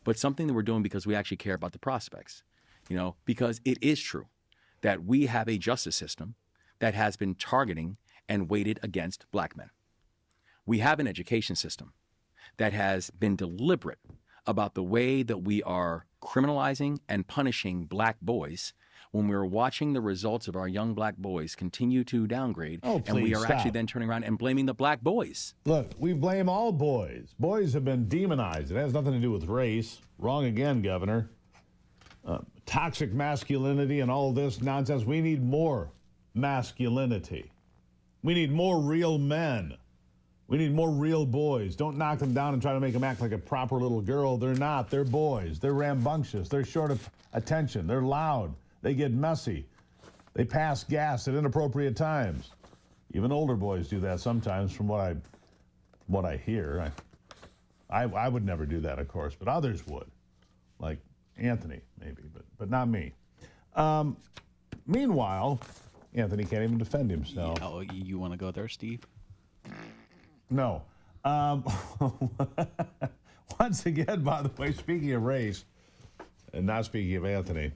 but something that we're doing because we actually care about the prospects. You know, because it is true that we have a justice system that has been targeting and weighted against black men. We have an education system that has been deliberate about the way that we are criminalizing and punishing black boys when we're watching the results of our young black boys continue to downgrade, and we are actually then turning around and blaming the black boys. Look, we blame all boys. Boys have been demonized. It has nothing to do with race. Wrong again, Governor. Toxic masculinity and all this nonsense. We need more masculinity. We need more real men. We need more real boys. Don't knock them down and try to make them act like a proper little girl. They're not. They're boys. They're rambunctious. They're short of attention. They're loud. They get messy. They pass gas at inappropriate times. Even older boys do that sometimes, from what I hear. I would never do that, of course, but others would, like Anthony, maybe, but not me. Meanwhile, Anthony can't even defend himself. Oh, you want to go there, Steve? No. Once again, by the way, speaking of race, and not speaking of Anthony,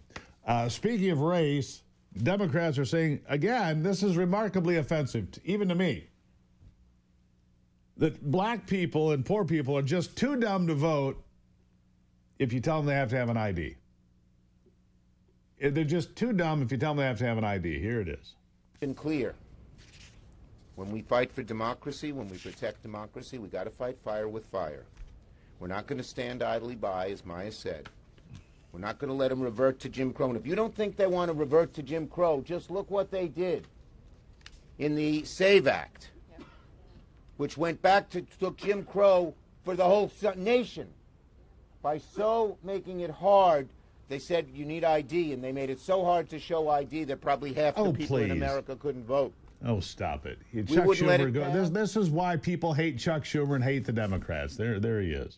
speaking of race, Democrats are saying, again, this is remarkably offensive, even to me, that black people and poor people are just too dumb to vote if you tell them they have to have an ID. They're just too dumb if you tell them they have to have an ID. Here it is. Been clear. When we fight for democracy, when we protect democracy, we got to fight fire with fire. We're not going to stand idly by, as Maya said. We're not going to let them revert to Jim Crow. And if you don't think they want to revert to Jim Crow, just look what they did in the SAVE Act, which went back to took Jim Crow for the whole nation. By so making it hard, they said you need ID, and they made it so hard to show ID that probably half the people in America couldn't vote. Oh, stop it. Chuck Schumer, this is why people hate Chuck Schumer and hate the Democrats. There he is.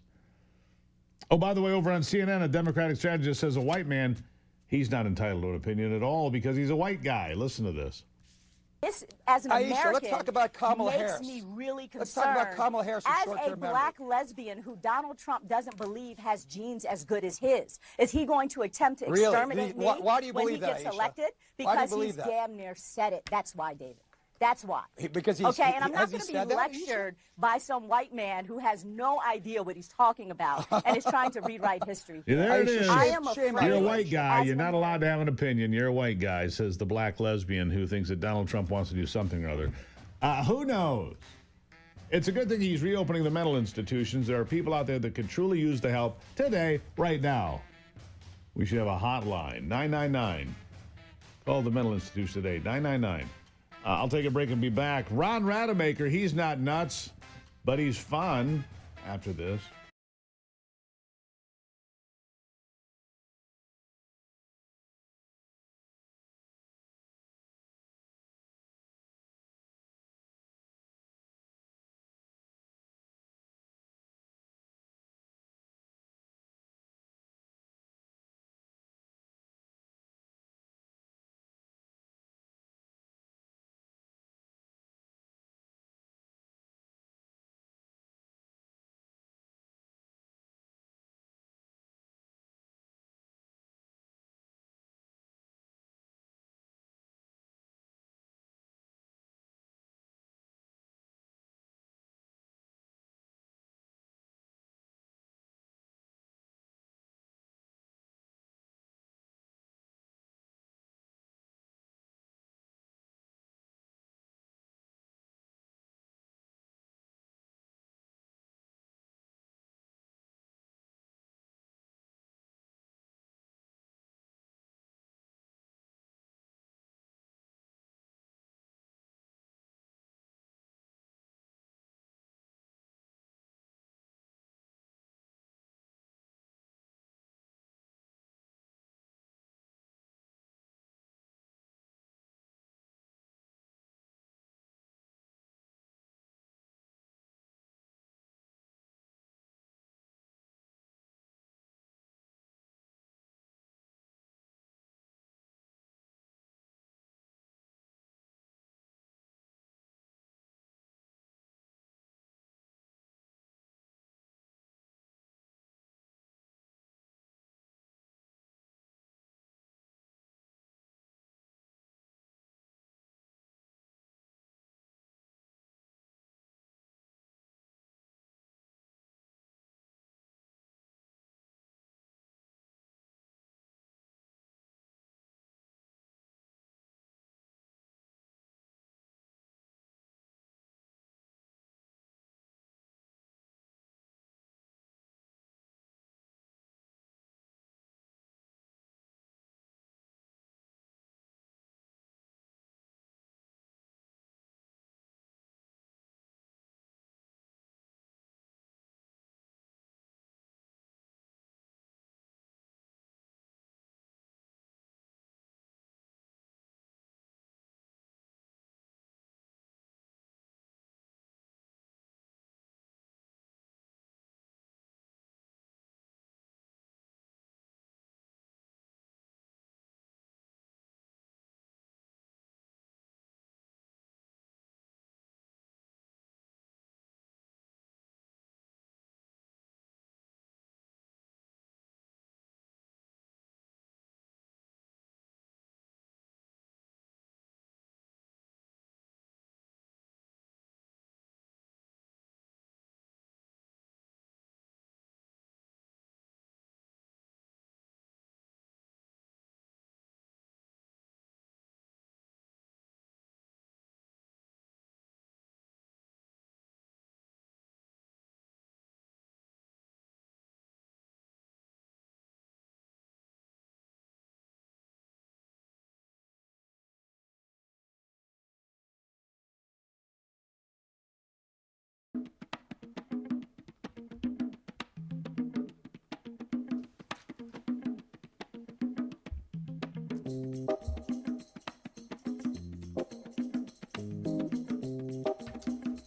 Oh, by the way, over on CNN, a Democratic strategist says a white man, he's not entitled to an opinion at all because he's a white guy. Listen to this. This, as an Aisha, American, let's talk about Kamala makes Harris. me really concerned. Let's talk about Kamala Harris. As a black lesbian who Donald Trump doesn't believe has genes as good as his, is he going to attempt to exterminate me why do you when believe he gets that, Aisha? elected? Why do you Because believe he's that? damn near said it. That's why, David. That's why. Because he's okay, and I'm not has going he to be said that, lectured by some white man who has no idea what he's talking about and is trying to rewrite history. Yeah, there it is. I am afraid. You're a white guy. You're not allowed to have an opinion. You're a white guy, says the black lesbian who thinks that Donald Trump wants to do something or other. Who knows? It's a good thing he's reopening the mental institutions. There are people out there that could truly use the help today, right now. We should have a hotline, 999. Call the mental institution today, 999. I'll take a break and be back. Ron Rademacher, he's not nuts, but he's fun after this.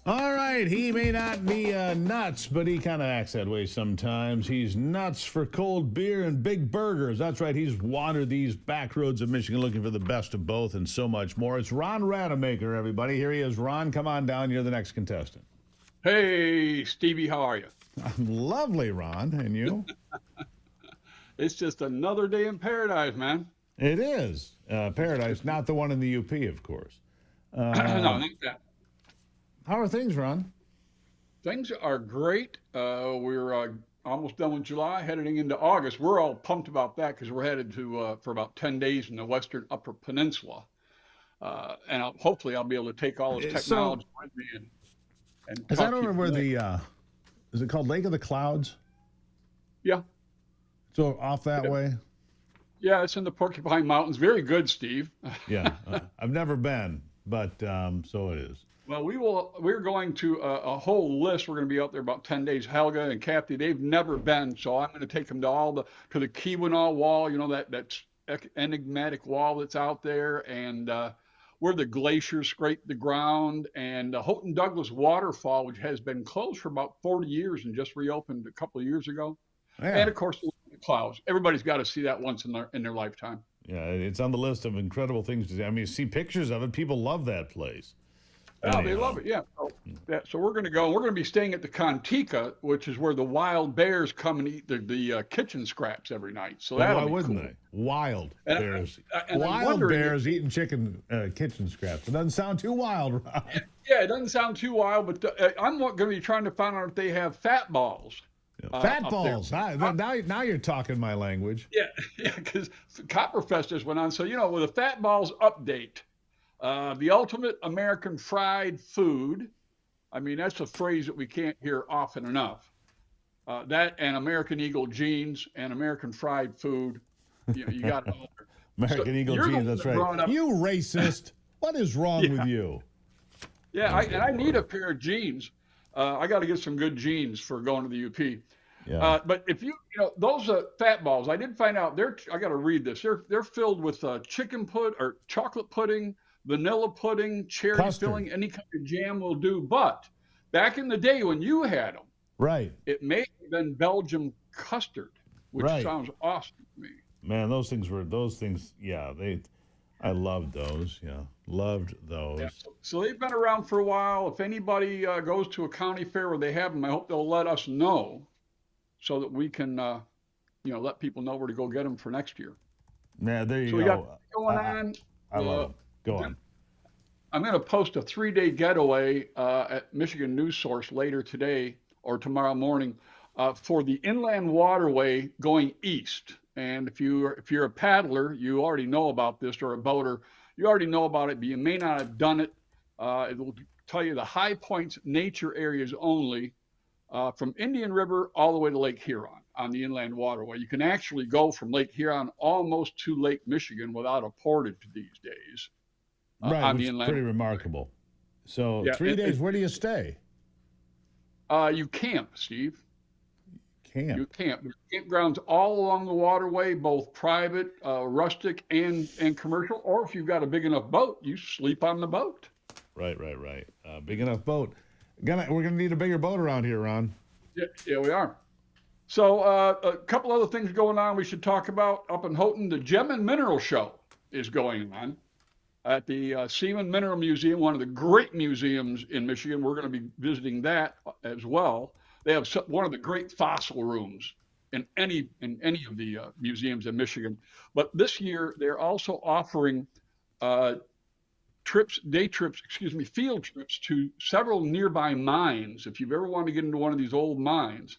All right, he may not be nuts, but he kind of acts that way sometimes. He's nuts for cold beer and big burgers. That's right, he's wandered these back roads of Michigan looking for the best of both and so much more. It's Ron Rademacher, everybody. Here he is. Ron, come on down. You're the next contestant. Hey, Stevie, how are you? I'm lovely, Ron. And you? It's just another day in paradise, man. It is. Paradise, not the one in the UP, of course. No, not that. How are things, Ron? Things are great. We're almost done with July, heading into August. We're all pumped about that because we're headed to for about 10 days in the Western Upper Peninsula. And hopefully I'll be able to take all this technology with me. And is that over where the, is it called Lake of the Clouds? Yeah. So off that way? Yeah, it's in the Porcupine Mountains. Very good, Steve. Yeah. I've never been, but so it is. Well, we're going to a whole list. We're going to be out there about 10 days. Helga and Kathy, they've never been, so I'm going to take them to the Keweenaw Wall, you know, that enigmatic wall that's out there, and where the glaciers scrape the ground, and Houghton Douglas Waterfall, which has been closed for about 40 years and just reopened a couple of years ago. Yeah. And of course, the clouds. Everybody's got to see that once in their lifetime. Yeah, it's on the list of incredible things to see. I mean, you see pictures of it. People love that place. Oh, they love it, yeah. So we're going to go. We're going to be staying at the Contica, which is where the wild bears come and eat the kitchen scraps every night. So why wouldn't they? Wild bears. Wild bears eating chicken kitchen scraps. It doesn't sound too wild, Ron. Yeah, it doesn't sound too wild, but I'm going to be trying to find out if they have fat balls. Fat balls. Now you're talking my language. Yeah, because Copperfest just went on. So, you know, with a fat balls update, the ultimate American fried food. I mean, that's a phrase that we can't hear often enough. That and American Eagle jeans and American fried food. You got it all there. American Eagle jeans, that's right. You racist. What is wrong with you? Yeah, I need a pair of jeans. I got to get some good jeans for going to the UP. Yeah. But if you those fat balls, I did find out I got to read this. They're filled with chocolate pudding, vanilla pudding, cherry Custard. filling, any kind of jam will do. But back in the day when you had them, right, it may have been Belgium custard, which sounds awesome to me. Man, those things. Yeah, I loved those. Yeah, loved those. Yeah, so they've been around for a while. If anybody goes to a county fair where they have them, I hope they'll let us know, so that we can, let people know where to go get them for next year. Yeah, there you go. So we got going on. I love them. Go on. I'm going to post a 3-day getaway at Michigan News Source later today or tomorrow morning for the inland waterway going east. And if you're a paddler, you already know about this, or a boater, you already know about it, but you may not have done it. It will tell you the high points nature areas only from Indian River all the way to Lake Huron on the inland waterway. You can actually go from Lake Huron almost to Lake Michigan without a portage these days. Right, which is pretty remarkable. So 3 days, where do you stay? You camp, Steve. You camp. There's campgrounds all along the waterway, both private, rustic, and commercial. Or if you've got a big enough boat, you sleep on the boat. Right. Big enough boat. We're gonna need a bigger boat around here, Ron. Yeah, we are. So a couple other things going on we should talk about. Up in Houghton, the Gem and Mineral Show is going on at the Seaman Mineral Museum, one of the great museums in Michigan. We're going to be visiting that as well. They have one of the great fossil rooms in any of the museums in Michigan. But this year, they're also offering field trips to several nearby mines. If you've ever wanted to get into one of these old mines,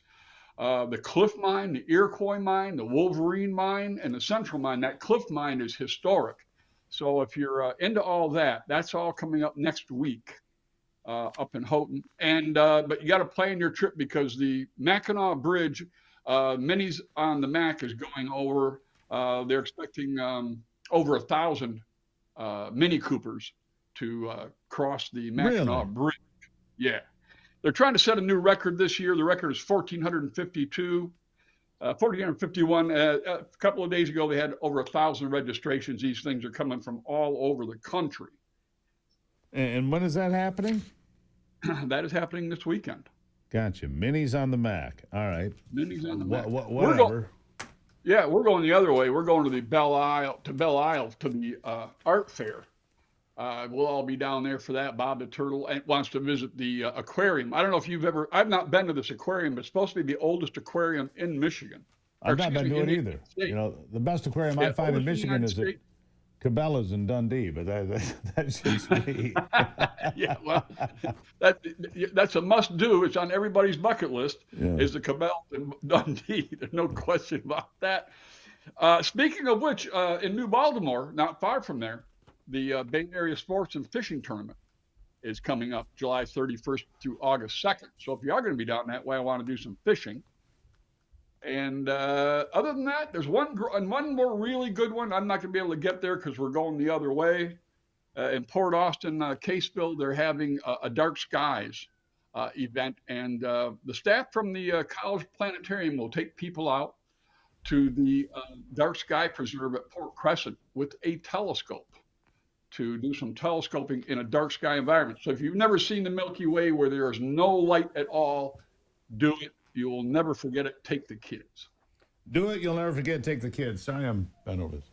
the Cliff Mine, the Iroquois Mine, the Wolverine Mine, and the Central Mine. That Cliff Mine is historic. So if you're into all that, that's all coming up next week up in Houghton. And but you got to plan your trip because the Mackinac Bridge, Minis on the Mac is going over. They're expecting over 1,000 Mini Coopers to cross the Mackinac Bridge. Yeah. They're trying to set a new record this year. The record is 1,451. A couple of days ago, they had over 1,000 registrations. These things are coming from all over the country. And when is that happening? That is happening this weekend. Gotcha. Minis on the Mac. All right. Minis on the Mac. Whatever. We're going the other way. We're going to the Belle Isle to the art fair. We'll all be down there for that. Bob the Turtle wants to visit the aquarium. I don't know if I've not been to this aquarium, but it's supposed to be the oldest aquarium in Michigan. I've not been to it either. You know, the best aquarium I find in Michigan is at Cabela's in Dundee, but that's just me. Yeah, well, that's a must-do. It's on everybody's bucket list. Yeah. Is the Cabela's in Dundee? There's no question about that. Speaking of which, in New Baltimore, not far from there, the Bay Area Sports and Fishing Tournament is coming up July 31st through August 2nd. So if you are going to be down that way, I want to do some fishing. And other than that, there's one more really good one. I'm not going to be able to get there because we're going the other way. In Port Austin, Caseville, they're having a Dark Skies event. And the staff from the College Planetarium will take people out to the Dark Sky Preserve at Port Crescent with a telescope to do some telescoping in a dark sky environment. So if you've never seen the Milky Way where there is no light at all, do it. You will never forget it. Take the kids. Do it. You'll never forget. Take the kids. Sorry, I'm bent over this.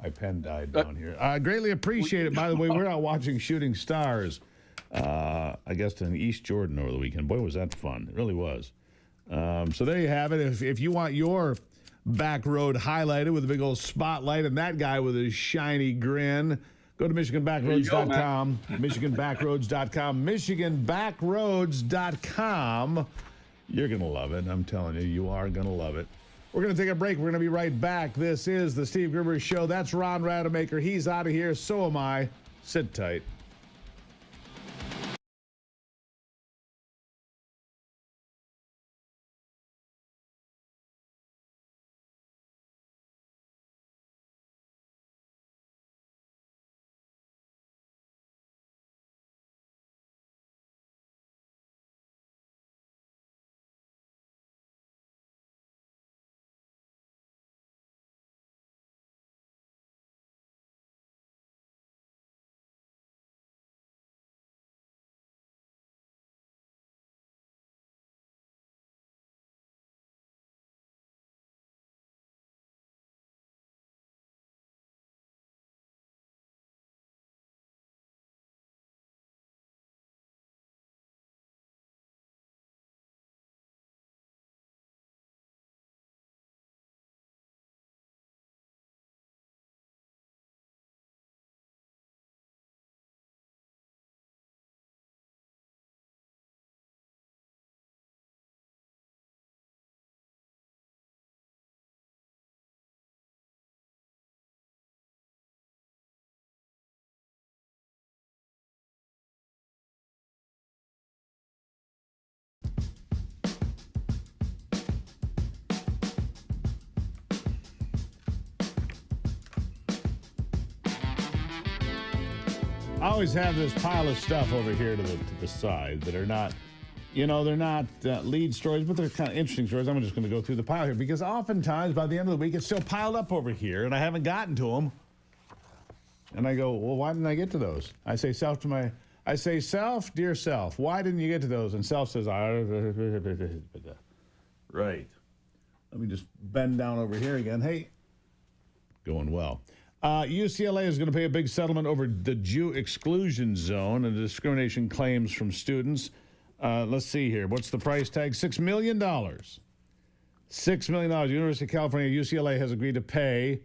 My pen died down here. I greatly appreciate it. By the way, we're out watching Shooting Stars, I guess, in East Jordan over the weekend. Boy, was that fun. It really was. So there you have it. If you want your back road highlighted with a big old spotlight and that guy with his shiny grin, go to MichiganBackroads.com. MichiganBackroads.com. MichiganBackroads.com. You're going to love it. I'm telling you, you are going to love it. We're going to take a break. We're going to be right back. This is the Steve Gruber Show. That's Ron Rademacher. He's out of here. So am I. Sit tight. I always have this pile of stuff over here to the side that are not, they're not lead stories, but they're kind of interesting stories. I'm just going to go through the pile here because oftentimes by the end of the week, it's still piled up over here and I haven't gotten to them. And I go, well, why didn't I get to those? I say, self, dear self, why didn't you get to those? And self says, right. Let me just bend down over here again. Hey, going well. UCLA is going to pay a big settlement over the Jew exclusion zone and discrimination claims from students. Let's see here. What's the price tag? $6 million. $6 million. University of California, UCLA has agreed to pay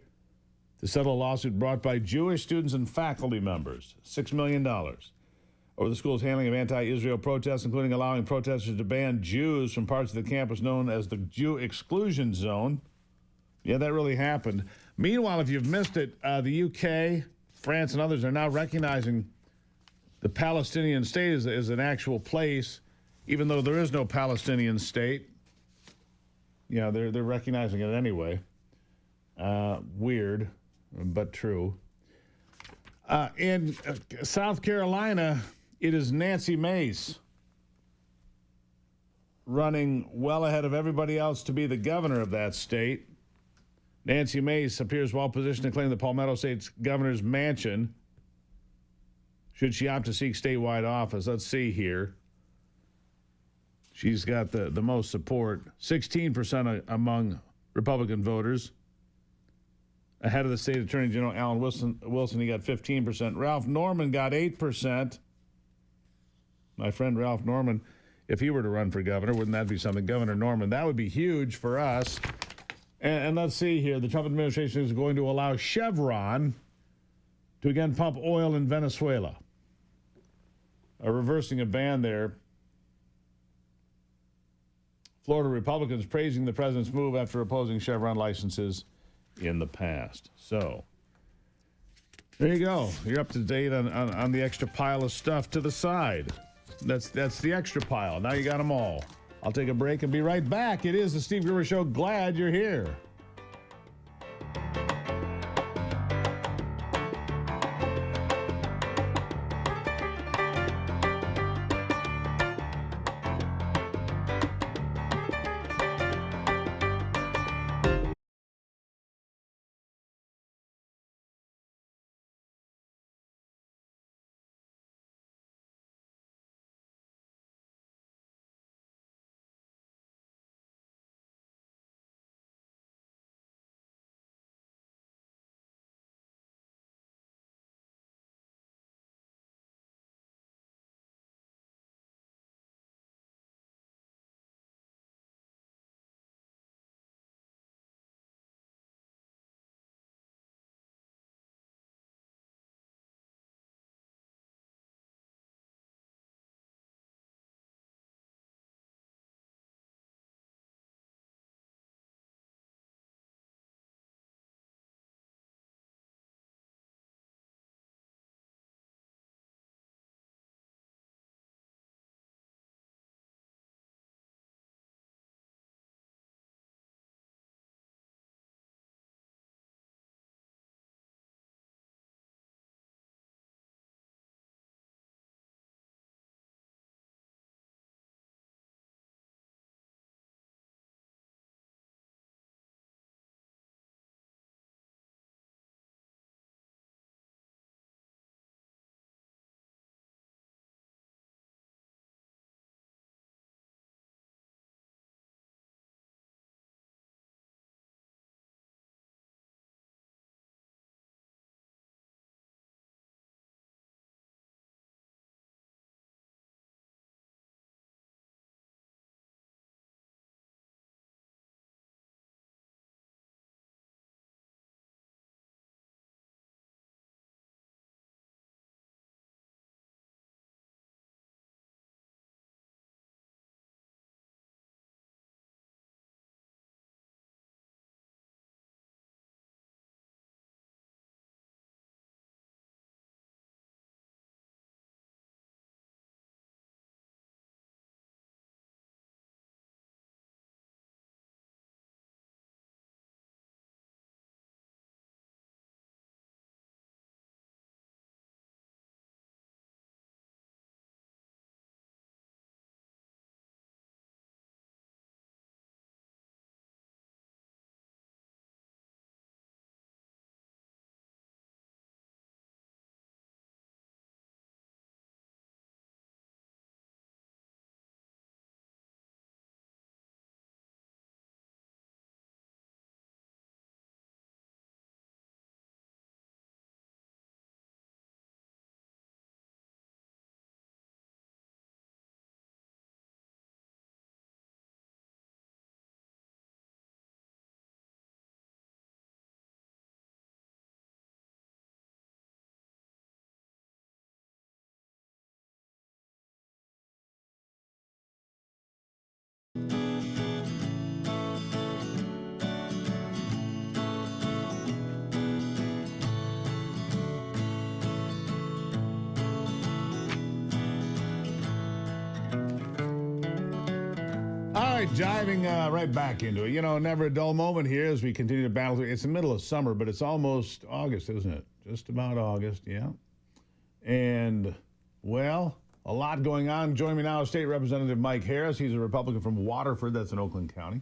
to settle a lawsuit brought by Jewish students and faculty members. $6 million. Over the school's handling of anti-Israel protests, including allowing protesters to ban Jews from parts of the campus known as the Jew exclusion zone. Yeah, that really happened. Meanwhile, if you've missed it, the UK, France, and others are now recognizing the Palestinian state as an actual place, even though there is no Palestinian state. Yeah, they're recognizing it anyway. Weird, but true. In South Carolina, it is Nancy Mace running well ahead of everybody else to be the governor of that state. Nancy Mace appears well positioned to claim the Palmetto State's governor's mansion should she opt to seek statewide office. Let's see here. She's got the most support, 16% among Republican voters. Ahead of the state attorney general, Alan Wilson, he got 15%. Ralph Norman got 8%. My friend Ralph Norman, if he were to run for governor, wouldn't that be something? Governor Norman, that would be huge for us. And let's see here. The Trump administration is going to allow Chevron to again pump oil in Venezuela. Reversing a ban there. Florida Republicans praising the president's move after opposing Chevron licenses in the past. So, there you go. You're up to date on the extra pile of stuff to the side. That's the extra pile. Now you got them all. I'll take a break and be right back. It is the Steve Gruber Show. Glad you're here. right, diving right back into it. You know, never a dull moment here as we continue to battle through. It's the middle of summer, but it's almost August, isn't it? Just about August, yeah. And, well, a lot going on. Joining me now is State Representative Mike Harris. He's a Republican from Waterford. That's in Oakland County.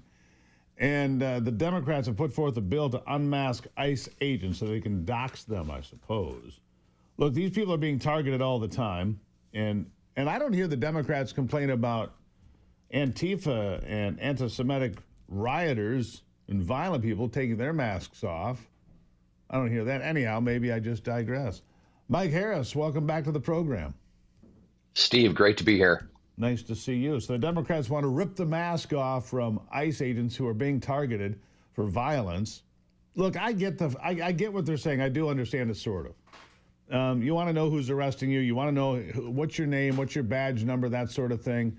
And the Democrats have put forth a bill to unmask ICE agents so they can dox them, I suppose. Look, these people are being targeted all the time. And I don't hear the Democrats complain about Antifa and anti-Semitic rioters and violent people taking their masks off. I don't hear that. Anyhow, maybe I just digress. Mike Harris, welcome back to the program. Steve, great to be here. Nice to see you. So the Democrats want to rip the mask off from ICE agents who are being targeted for violence. Look, I get what they're saying. I do understand it, sort of. You want to know who's arresting you. You want to know what's your name, what's your badge number, that sort of thing.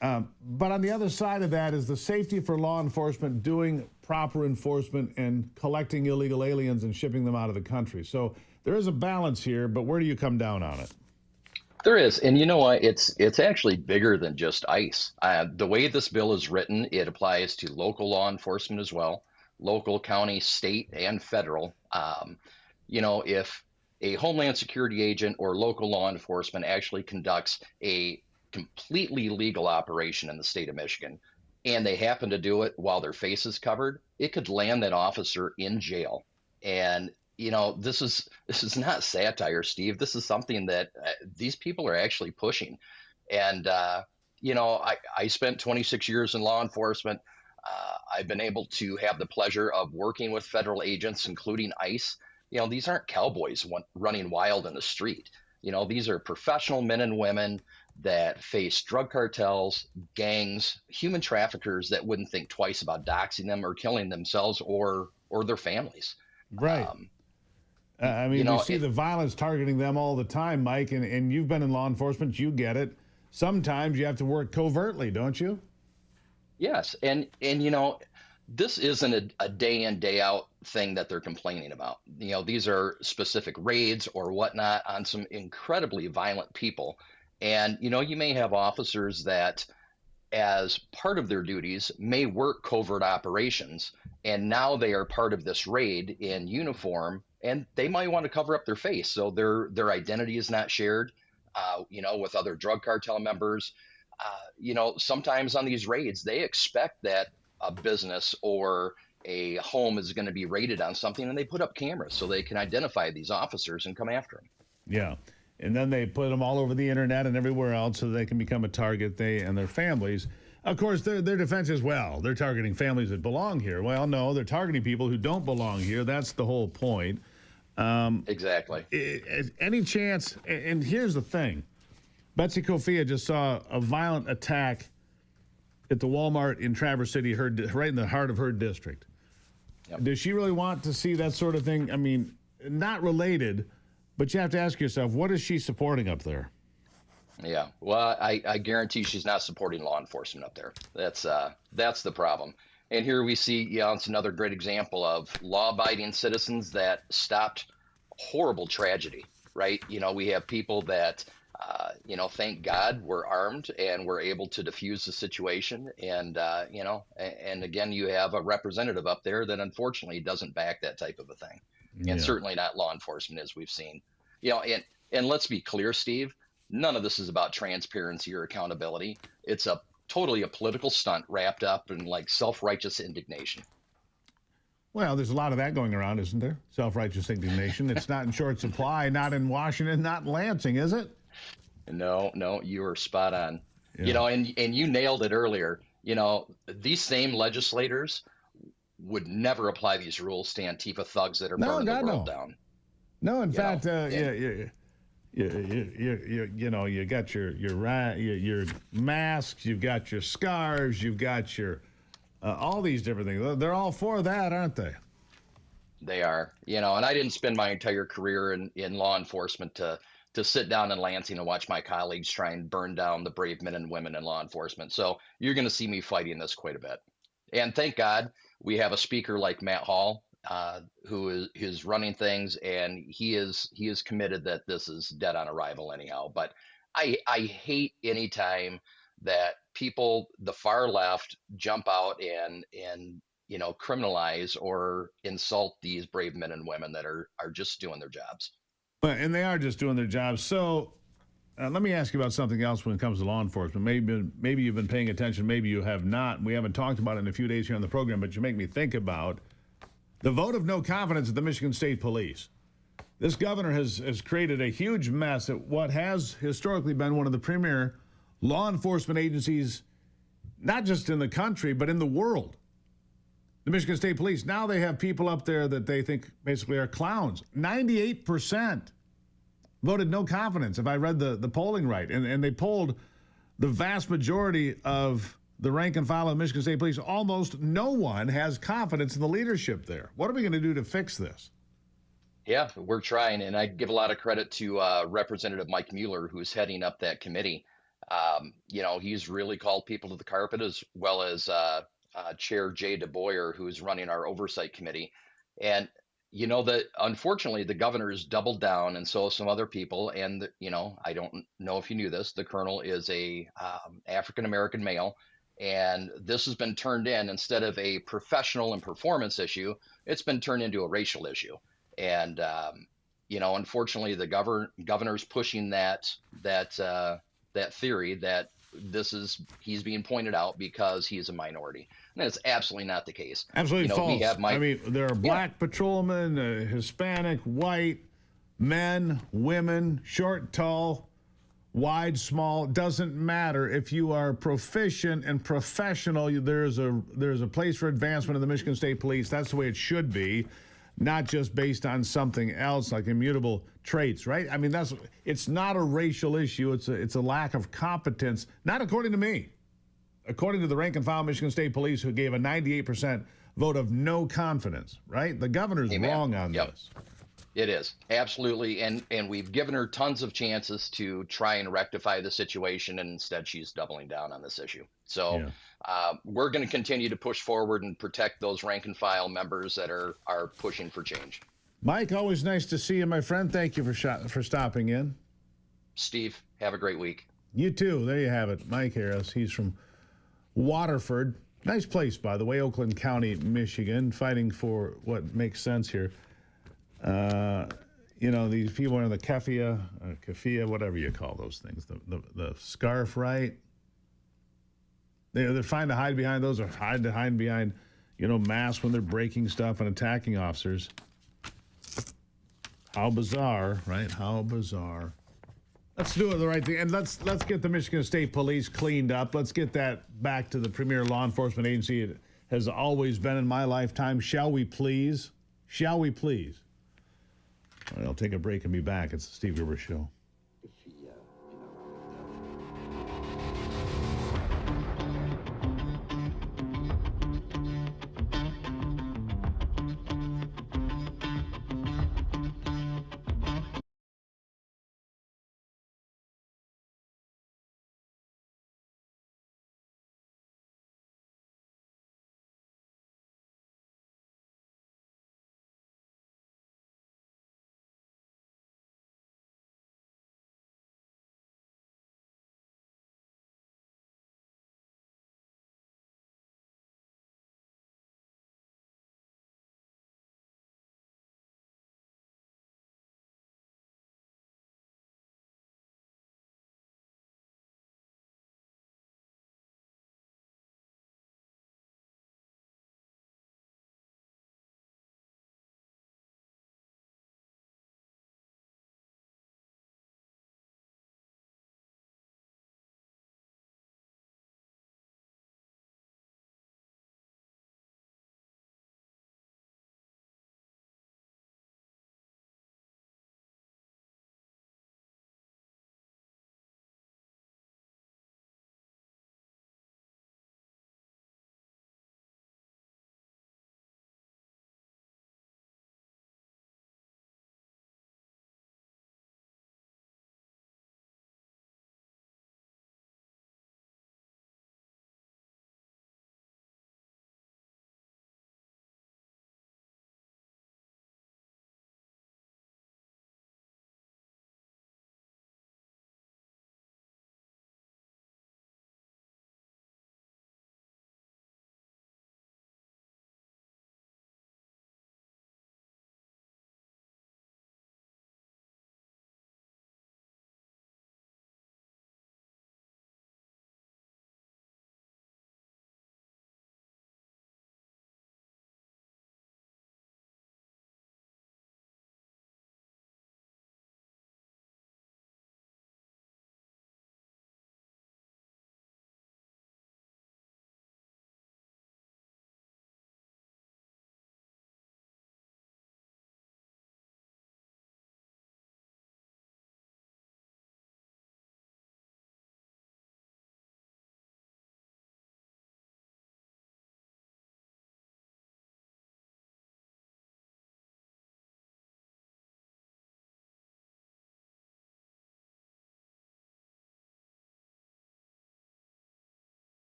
But on the other side of that is the safety for law enforcement doing proper enforcement and collecting illegal aliens and shipping them out of the country. So there is a balance here, but where do you come down on it? There is. And you know what? It's actually bigger than just ICE. The way this bill is written, it applies to local law enforcement as well, local, county, state, and federal. If a Homeland Security agent or local law enforcement actually conducts a completely legal operation in the state of Michigan, and they happen to do it while their face is covered, it could land that officer in jail. And this is not satire, Steve. This is something that these people are actually pushing. And I spent 26 years in law enforcement. I've been able to have the pleasure of working with federal agents, including ICE. These aren't cowboys running wild in the street. These are professional men and women that face drug cartels, gangs, human traffickers that wouldn't think twice about doxing them or killing themselves or their families. Right. We see the violence targeting them all the time, Mike, and you've been in law enforcement. You get it. Sometimes you have to work covertly, don't you? Yes. And this isn't a day in, day out thing that they're complaining about. These are specific raids or whatnot on some incredibly violent people. And, you may have officers that, as part of their duties, may work covert operations, and now they are part of this raid in uniform, and they might want to cover up their face, so their identity is not shared, with other drug cartel members. Sometimes on these raids, they expect that a business or a home is going to be raided on something, and they put up cameras so they can identify these officers and come after them. Yeah. And then they put them all over the internet and everywhere else so they can become a target, they and their families. Of course, their defense is, well, they're targeting families that belong here. Well, no, they're targeting people who don't belong here. That's the whole point. Exactly. Any chance, and here's the thing. Betsy Kofia just saw a violent attack at the Walmart in Traverse City, right in the heart of her district. Yep. Does she really want to see that sort of thing? I mean, not related, but you have to ask yourself, what is she supporting up there? Yeah, well, I guarantee she's not supporting law enforcement up there. That's the problem. And here we see, it's another great example of law-abiding citizens that stopped horrible tragedy, right? We have people that, thank God were armed and were able to defuse the situation. And, and again, you have a representative up there that unfortunately doesn't back that type of a thing. And certainly not law enforcement, as we've seen. And let's be clear, Steve, none of this is about transparency or accountability. It's totally a political stunt wrapped up in like self-righteous indignation. Well, there's a lot of that going around, isn't there? Self-righteous indignation. It's not in short supply, not in Washington, not in Lansing, is it? No, you are spot on. Yeah. And you nailed it earlier. These same legislators would never apply these rules to Antifa thugs that are burning the world down. No, in fact, you got your masks, you've got your scarves, you've got your all these different things. They're all for that, aren't they? They are. And I didn't spend my entire career in law enforcement to sit down in Lansing and watch my colleagues try and burn down the brave men and women in law enforcement. So you're going to see me fighting this quite a bit. And thank God we have a speaker like Matt Hall, who is running things, and he is committed that this is dead on arrival anyhow. But I hate any time that people, the far left, jump out and criminalize or insult these brave men and women that are just doing their jobs. And they are just doing their jobs. So let me ask you about something else when it comes to law enforcement. Maybe you've been paying attention, maybe you have not. We haven't talked about it in a few days here on the program, but you make me think about the vote of no confidence at the Michigan State Police. This governor has created a huge mess at what has historically been one of the premier law enforcement agencies not just in the country, but in the world. The Michigan State Police, now they have people up there that they think basically are clowns. 98% voted no confidence, if I read the polling right. And they polled the vast majority of the rank and file of the Michigan State Police. Almost no one has confidence in the leadership there. What are we going to do to fix this? Yeah, we're trying, and I give a lot of credit to Representative Mike Mueller, who's heading up that committee. He's really called people to the carpet, as well as Chair Jay DeBoyer, who's running our oversight committee. And that unfortunately the governor's doubled down, and so have some other people. And I don't know if you knew this, the colonel is a African American male, and this has been turned in, instead of a professional and performance issue, it's been turned into a racial issue. And unfortunately, the governor's pushing that theory that he's being pointed out because he's a minority. And that's absolutely not the case. Absolutely false. There are black patrolmen, Hispanic, white, men, women, short, tall, wide, small. Doesn't matter. If you are proficient and professional, there's a place for advancement in the Michigan State Police. That's the way it should be. Not just based on something else like immutable traits, right? I mean, it's not a racial issue. It's a lack of competence, not according to me. According to the rank and file Michigan State Police, who gave a 98% vote of no confidence, right? The governor's wrong on this. It is, absolutely. And we've given her tons of chances to try and rectify the situation, and instead she's doubling down on this issue. So we're going to continue to push forward and protect those rank and file members that are pushing for change. Mike, always nice to see you, my friend. Thank you for stopping in. Steve, have a great week. You too. There you have it. Mike Harris. He's from Waterford. Nice place, by the way, Oakland County, Michigan, fighting for what makes sense here. These people are in the keffiyeh, whatever you call those things, the scarf, right? They're trying to hide behind those, or hide behind, masks when they're breaking stuff and attacking officers. How bizarre, right? How bizarre. Let's do it the right thing, and let's get the Michigan State Police cleaned up. Let's get that back to the premier law enforcement agency it has always been in my lifetime. Shall we please? Shall we please? All right, I'll take a break and be back. It's the Steve Gruber Show.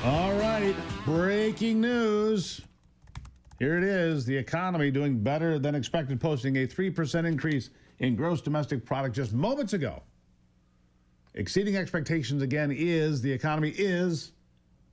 All right, breaking news. Here it is. The economy doing better than expected, posting a 3% increase in gross domestic product just moments ago. Exceeding expectations again the economy is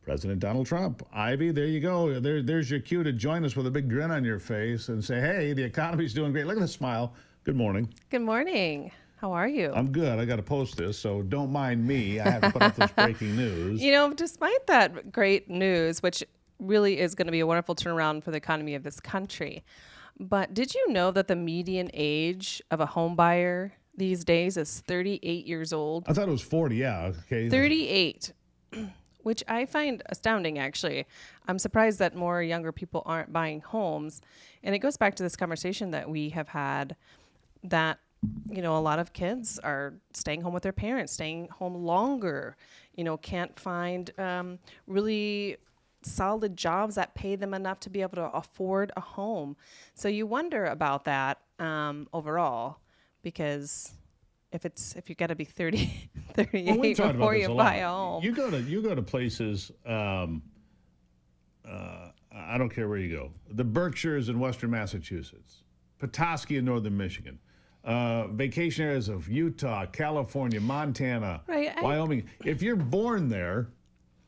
President Donald Trump. Ivy, there you go. There's your cue to join us with a big grin on your face and say, hey, the economy's doing great. Look at the smile. Good morning. Good morning. How are you? I'm good. I got to post this, so don't mind me. I have to put up this breaking news. You know, despite that great news, which really is going to be a wonderful turnaround for the economy of this country, but did you know that the median age of a home buyer these days is 38 years old? I thought it was 40, yeah. Okay. 38, which I find astounding, actually. I'm surprised that more younger people aren't buying homes. And it goes back to this conversation that we have had that, you know, a lot of kids are staying home with their parents, staying home longer, you know, can't find really solid jobs that pay them enough to be able to afford a home. So you wonder about that overall, because if you got to be 38 before you buy a home. You go to places, I don't care where you go, the Berkshires in Western Massachusetts, Petoskey in Northern Michigan, vacation areas of Utah, California, Montana, Wyoming. If you're born there,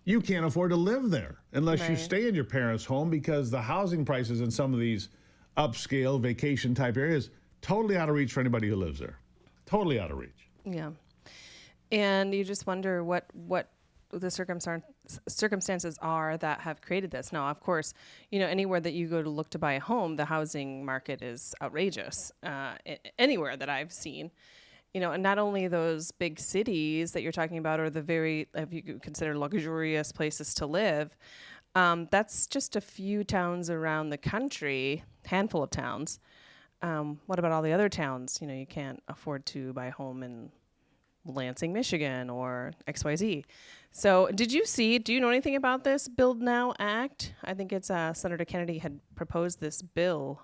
you can't afford to live there unless you stay in your parents' home, because the housing prices in some of these upscale vacation type areas, totally out of reach for anybody who lives there. Totally out of reach. Yeah. And you just wonder what the circumstances are that have created this. Now, of course, you know, anywhere that you go to look to buy a home, the housing market is outrageous. Anywhere that I've seen, you know, and not only those big cities that you're talking about, or the very, if you consider luxurious places to live, that's just a few towns around the country, handful of towns. What about all the other towns? You know, you can't afford to buy a home in Lansing, Michigan, or XYZ. So do you know anything about this Build Now Act? I think it's Senator Kennedy had proposed this bill.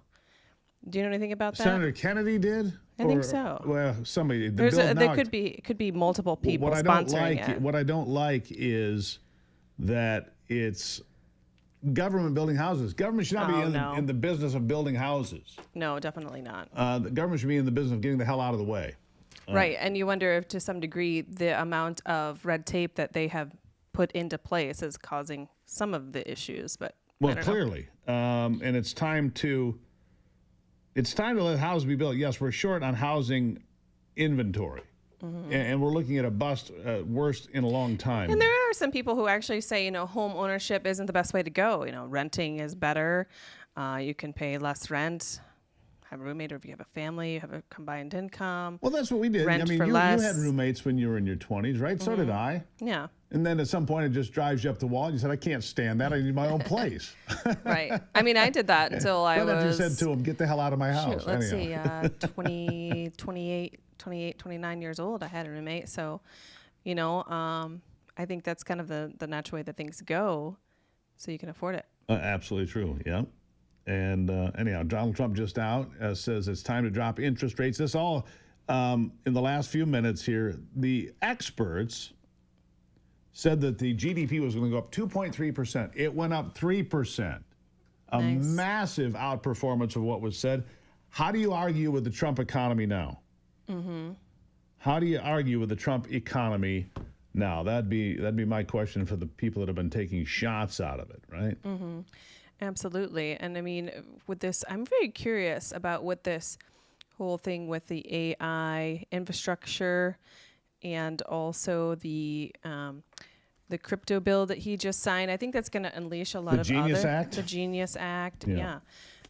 Do you know anything about that? Senator Kennedy did? I think so. Well, somebody. There could be multiple people sponsoring it. What I don't like is that it's government building houses. Government should not be in the business of building houses. No, definitely not. The government should be in the business of getting the hell out of the way. Right, and you wonder if to some degree the amount of red tape that they have put into place is causing some of the issues. But well, clearly, and it's time to let houses be built. Yes, we're short on housing inventory, and we're looking at a bust worst in a long time. And there are some people who actually say, you know, home ownership isn't the best way to go. You know, renting is better. You can pay less rent. Have a roommate, or if you have a family, you have a combined income. Well, that's what we did. Rent I mean, for you less. had roommates when you were in your 20s, right? So did I. Yeah. And then at some point, it just drives you up the wall. And you said, I can't stand that. I need my own place. Right. I mean, I did that until I was... Right after you said to him, get the hell out of my house. Let's see, 28, 29 years old, I had a roommate. So, you know, I think that's kind of the natural way that things go, so you can afford it. Absolutely true, yeah. And anyhow, Donald Trump just out says it's time to drop interest rates. This all in the last few minutes here. The experts said that the GDP was going to go up 2.3%. It went up 3%. A massive outperformance of what was said. How do you argue with the Trump economy now? How do you argue with the Trump economy now? That'd be my question for the people that have been taking shots out of it, right? Absolutely. And I mean, with this, I'm very curious about what this whole thing with the AI infrastructure and also the crypto bill that he just signed. I think that's going to unleash a lot of the Genius Act. Yeah.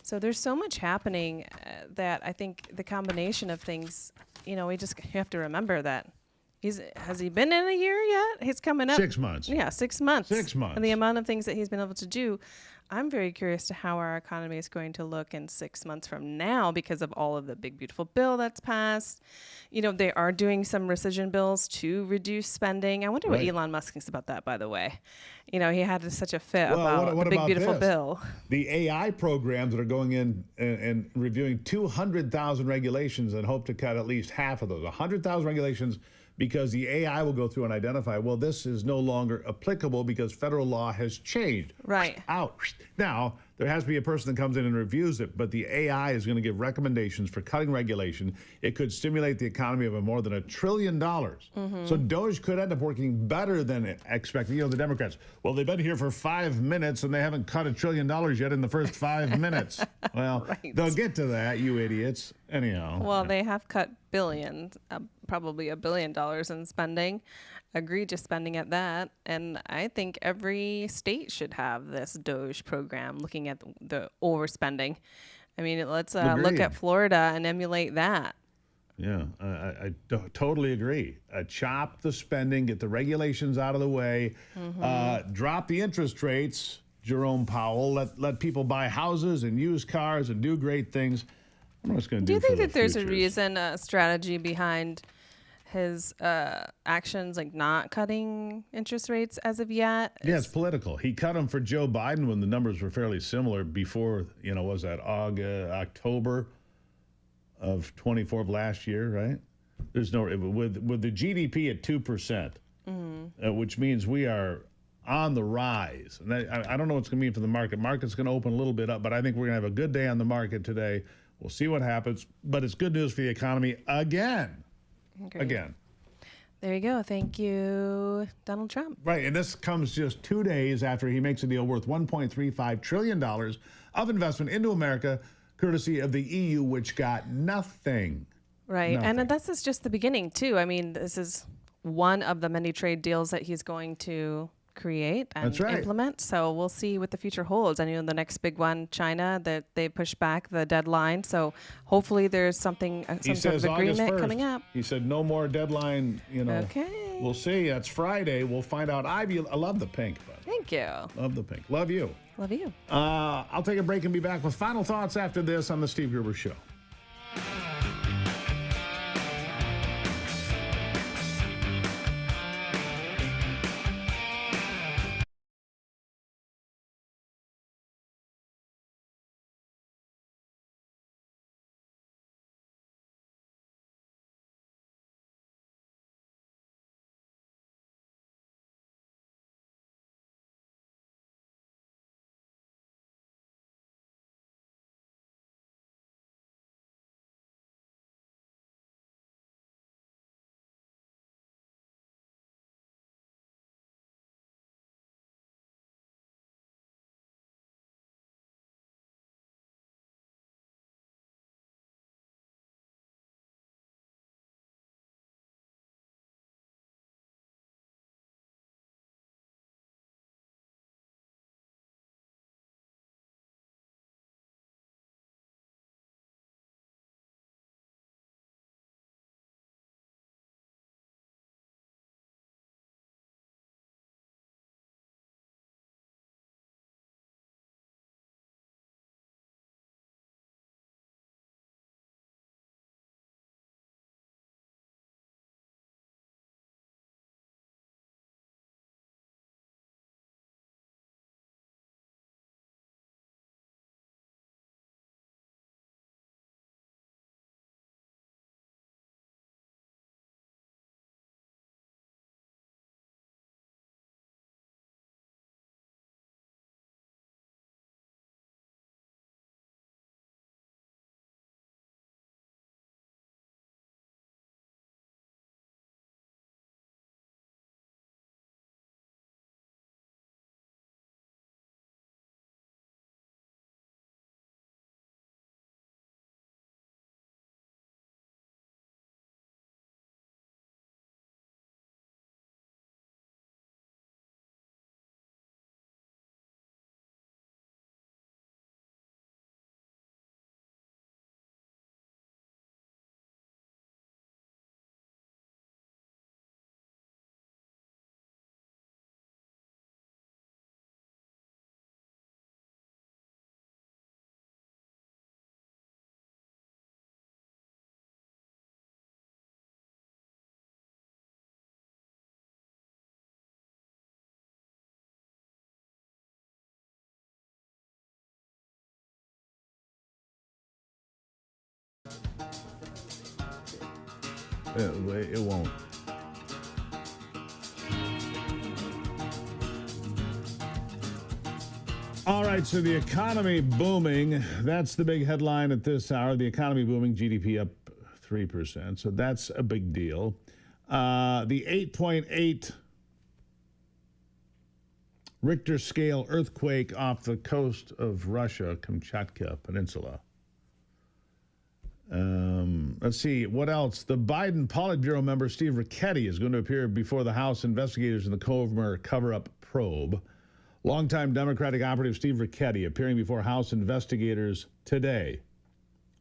So there's so much happening that I think the combination of things, you know, we just have to remember that has he been in a year yet? He's coming up 6 months. Yeah, 6 months. 6 months. And the amount of things that he's been able to do. I'm very curious to how our economy is going to look in 6 months from now because of all of the big, beautiful bill that's passed. You know, they are doing some rescission bills to reduce spending. I wonder what Elon Musk thinks about that, by the way. You know, he had such a fit about the big, beautiful bill. The AI programs that are going in and reviewing 200,000 regulations and hope to cut at least half of those. 100,000 regulations because the AI will go through and identify, well, this is no longer applicable because federal law has changed. Right. Out. Now, there has to be a person that comes in and reviews it, but the AI is going to give recommendations for cutting regulation. It could stimulate the economy of more than $1 trillion. So DOGE could end up working better than expected. You know, the Democrats, well, they've been here for 5 minutes and they haven't cut $1 trillion yet in the first 5 minutes. Well, they'll get to that, you idiots. Anyhow. Well, they have cut billions, probably $1 billion in spending, egregious spending at that. And I think every state should have this DOGE program looking at the overspending. I mean, let's look at Florida and emulate that. Yeah, I totally agree. Chop the spending, get the regulations out of the way, drop the interest rates, Jerome Powell, let people buy houses and used cars and do great things. I don't know what's going to do. Do you think that there's futures. a reason, a strategy behind his actions, like not cutting interest rates as of yet? Yeah, it's political. He cut them for Joe Biden when the numbers were fairly similar before, was that October of 24 of last year, right? There's no, with the GDP at 2%, which means we are on the rise. And I don't know what's going to mean for the market. Market's going to open a little bit up, but I think we're going to have a good day on the market today. We'll see what happens, but it's good news for the economy again. Great. Again. There you go. Thank you, Donald Trump. Right, and this comes just 2 days after he makes a deal worth $1.35 trillion of investment into America, courtesy of the EU, which got nothing. Right, Nothing. and this is just the beginning, too. I mean, this is one of the many trade deals that he's going to create and implement. So we'll see what the future holds. I know the next big one, China, that they pushed back the deadline. So hopefully there's something, some sort of agreement coming up. He said no more deadline, Okay. We'll see. That's Friday. We'll find out. I love the pink, bud. Thank you. Love the pink. Love you. Love you. I'll take a break and be back with final thoughts after this on the Steve Gruber Show. It won't. All right, so the economy booming. That's the big headline at this hour. The economy booming, GDP up 3%. So that's a big deal. The 8.8 Richter scale earthquake off the coast of Russia, Kamchatka Peninsula. Let's see, what else? The Biden Politburo member Steve Ricchetti is going to appear before the House investigators in the Comer cover-up probe. Longtime Democratic operative Steve Ricchetti appearing before House investigators today.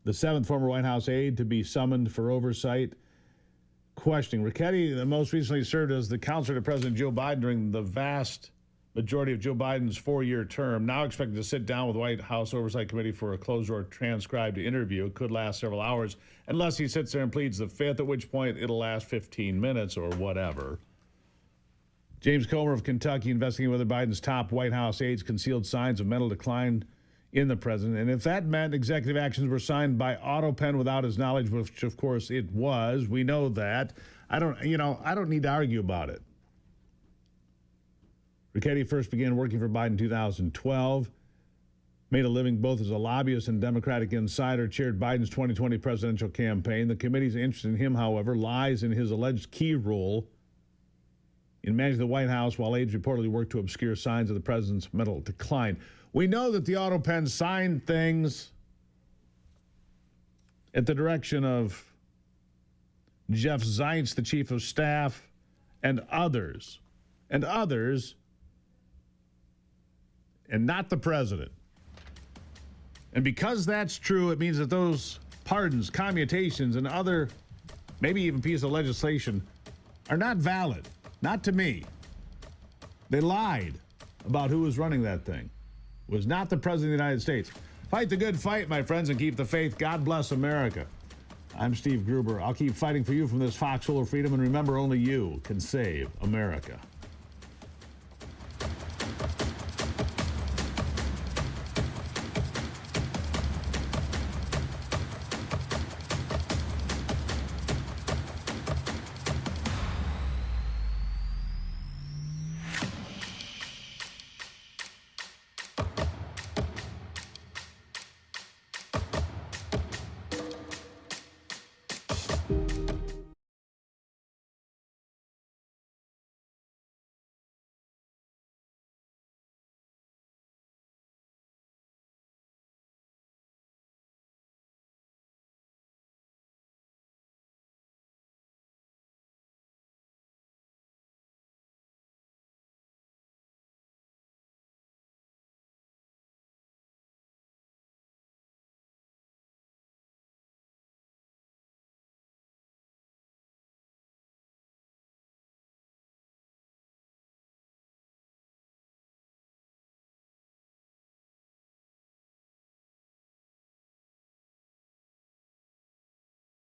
The seventh former White House aide to be summoned for oversight. Questioning. Ricchetti most recently served as the counselor to President Joe Biden during the vast majority of Joe Biden's four-year term, now expected to sit down with the White House Oversight Committee for a closed-door transcribed interview. It could last several hours, unless he sits there and pleads the fifth, at which point it'll last 15 minutes or whatever. James Comer of Kentucky investigating whether Biden's top White House aides concealed signs of mental decline in the president. And if that meant executive actions were signed by AutoPen without his knowledge, which of course it was, we know that. I don't need to argue about it. Ricchetti first began working for Biden in 2012, made a living both as a lobbyist and Democratic insider, chaired Biden's 2020 presidential campaign. The committee's interest in him, however, lies in his alleged key role in managing the White House while aides reportedly worked to obscure signs of the president's mental decline. We know that the AutoPen signed things at the direction of Jeff Zients, the chief of staff, and others, and not the president. And because that's true, it means that those pardons, commutations, and other, maybe even pieces of legislation are not valid. Not to me. They lied about who was running that thing. It was not the President of the United States. Fight the good fight, my friends, and keep the faith. God bless America. I'm Steve Gruber. I'll keep fighting for you from this foxhole of freedom, and remember, only you can save America.